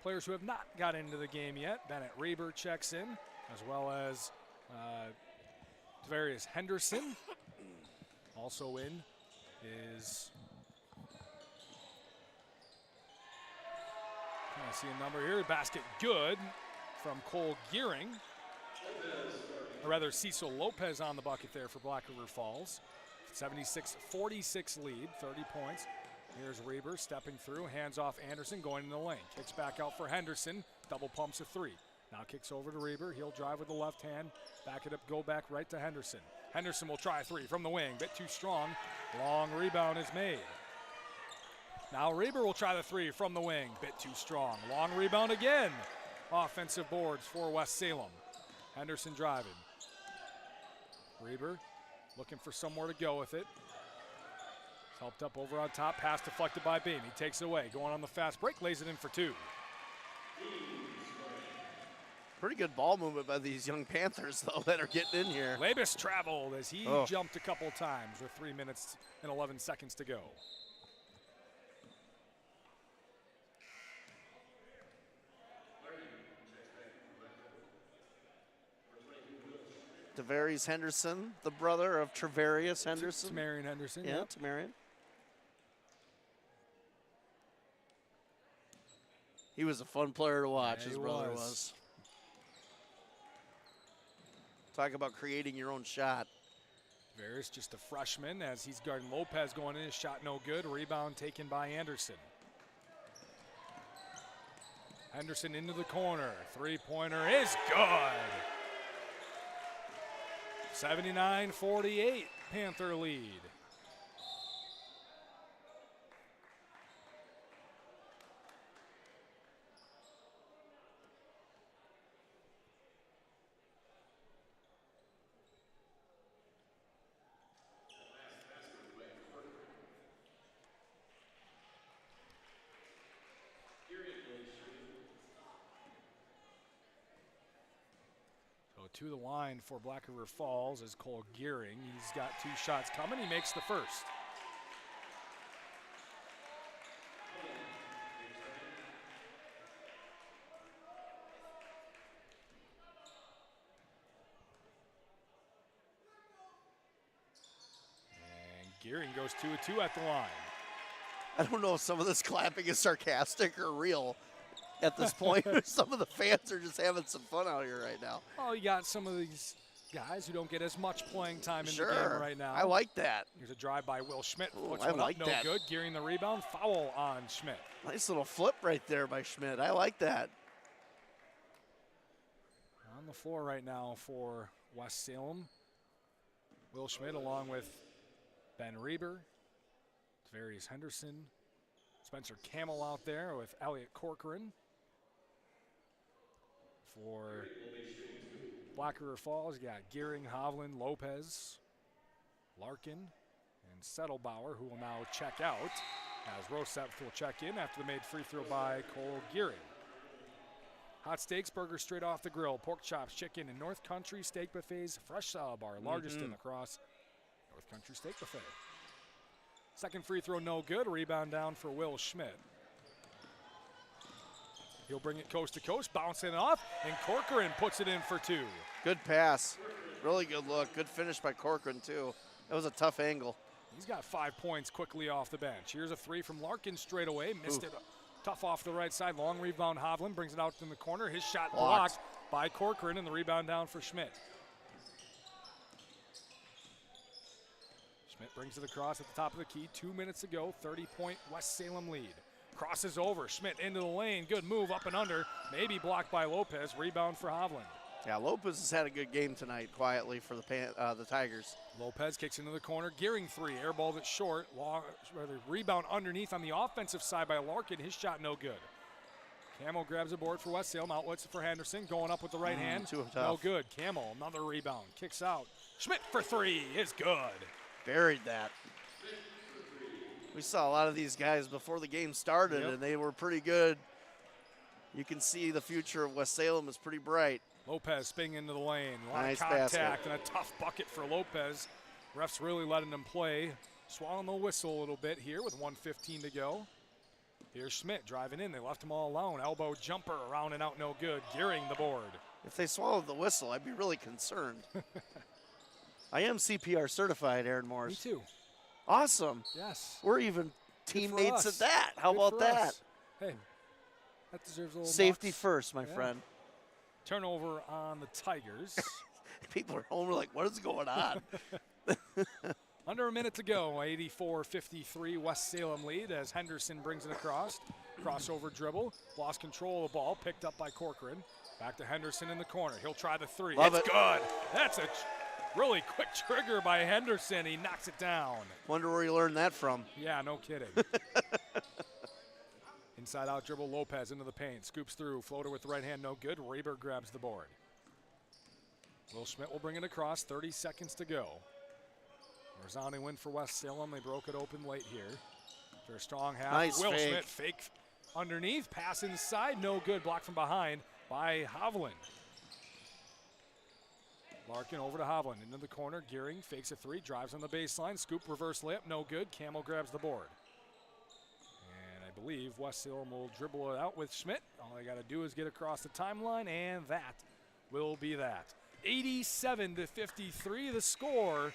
players who have not got into the game yet. Bennett Reber checks in, as well as Tavarius Henderson. Also in is, I see a number here, basket good from Cole Gearing. Or rather, Cecil Lopez on the bucket there for Black River Falls. 76-46 lead, 30 points. Here's Reber stepping through, hands off Anderson, going in the lane. Kicks back out for Henderson, double pumps a three. Now kicks over to Reber, he'll drive with the left hand, back it up, go back right to Henderson. Henderson will try a three from the wing, bit too strong. Long rebound is made. Now Reber will try the three from the wing, bit too strong. Long rebound again. Offensive boards for West Salem. Henderson driving. Reber looking for somewhere to go with it. Helped up over on top, pass deflected by Beam. He takes it away, going on the fast break, lays it in for two. Pretty good ball movement by these young Panthers, though, that are getting in here. Labus traveled as he jumped a couple times with 3 minutes and 11 seconds to go. Tavarius Henderson, the brother of Travarius Henderson. Tamarian Henderson. Yeah, yep. Tamarian. He was a fun player to watch, his brother was. Talk about creating your own shot. Tavarius just a freshman as he's guarding Lopez going in. His shot no good. Rebound taken by Anderson. Henderson into the corner. Three-pointer is good. 79-48, Panther lead. To the line for Black River Falls is Cole Gearing. He's got two shots coming. He makes the first. And Gearing goes 2-2 at the line. I don't know if some of this clapping is sarcastic or real. At this point, some of the fans are just having some fun out here right now. Oh, you got some of these guys who don't get as much playing time in the game right now. I like that. Here's a drive by Will Schmidt. Ooh, I like no that. Good. Gearing the rebound. Foul on Schmidt. Nice little flip right there by Schmidt. I like that. On the floor right now for West Salem. Will Schmidt along with Ben Reber, Tavarius Henderson, Spencer Camel out there with Elliot Corcoran. For Black River Falls, you got Gearing, Hovland, Lopez, Larkin, and Settlebauer, who will now check out, as Rosep will check in after the made free throw by Cole Gearing. Hot steaks, burgers straight off the grill, pork chops, chicken, and North Country Steak Buffet's fresh salad bar, largest in La Crosse. North Country Steak Buffet. Second free throw no good, rebound down for Will Schmidt. He'll bring it coast to coast, bouncing it off, and Corcoran puts it in for two. Good pass. Really good look. Good finish by Corcoran, too. That was a tough angle. He's got 5 points quickly off the bench. Here's a three from Larkin straight away. Missed it tough off the right side. Long rebound, Hovland brings it out in the corner. His shot blocked by Corcoran, and the rebound down for Schmidt. Schmidt brings it across at the top of the key. 2 minutes ago, 30-point West Salem lead. Crosses over, Schmidt into the lane. Good move up and under. Maybe blocked by Lopez. Rebound for Hovland. Yeah, Lopez has had a good game tonight quietly for the Tigers. Lopez kicks into the corner. Gearing three. Airballed it short. Rebound underneath on the offensive side by Larkin. His shot no good. Camel grabs a board for West Salem. Outlets for Henderson. Going up with the right hand. No good. Camel, another rebound. Kicks out. Schmidt for three is good. Buried that. We saw a lot of these guys before the game started, and they were pretty good. You can see the future of West Salem is pretty bright. Lopez spinning into the lane. Nice contact basket. And a tough bucket for Lopez. Refs really letting him play. Swallowing the whistle a little bit here with 1:15 to go. Here's Schmidt driving in. They left him all alone. Elbow jumper around and out, no good. Gearing the board. If they swallowed the whistle, I'd be really concerned. I am CPR certified, Aaron Morris. Me too. Awesome. Yes. We're even teammates us. at that. How Good about for that? us. Hey, that deserves a little Safety bucks. first, my Yeah. friend. Turnover on the Tigers. People at home are like, what is going on? Under a minute to go, 84-53 West Salem lead as Henderson brings it across. Crossover dribble, lost control of the ball, picked up by Corcoran. Back to Henderson in the corner. He'll try the three. Love It's it. good. That's a really quick trigger by Henderson. He knocks it down. Wonder where you learned that from. Yeah, no kidding. Inside out dribble, Lopez into the paint. Scoops through, floater with the right hand, no good. Raber grabs the board. Will Schmidt will bring it across, 30 seconds to go. Resounding win for West Salem. They broke it open late here. For a strong half. Nice Will fake. Schmidt fake underneath, pass inside, no good. Blocked from behind by Hovland. Larkin over to Hovland, into the corner, Gearing, fakes a three, drives on the baseline, scoop, reverse layup, no good. Camel grabs the board. And I believe West Salem will dribble it out with Schmidt. All they got to do is get across the timeline, and that will be that. 87-53 the score.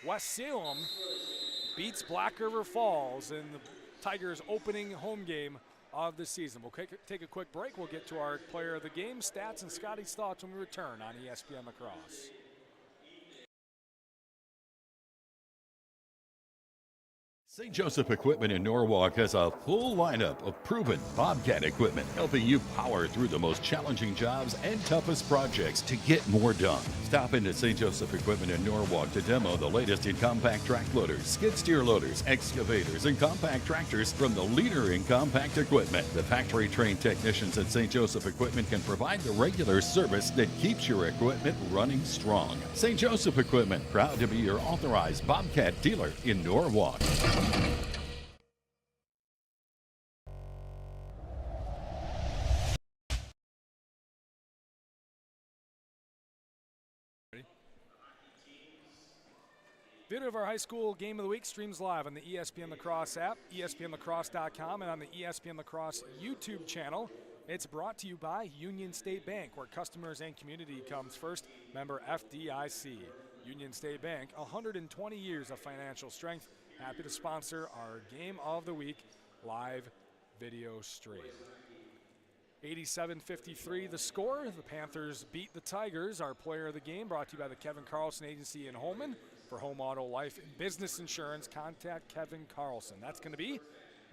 West Salem beats Black River Falls in the Tigers' opening home game of the season. We'll take a quick break. We'll get to our player of the game, stats, and Scotty's thoughts when we return on ESPN La Crosse. St. Joseph Equipment in Norwalk has a full lineup of proven Bobcat equipment, helping you power through the most challenging jobs and toughest projects to get more done. Stop into St. Joseph Equipment in Norwalk to demo the latest in compact track loaders, skid steer loaders, excavators, and compact tractors from the leader in compact equipment. The factory-trained technicians at St. Joseph Equipment can provide the regular service that keeps your equipment running strong. St. Joseph Equipment, proud to be your authorized Bobcat dealer in Norwalk. Video of our high school game of the week streams live on the ESPN La Crosse app, ESPNLacrosse.com, and on the ESPN La Crosse YouTube channel. It's brought to you by Union State Bank, where customers and community comes first. Member FDIC. Union State Bank, 120 years of financial strength. Happy to sponsor our game of the week live video stream. 87-53 the score. The Panthers beat the Tigers. Our player of the game brought to you by the Kevin Carlson Agency in Holman. For home, auto, life, and business insurance, contact Kevin Carlson. That's going to be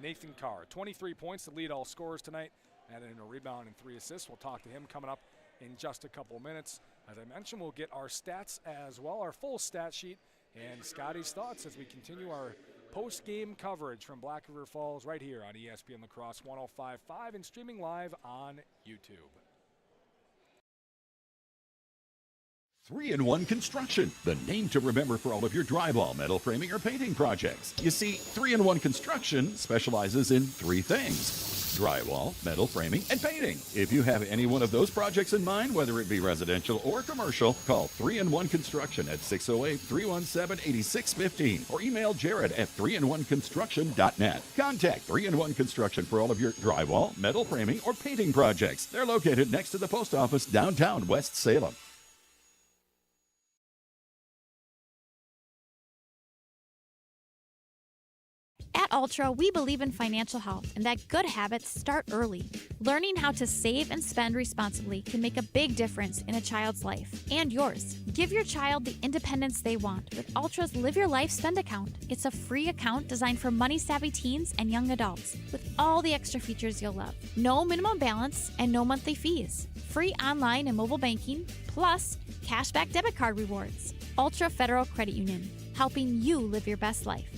Nathan Carr. 23 points to lead all scorers tonight, and in a rebound and 3 assists. We'll talk to him coming up in just a couple minutes. As I mentioned, we'll get our stats as well, our full stat sheet, and Scotty's thoughts as we continue our post-game coverage from Black River Falls right here on ESPN La Crosse 105.5 and streaming live on YouTube. 3-in-1 Construction, the name to remember for all of your drywall, metal framing, or painting projects. You see, 3-in-1 Construction specializes in 3 things: drywall, metal framing, and painting. If you have any one of those projects in mind, whether it be residential or commercial, call 3-in-1 Construction at 608-317-8615 or email Jared at 3in1construction.net. Contact 3-in-1 Construction for all of your drywall, metal framing, or painting projects. They're located next to the post office downtown West Salem. At Ultra, we believe in financial health and that good habits start early. Learning how to save and spend responsibly can make a big difference in a child's life and yours. Give your child the independence they want with Ultra's Live Your Life Spend account. It's a free account designed for money-savvy teens and young adults with all the extra features you'll love. No minimum balance and no monthly fees. Free online and mobile banking, plus cashback debit card rewards. Ultra Federal Credit Union, helping you live your best life.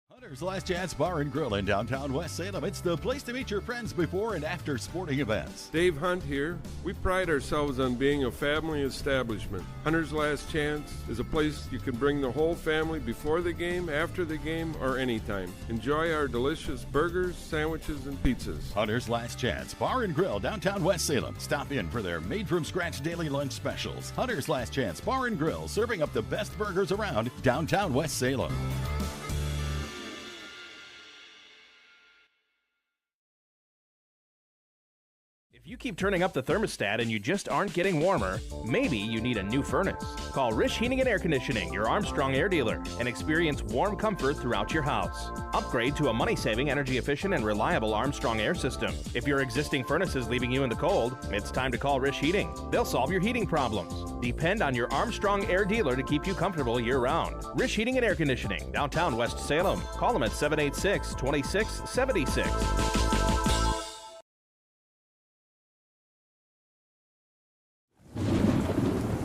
Hunter's Last Chance Bar and Grill in downtown West Salem. It's the place to meet your friends before and after sporting events. Dave Hunt here. We pride ourselves on being a family establishment. Hunter's Last Chance is a place you can bring the whole family before the game, after the game, or anytime. Enjoy our delicious burgers, sandwiches, and pizzas. Hunter's Last Chance Bar and Grill, downtown West Salem. Stop in for their made-from-scratch daily lunch specials. Hunter's Last Chance Bar and Grill, serving up the best burgers around downtown West Salem. If you keep turning up the thermostat and you just aren't getting warmer, maybe you need a new furnace. Call Rish Heating and Air Conditioning, your Armstrong air dealer, and experience warm comfort throughout your house. Upgrade to a money-saving, energy-efficient, and reliable Armstrong air system. If your existing furnace is leaving you in the cold, it's time to call Rish Heating. They'll solve your heating problems. Depend on your Armstrong air dealer to keep you comfortable year-round. Rish Heating and Air Conditioning, downtown West Salem. Call them at 786-2676.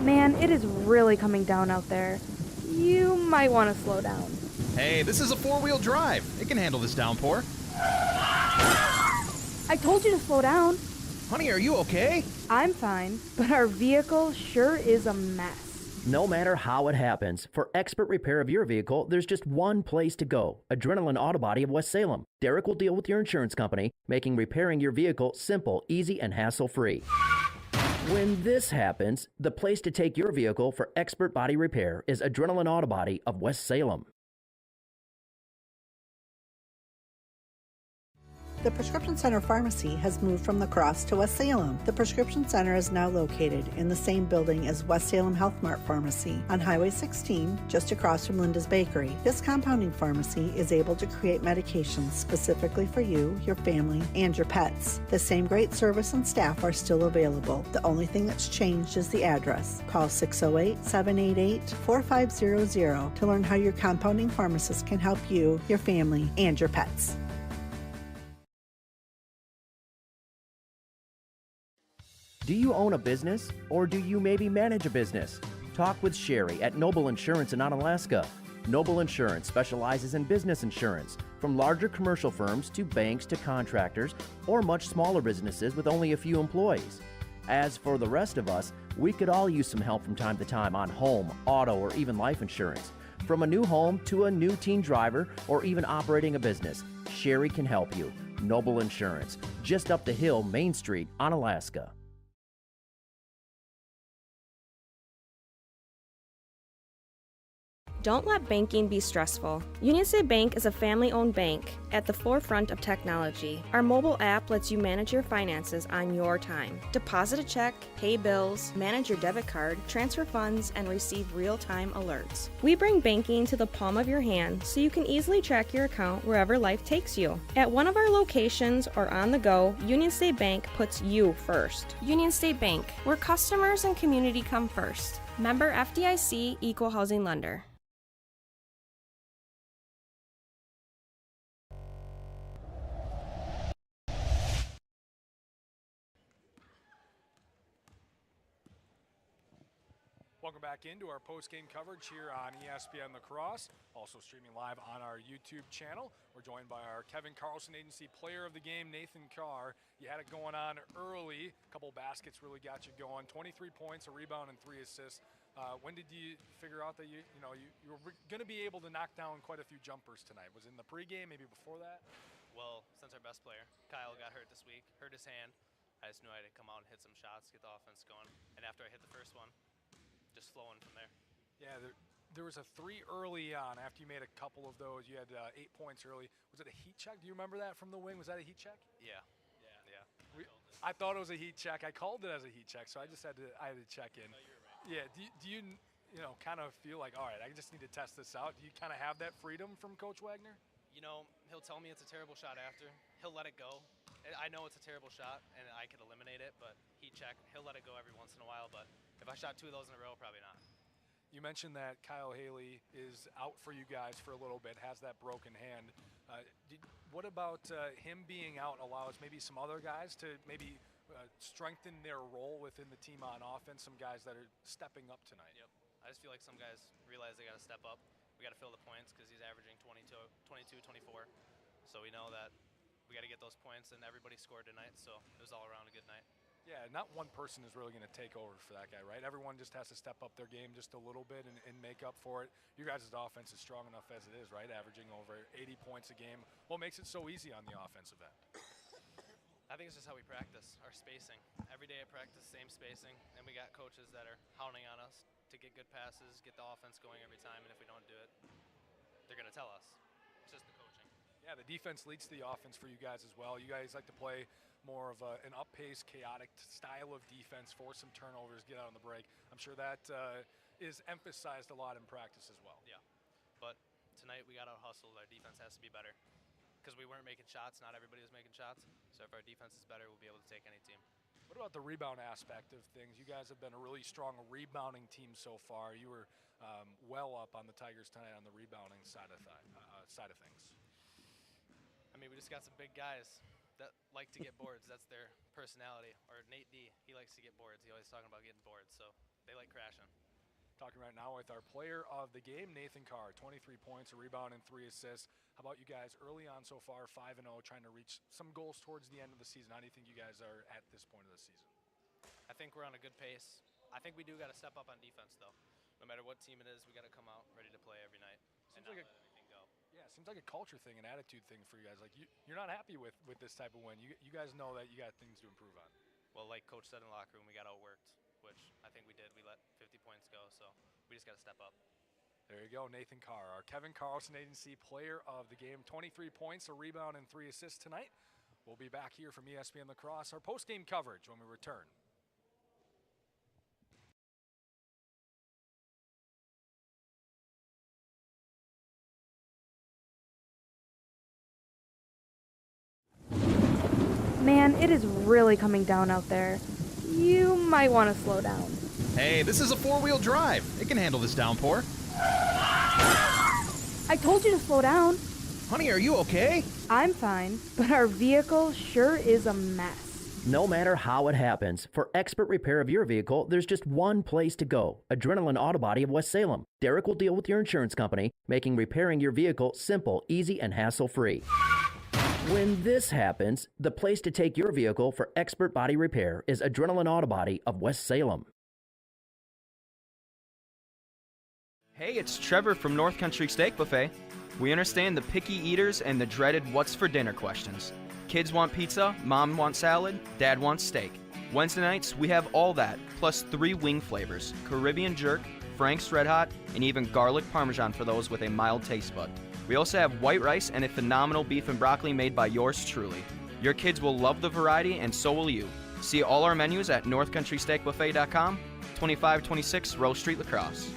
Man, it is really coming down out there. You might want to slow down. Hey, this is a four-wheel drive. It can handle this downpour. I told you to slow down. Honey, are you okay? I'm fine, but our vehicle sure is a mess. No matter how it happens, for expert repair of your vehicle, there's just one place to go. Adrenaline Auto Body of West Salem. Derek will deal with your insurance company, making repairing your vehicle simple, easy, and hassle-free. When this happens, the place to take your vehicle for expert body repair is Adrenaline Auto Body of West Salem. The Prescription Center Pharmacy has moved from La Crosse to West Salem. The Prescription Center is now located in the same building as West Salem Health Mart Pharmacy on Highway 16, just across from Linda's Bakery. This compounding pharmacy is able to create medications specifically for you, your family, and your pets. The same great service and staff are still available. The only thing that's changed is the address. Call 608-788-4500 to learn how your compounding pharmacist can help you, your family, and your pets. Do you own a business, or do you maybe manage a business? Talk with Sherry at Noble Insurance in Onalaska. Noble Insurance specializes in business insurance, from larger commercial firms to banks to contractors, or much smaller businesses with only a few employees. As for the rest of us, we could all use some help from time to time on home, auto, or even life insurance. From a new home to a new teen driver, or even operating a business, Sherry can help you. Noble Insurance, just up the hill, Main Street, Onalaska. Don't let banking be stressful. Union State Bank is a family-owned bank at the forefront of technology. Our mobile app lets you manage your finances on your time. Deposit a check, pay bills, manage your debit card, transfer funds, and receive real-time alerts. We bring banking to the palm of your hand so you can easily track your account wherever life takes you. At one of our locations or on the go, Union State Bank puts you first. Union State Bank, where customers and community come first. Member FDIC, Equal Housing Lender. Welcome back into our post-game coverage here on ESPN La Crosse, also streaming live on our YouTube channel. We're joined by our Kevin Carlson Agency Player of the Game, Nathan Carr. You had it going on early. A couple baskets really got you going. 23 points, a rebound, and 3 assists. When did you figure out that you were going to be able to knock down quite a few jumpers tonight? Was it in the pregame, maybe before that? Well, since our best player, Kyle, got hurt this week, hurt his hand, I just knew I had to come out and hit some shots, get the offense going. And after I hit the first one, just flowing from there. Yeah, there was a 3 early on. After you made a couple of those, you had 8 points early. Was it a heat check? Do you remember that from the wing? Was that a heat check? Yeah. I thought it was a heat check. I called it as a heat check, so I had to check in. No, you're right. Yeah. Do you kind of feel like, all right, I just need to test this out? Do you kind of have that freedom from Coach Wagner? He'll tell me it's a terrible shot after. He'll let it go. I know it's a terrible shot, and I could eliminate it, but heat check, he'll let it go every once in a while. But if I shot 2 of those in a row, probably not. You mentioned that Kyle Haley is out for you guys for a little bit, has that broken hand. What about him being out allows maybe some other guys to maybe strengthen their role within the team on offense, some guys that are stepping up tonight? Yep. I just feel like some guys realize they got to step up. We got to fill the points because he's averaging 22, 24. So we know that we got to get those points, and everybody scored tonight, so it was all around a good night. Yeah, not one person is really going to take over for that guy, right? Everyone just has to step up their game just a little bit and make up for it. You guys' offense is strong enough as it is, right? Averaging over 80 points a game. What makes it so easy on the offensive end? I think it's just how we practice, our spacing. Every day at practice, same spacing, and we got coaches that are hounding on us to get good passes, get the offense going every time, and if we don't do it, they're going to tell us. It's just the coaching. Yeah, the defense leads the offense for you guys as well. You guys like to play more of an up-paced, chaotic style of defense, force some turnovers, get out on the break. I'm sure that is emphasized a lot in practice as well. Yeah, but tonight we got out-hustled. Our defense has to be better because we weren't making shots. Not everybody was making shots. So if our defense is better, we'll be able to take any team. What about the rebound aspect of things? You guys have been a really strong rebounding team so far. You were well up on the Tigers tonight on the rebounding side of things. I mean, we just got some big guys that like to get boards. That's their personality. Or Nate D, he likes to get boards. He's always talking about getting boards, so they like crashing. Talking right now with our player of the game, Nathan Carr, 23 points, a rebound, and 3 assists. How about you guys early on so far, 5-0, trying to reach some goals towards the end of the season? How do you think you guys are at this point of the season? I think we're on a good pace. I think we do got to step up on defense, though. No matter what team it is, we got to come out ready to play every night and not let anything go. Yeah, it seems like a culture thing, an attitude thing for you guys. Like you're not happy with this type of win. You guys know that you got things to improve on. Well, like Coach said in the locker room, we got outworked, which I think we did. We let 50 points go, so we just got to step up. There you go, Nathan Carr, our Kevin Carlson Agency player of the game. 23 points, a rebound, and 3 assists tonight. We'll be back here from ESPN La Crosse, our post-game coverage when we return. Man, it is really coming down out there. You might want to slow down. Hey, this is a 4-wheel drive. It can handle this downpour. I told you to slow down. Honey, are you okay? I'm fine, but our vehicle sure is a mess. No matter how it happens, for expert repair of your vehicle, there's just one place to go. Adrenaline Auto Body of West Salem. Derek will deal with your insurance company, making repairing your vehicle simple, easy, and hassle-free. When this happens, the place to take your vehicle for expert body repair is Adrenaline Auto Body of West Salem. Hey, it's Trevor from North Country Steak Buffet. We understand the picky eaters and the dreaded what's for dinner questions. Kids want pizza, mom wants salad, dad wants steak. Wednesday nights, we have all that, plus 3 wing flavors, Caribbean jerk, Frank's Red Hot, and even garlic parmesan for those with a mild taste bud. We also have white rice and a phenomenal beef and broccoli made by yours truly. Your kids will love the variety, and so will you. See all our menus at northcountrysteakbuffet.com, 2526 Rose Street, La Crosse.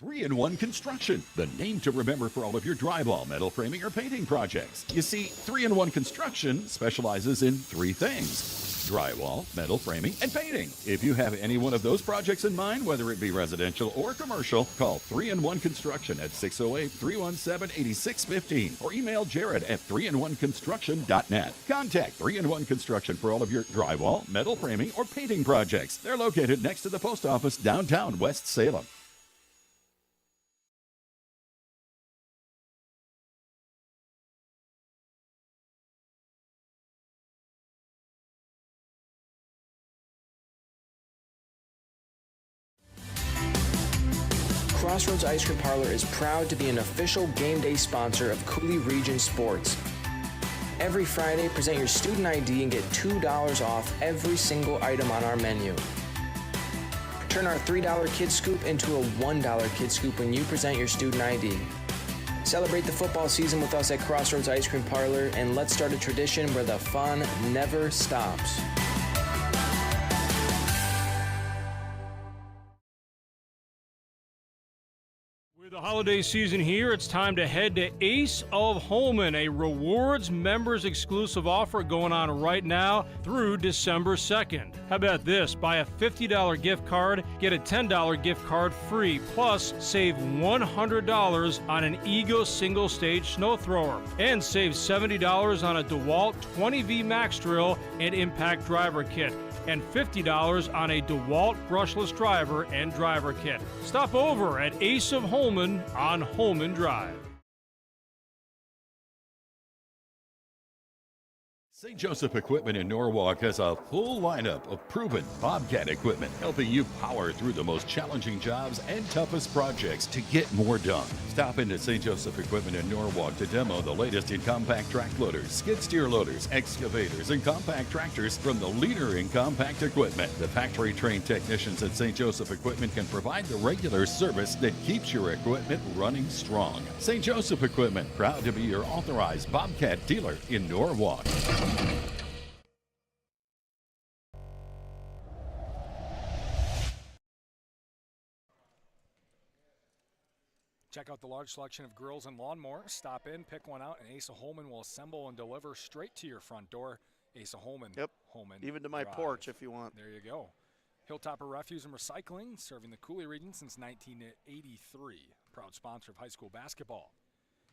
3-in-1 Construction, the name to remember for all of your drywall, metal framing, or painting projects. You see, 3-in-1 Construction specializes in 3 things: drywall, metal framing, and painting. If you have any one of those projects in mind, whether it be residential or commercial, call 3-in-1 Construction at 608-317-8615 or email Jared at 3in1construction.net. Contact 3-in-1 Construction for all of your drywall, metal framing, or painting projects. They're located next to the post office downtown West Salem. Crossroads Ice Cream Parlor is proud to be an official game day sponsor of Coulee Region Sports. Every Friday, present your student ID and get $2 off every single item on our menu. Turn our $3 Kid Scoop into a $1 Kid Scoop when you present your student ID. Celebrate the football season with us at Crossroads Ice Cream Parlor, and let's start a tradition where the fun never stops. With the holiday season here, it's time to head to Ace of Holman, a rewards members exclusive offer going on right now through December 2nd. How about this? Buy a $50 gift card, get a $10 gift card free, plus save $100 on an Ego single stage snow thrower, and save $70 on a DeWalt 20V Max drill and impact driver kit, and $50 on a DeWalt brushless driver and driver kit. Stop over at Ace of Holman on Holman Drive. St. Joseph Equipment in Norwalk has a full lineup of proven Bobcat equipment, helping you power through the most challenging jobs and toughest projects to get more done. Stop into St. Joseph Equipment in Norwalk to demo the latest in compact track loaders, skid steer loaders, excavators, and compact tractors from the leader in compact equipment. The factory-trained technicians at St. Joseph Equipment can provide the regular service that keeps your equipment running strong. St. Joseph Equipment, proud to be your authorized Bobcat dealer in Norwalk. Check out the large selection of grills and lawnmowers. Stop in, pick one out, and Asa Holman will assemble and deliver straight to your front door. Asa Holman. Yep. Holman. Even to my Drive. porch if you want. There you go. Hilltopper Refuse and Recycling, serving the Coulee region since 1983. Proud sponsor of high school basketball.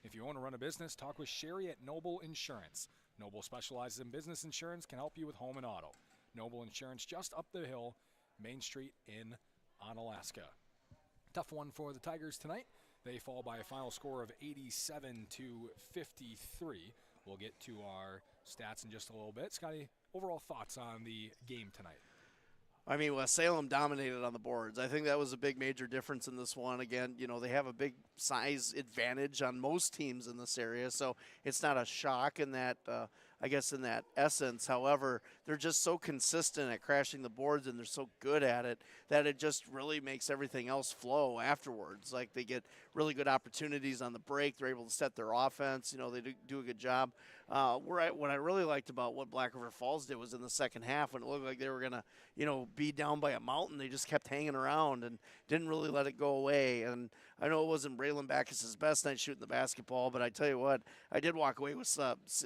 If you own or run a business, talk with Sherry at Noble Insurance. Noble specializes in business insurance, can help you with home and auto. Noble Insurance just up the hill, Main Street in Onalaska. Tough one for the Tigers tonight. They fall by a final score of 87-53. We'll get to our stats in just a little bit. Scotty, overall thoughts on the game tonight? I mean, West Salem dominated on the boards. I think that was a big major difference in this one. Again, you know, they have a big size advantage on most teams in this area, so it's not a shock in that, I guess, in that essence. However, they're just so consistent at crashing the boards, and they're so good at it that it just really makes everything else flow afterwards. Like, they get really good opportunities on the break. They're able to set their offense. You know, they do a good job. What I really liked about what Black River Falls did was in the second half, when it looked like they were going to, you know, be down by a mountain, they just kept hanging around and didn't really let it go away. And I know it wasn't Braylon Backus's best night shooting the basketball, but I tell you what, I did walk away with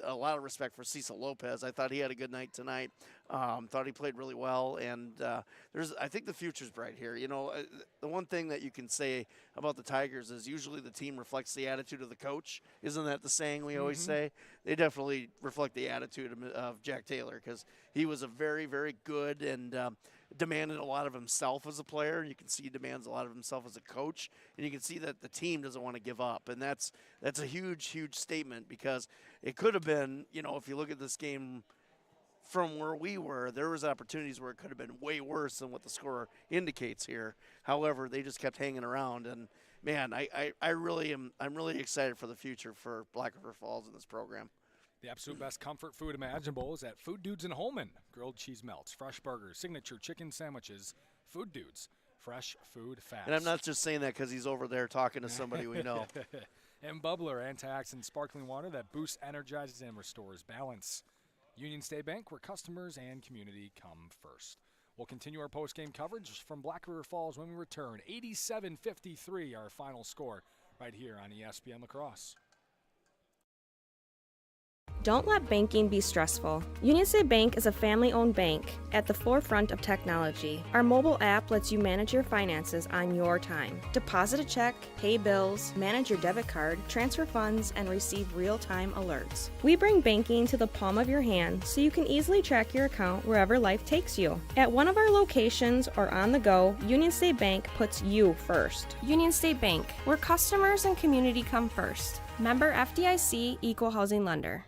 a lot of respect for Cecil Lopez. I thought he had a good night tonight. Thought he played really well, and I think the future's bright here. You know, the one thing that you can say about the Tigers is usually the team reflects the attitude of the coach. Isn't that the saying we always say? They definitely reflect the attitude of Jack Taylor, because he was a very, very good and demanded a lot of himself as a player. You can see he demands a lot of himself as a coach, and you can see that the team doesn't want to give up, and that's a huge, huge statement, because it could have been, you know, if you look at this game from where we were, there was opportunities where it could have been way worse than what the score indicates here. However, they just kept hanging around, and man, I'm really excited for the future for Black River Falls in this program. The absolute best comfort food imaginable is at Food Dudes in Holman. Grilled cheese melts, fresh burgers, signature chicken sandwiches. Food Dudes, fresh food fast. And I'm not just saying that because he's over there talking to somebody we know. And Bubbler, antioxidant sparkling water that boosts, energizes, and restores balance. Union State Bank, where customers and community come first. We'll continue our post-game coverage from Black River Falls when we return. 87-53, our final score, right here on ESPN La Crosse. Don't let banking be stressful. Union State Bank is a family-owned bank at the forefront of technology. Our mobile app lets you manage your finances on your time. Deposit a check, pay bills, manage your debit card, transfer funds, and receive real-time alerts. We bring banking to the palm of your hand so you can easily track your account wherever life takes you. At one of our locations or on the go, Union State Bank puts you first. Union State Bank, where customers and community come first. Member FDIC, Equal Housing Lender.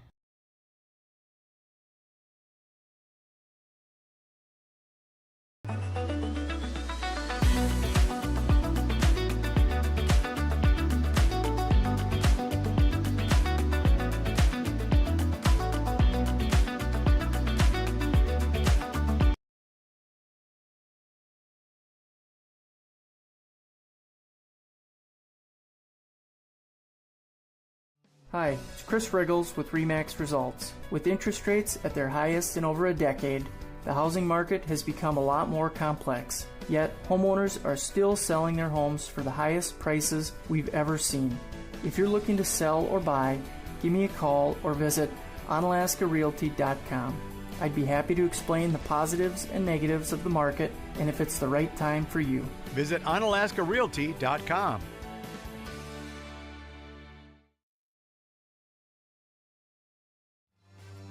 Hi, it's Chris Riggles with RE/MAX Results. With interest rates at their highest in over a decade, the housing market has become a lot more complex. Yet, homeowners are still selling their homes for the highest prices we've ever seen. If you're looking to sell or buy, give me a call or visit onalaskarealty.com. I'd be happy to explain the positives and negatives of the market and if it's the right time for you. Visit onalaskarealty.com.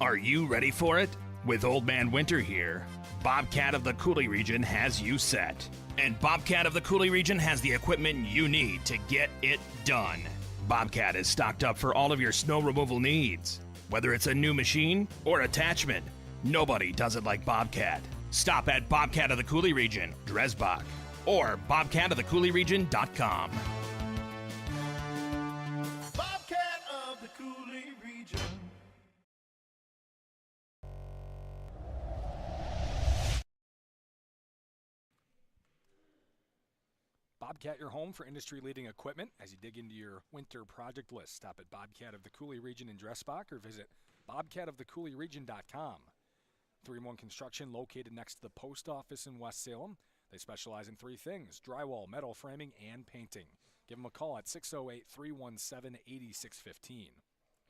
Are you ready for it? With Old Man Winter here, Bobcat of the Coulee region has you set. And Bobcat of the Coulee region has the equipment you need to get it done. Bobcat is stocked up for all of your snow removal needs. Whether it's a new machine or attachment, nobody does it like Bobcat. Stop at Bobcat of the Coulee Region, Dresbach, or bobcatofthecouleeregion.com. Bobcat of the Coulee Region. Bobcat, your home for industry-leading equipment. As you dig into your winter project list, stop at Bobcat of the Coulee Region in Dresbach or visit bobcatofthecouleeregion.com. 3-in-1 Construction, located next to the post office in West Salem. They specialize in 3 things: drywall, metal framing, and painting. Give them a call at 608-317-8615.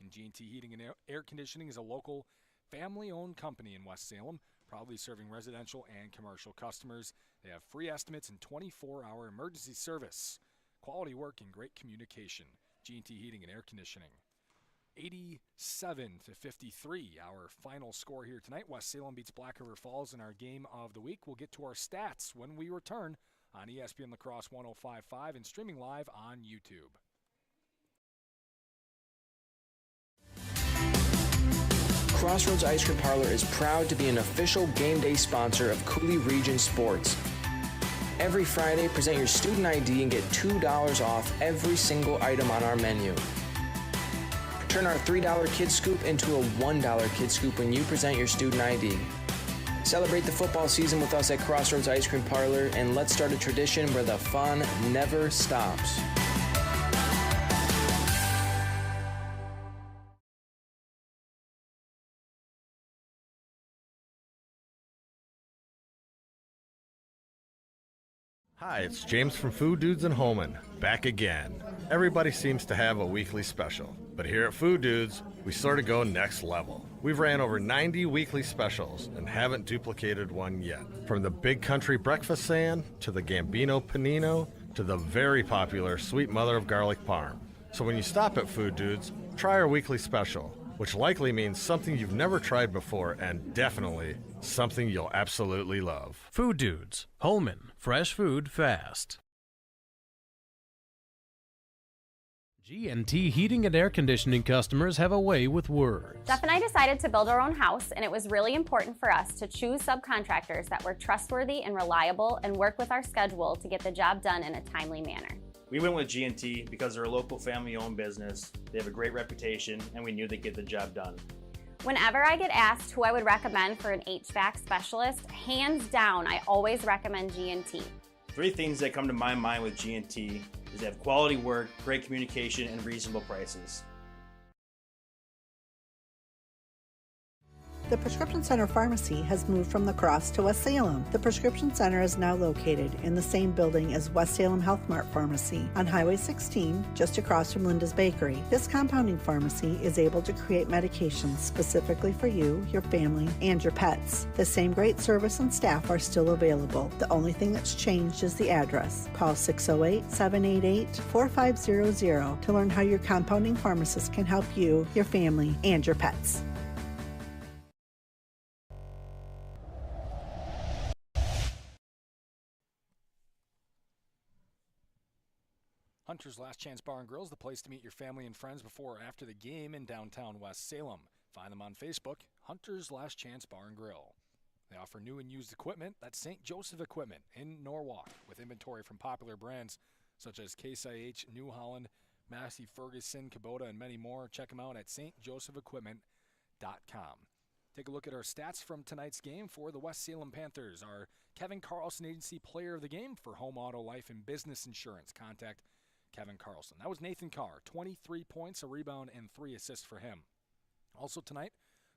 And G&T Heating and Air Conditioning is a local family-owned company in West Salem, proudly serving residential and commercial customers. They have free estimates and 24-hour emergency service, quality work, and great communication. G&T Heating and Air Conditioning. 87-53, our final score here tonight. West Salem beats Black River Falls in our game of the week. We'll get to our stats when we return on ESPN La Crosse 105.5 and streaming live on YouTube. Crossroads Ice Cream Parlor is proud to be an official game day sponsor of Coulee Region Sports. Every Friday, present your student ID and get $2 off every single item on our menu. Turn our $3 Kid Scoop into a $1 Kid Scoop when you present your student ID. Celebrate the football season with us at Crossroads Ice Cream Parlor, and let's start a tradition where the fun never stops. Hi, it's James from Food Dudes in Holman, back again. Everybody seems to have a weekly special, but here at Food Dudes, we sort of go next level. We've ran over 90 weekly specials and haven't duplicated one yet. From the Big Country Breakfast Sand, to the Gambino Panino, to the very popular Sweet Mother of Garlic Parm. So when you stop at Food Dudes, try our weekly special, which likely means something you've never tried before and definitely something you'll absolutely love. Food Dudes, Holman, fresh food fast. G&T Heating and Air Conditioning customers have a way with words. Jeff and I decided to build our own house, and it was really important for us to choose subcontractors that were trustworthy and reliable and work with our schedule to get the job done in a timely manner. We went with G&T because they're a local family-owned business. They have a great reputation, and we knew they'd get the job done. Whenever I get asked who I would recommend for an HVAC specialist, hands down, I always recommend G&T. 3 things that come to my mind with G&T is they have quality work, great communication, and reasonable prices. The Prescription Center Pharmacy has moved from La Crosse to West Salem. The Prescription Center is now located in the same building as West Salem Health Mart Pharmacy on Highway 16, just across from Linda's Bakery. This compounding pharmacy is able to create medications specifically for you, your family, and your pets. The same great service and staff are still available. The only thing that's changed is the address. Call 608-788-4500 to learn how your compounding pharmacist can help you, your family, and your pets. Hunter's Last Chance Bar and Grill is the place to meet your family and friends before or after the game in downtown West Salem. Find them on Facebook, Hunter's Last Chance Bar and Grill. They offer new and used equipment. That's St. Joseph Equipment in Norwalk, with inventory from popular brands such as Case IH, New Holland, Massey Ferguson, Kubota, and many more. Check them out at stjosephequipment.com. Take a look at our stats from tonight's game for the West Salem Panthers. Our Kevin Carlson Agency Player of the Game for home, auto, life, and business insurance. Contact Kevin Carlson. That was Nathan Carr, 23 points, a rebound, and 3 assists for him. Also tonight,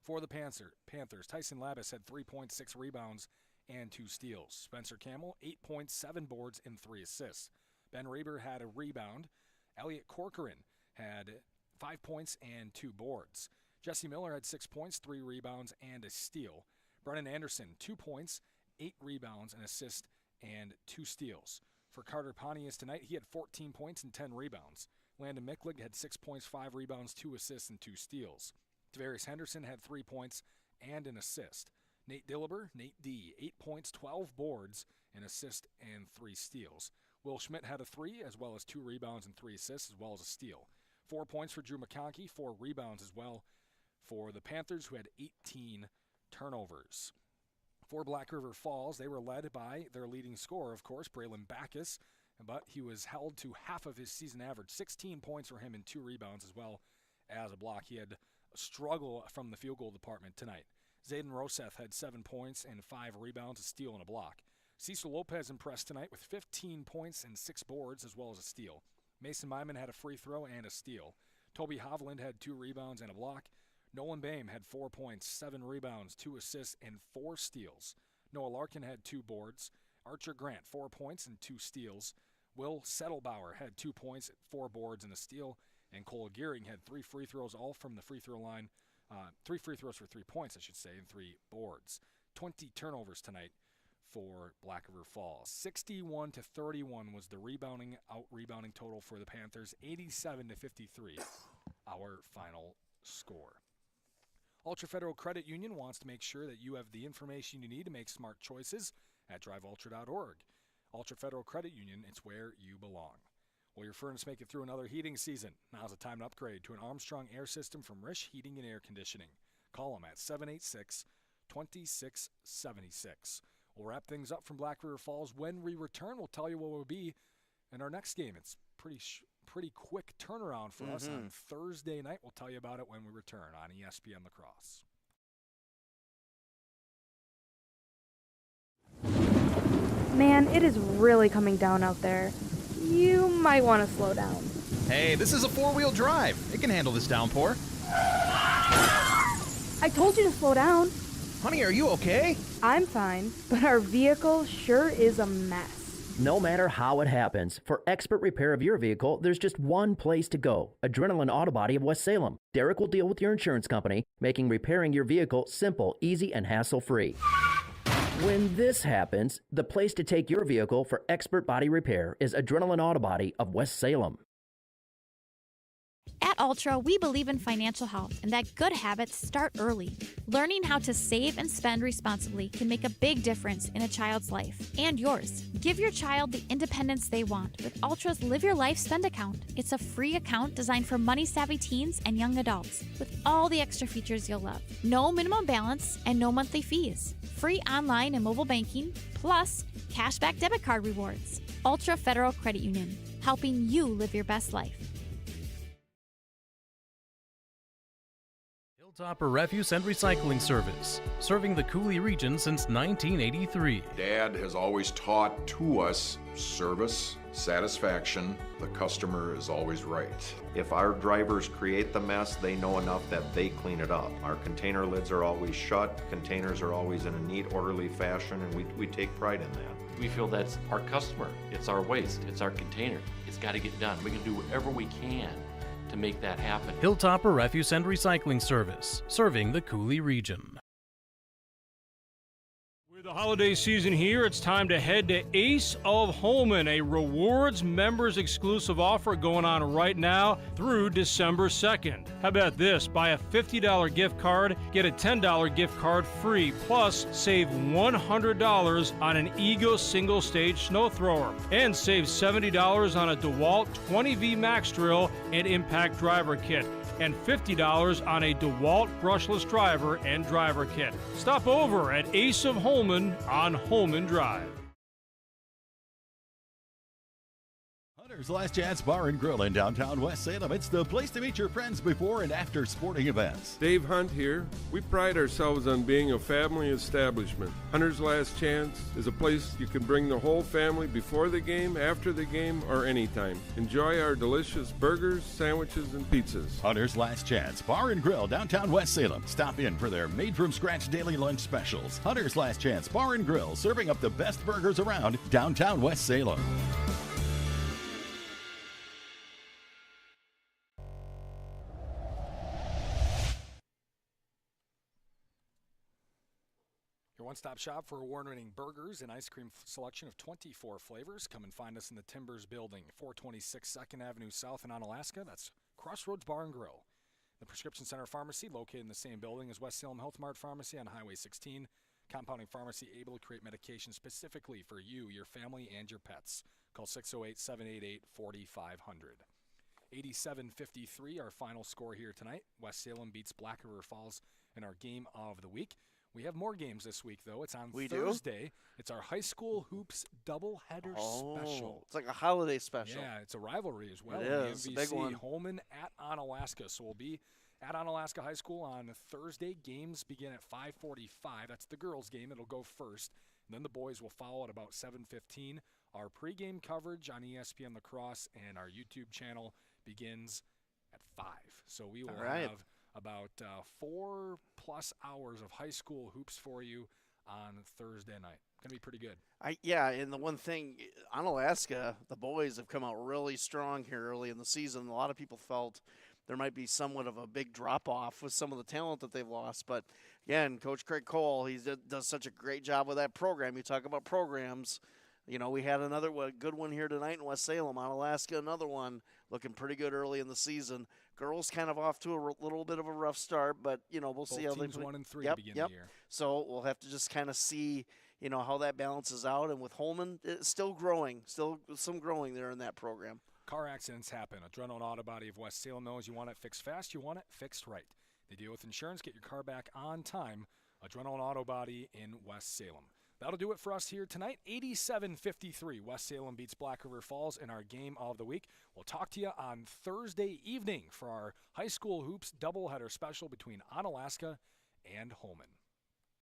for the Panthers, Tyson Labus had 3 points, 6 rebounds, and 2 steals. Spencer Campbell, 8 points, 7 boards, and 3 assists. Ben Reber had a rebound. Elliot Corcoran had 5 points and 2 boards. Jesse Miller had 6 points, 3 rebounds, and a steal. Brennan Anderson, 2 points, 8 rebounds, an assist, and 2 steals. For Carter Pontius tonight, he had 14 points and 10 rebounds. Landon Micklig had 6 points, 5 rebounds, 2 assists, and 2 steals. Tavares Henderson had 3 points and an assist. Nate Dillaber, Nate D, 8 points, 12 boards, an assist, and 3 steals. Will Schmidt had a 3, as well as 2 rebounds and 3 assists, as well as a steal. 4 points for Drew McConkey, 4 rebounds as well for the Panthers, who had 18 turnovers. For Black River Falls, they were led by their leading scorer, of course, Braylon Backus, but he was held to half of his season average, 16 points for him and 2 rebounds as well as a block. He had a struggle from the field goal department tonight. Zayden Roseth had 7 points and 5 rebounds, a steal, and a block. Cecil Lopez impressed tonight with 15 points and 6 boards as well as a steal. Mason Myman had a free throw and a steal. Toby Hovland had 2 rebounds and a block. Nolan Boehm had 4 points, 7 rebounds, 2 assists, and 4 steals. Noah Larkin had 2 boards. Archer Grant, 4 points and 2 steals. Will Settlebauer had 2 points, 4 boards, and a steal. And Cole Gearing had 3 free throws, all from the free throw line. 3 free throws for 3 points, I should say, and 3 boards. 20 turnovers tonight for Black River Falls. 61-31 was the out-rebounding total for the Panthers. 87-53, our final score. Ultra Federal Credit Union wants to make sure that you have the information you need to make smart choices at driveultra.org. Ultra Federal Credit Union, it's where you belong. Will your furnace make it through another heating season? Now's the time to upgrade to an Armstrong air system from Risch Heating and Air Conditioning. Call them at 786-2676. We'll wrap things up from Black River Falls. When we return, we'll tell you what will be in our next game. It's pretty quick turnaround for us on Thursday night. We'll tell you about it when we return on ESPN La Crosse. Man, it is really coming down out there. You might want to slow down. Hey, this is a 4-wheel drive. It can handle this downpour. I told you to slow down. Honey, are you okay? I'm fine, but our vehicle sure is a mess. No matter how it happens, for expert repair of your vehicle, there's just one place to go. Adrenaline Auto Body of West Salem. Derek will deal with your insurance company, making repairing your vehicle simple, easy, and hassle-free. When this happens, the place to take your vehicle for expert body repair is Adrenaline Auto Body of West Salem. At Ultra, we believe in financial health and that good habits start early. Learning how to save and spend responsibly can make a big difference in a child's life and yours. Give your child the independence they want with Ultra's Live Your Life Spend account. It's a free account designed for money-savvy teens and young adults with all the extra features you'll love. No minimum balance and no monthly fees. Free online and mobile banking, plus cashback debit card rewards. Ultra Federal Credit Union, helping you live your best life. Hilltopper Refuse and Recycling Service, serving the Coulee region since 1983. Dad has always taught to us service, satisfaction. The customer is always right. If our drivers create the mess, they know enough that they clean it up. Our container lids are always shut, containers are always in a neat, orderly fashion, and we take pride in that. We feel that's our customer, it's our waste, it's our container. It's got to get done. We can do whatever we can to make that happen. Hilltopper Refuse and Recycling Service, serving the Coulee region. With the holiday season here, it's time to head to Ace of Holman, a rewards members exclusive offer going on right now through December 2nd. How about this? Buy a $50 gift card, get a $10 gift card free, plus save $100 on an Ego single stage snow thrower, and save $70 on a DeWalt 20V Max drill and impact driver kit, and $50 on a DeWalt brushless driver and driver kit. Stop over at Ace of Holman on Holman Drive. Hunter's Last Chance Bar and Grill in downtown West Salem. It's the place to meet your friends before and after sporting events. Dave Hunt here. We pride ourselves on being a family establishment. Hunter's Last Chance is a place you can bring the whole family before the game, after the game, or anytime. Enjoy our delicious burgers, sandwiches, and pizzas. Hunter's Last Chance Bar and Grill, downtown West Salem. Stop in for their made-from-scratch daily lunch specials. Hunter's Last Chance Bar and Grill, serving up the best burgers around downtown West Salem. One-stop shop for award-winning burgers and ice cream selection of 24 flavors. Come and find us in the Timbers Building, 426 2nd Avenue South in Onalaska. That's Crossroads Bar and Grill. The Prescription Center Pharmacy, located in the same building as West Salem Health Mart Pharmacy on Highway 16. Compounding Pharmacy, able to create medication specifically for you, your family, and your pets. Call 608-788-4500. 87-53, our final score here tonight. West Salem beats Black River Falls in our game of the week. We have more games this week, though. It's on Thursday. It's our high school hoops doubleheader special. It's like a holiday special. Yeah, it's a rivalry as well. It is. MVC, Big one. Holman at Onalaska. So we'll be at Onalaska High School on Thursday. Games begin at 5:45. That's the girls' game. It'll go first. And then the boys will follow at about 7:15. Our pregame coverage on ESPN La Crosse and our YouTube channel begins at 5. So we will have about 4+ hours of high school hoops for you on Thursday night. Going to be pretty good. And the one thing, Onalaska, the boys have come out really strong here early in the season. A lot of people felt there might be somewhat of a big drop-off with some of the talent that they've lost. But, again, Coach Craig Cole, he does such a great job with that program. You talk about programs. You know, we had another good one here tonight in West Salem. Onalaska, another one, looking pretty good early in the season. Girls kind of off to a little bit of a rough start, but, you know, we'll see how they play. 1 and 3 to begin the year. So we'll have to just kind of see, you know, how that balances out. And with Holman, it's still growing, still some growing there in that program. Car accidents happen. Adrenaline Auto Body of West Salem knows you want it fixed fast, you want it fixed right. They deal with insurance. Get your car back on time. Adrenaline Auto Body in West Salem. That'll do it for us here tonight. 87-53. West Salem beats Black River Falls in our game of the week. We'll talk to you on Thursday evening for our high school hoops doubleheader special between Onalaska and Holman.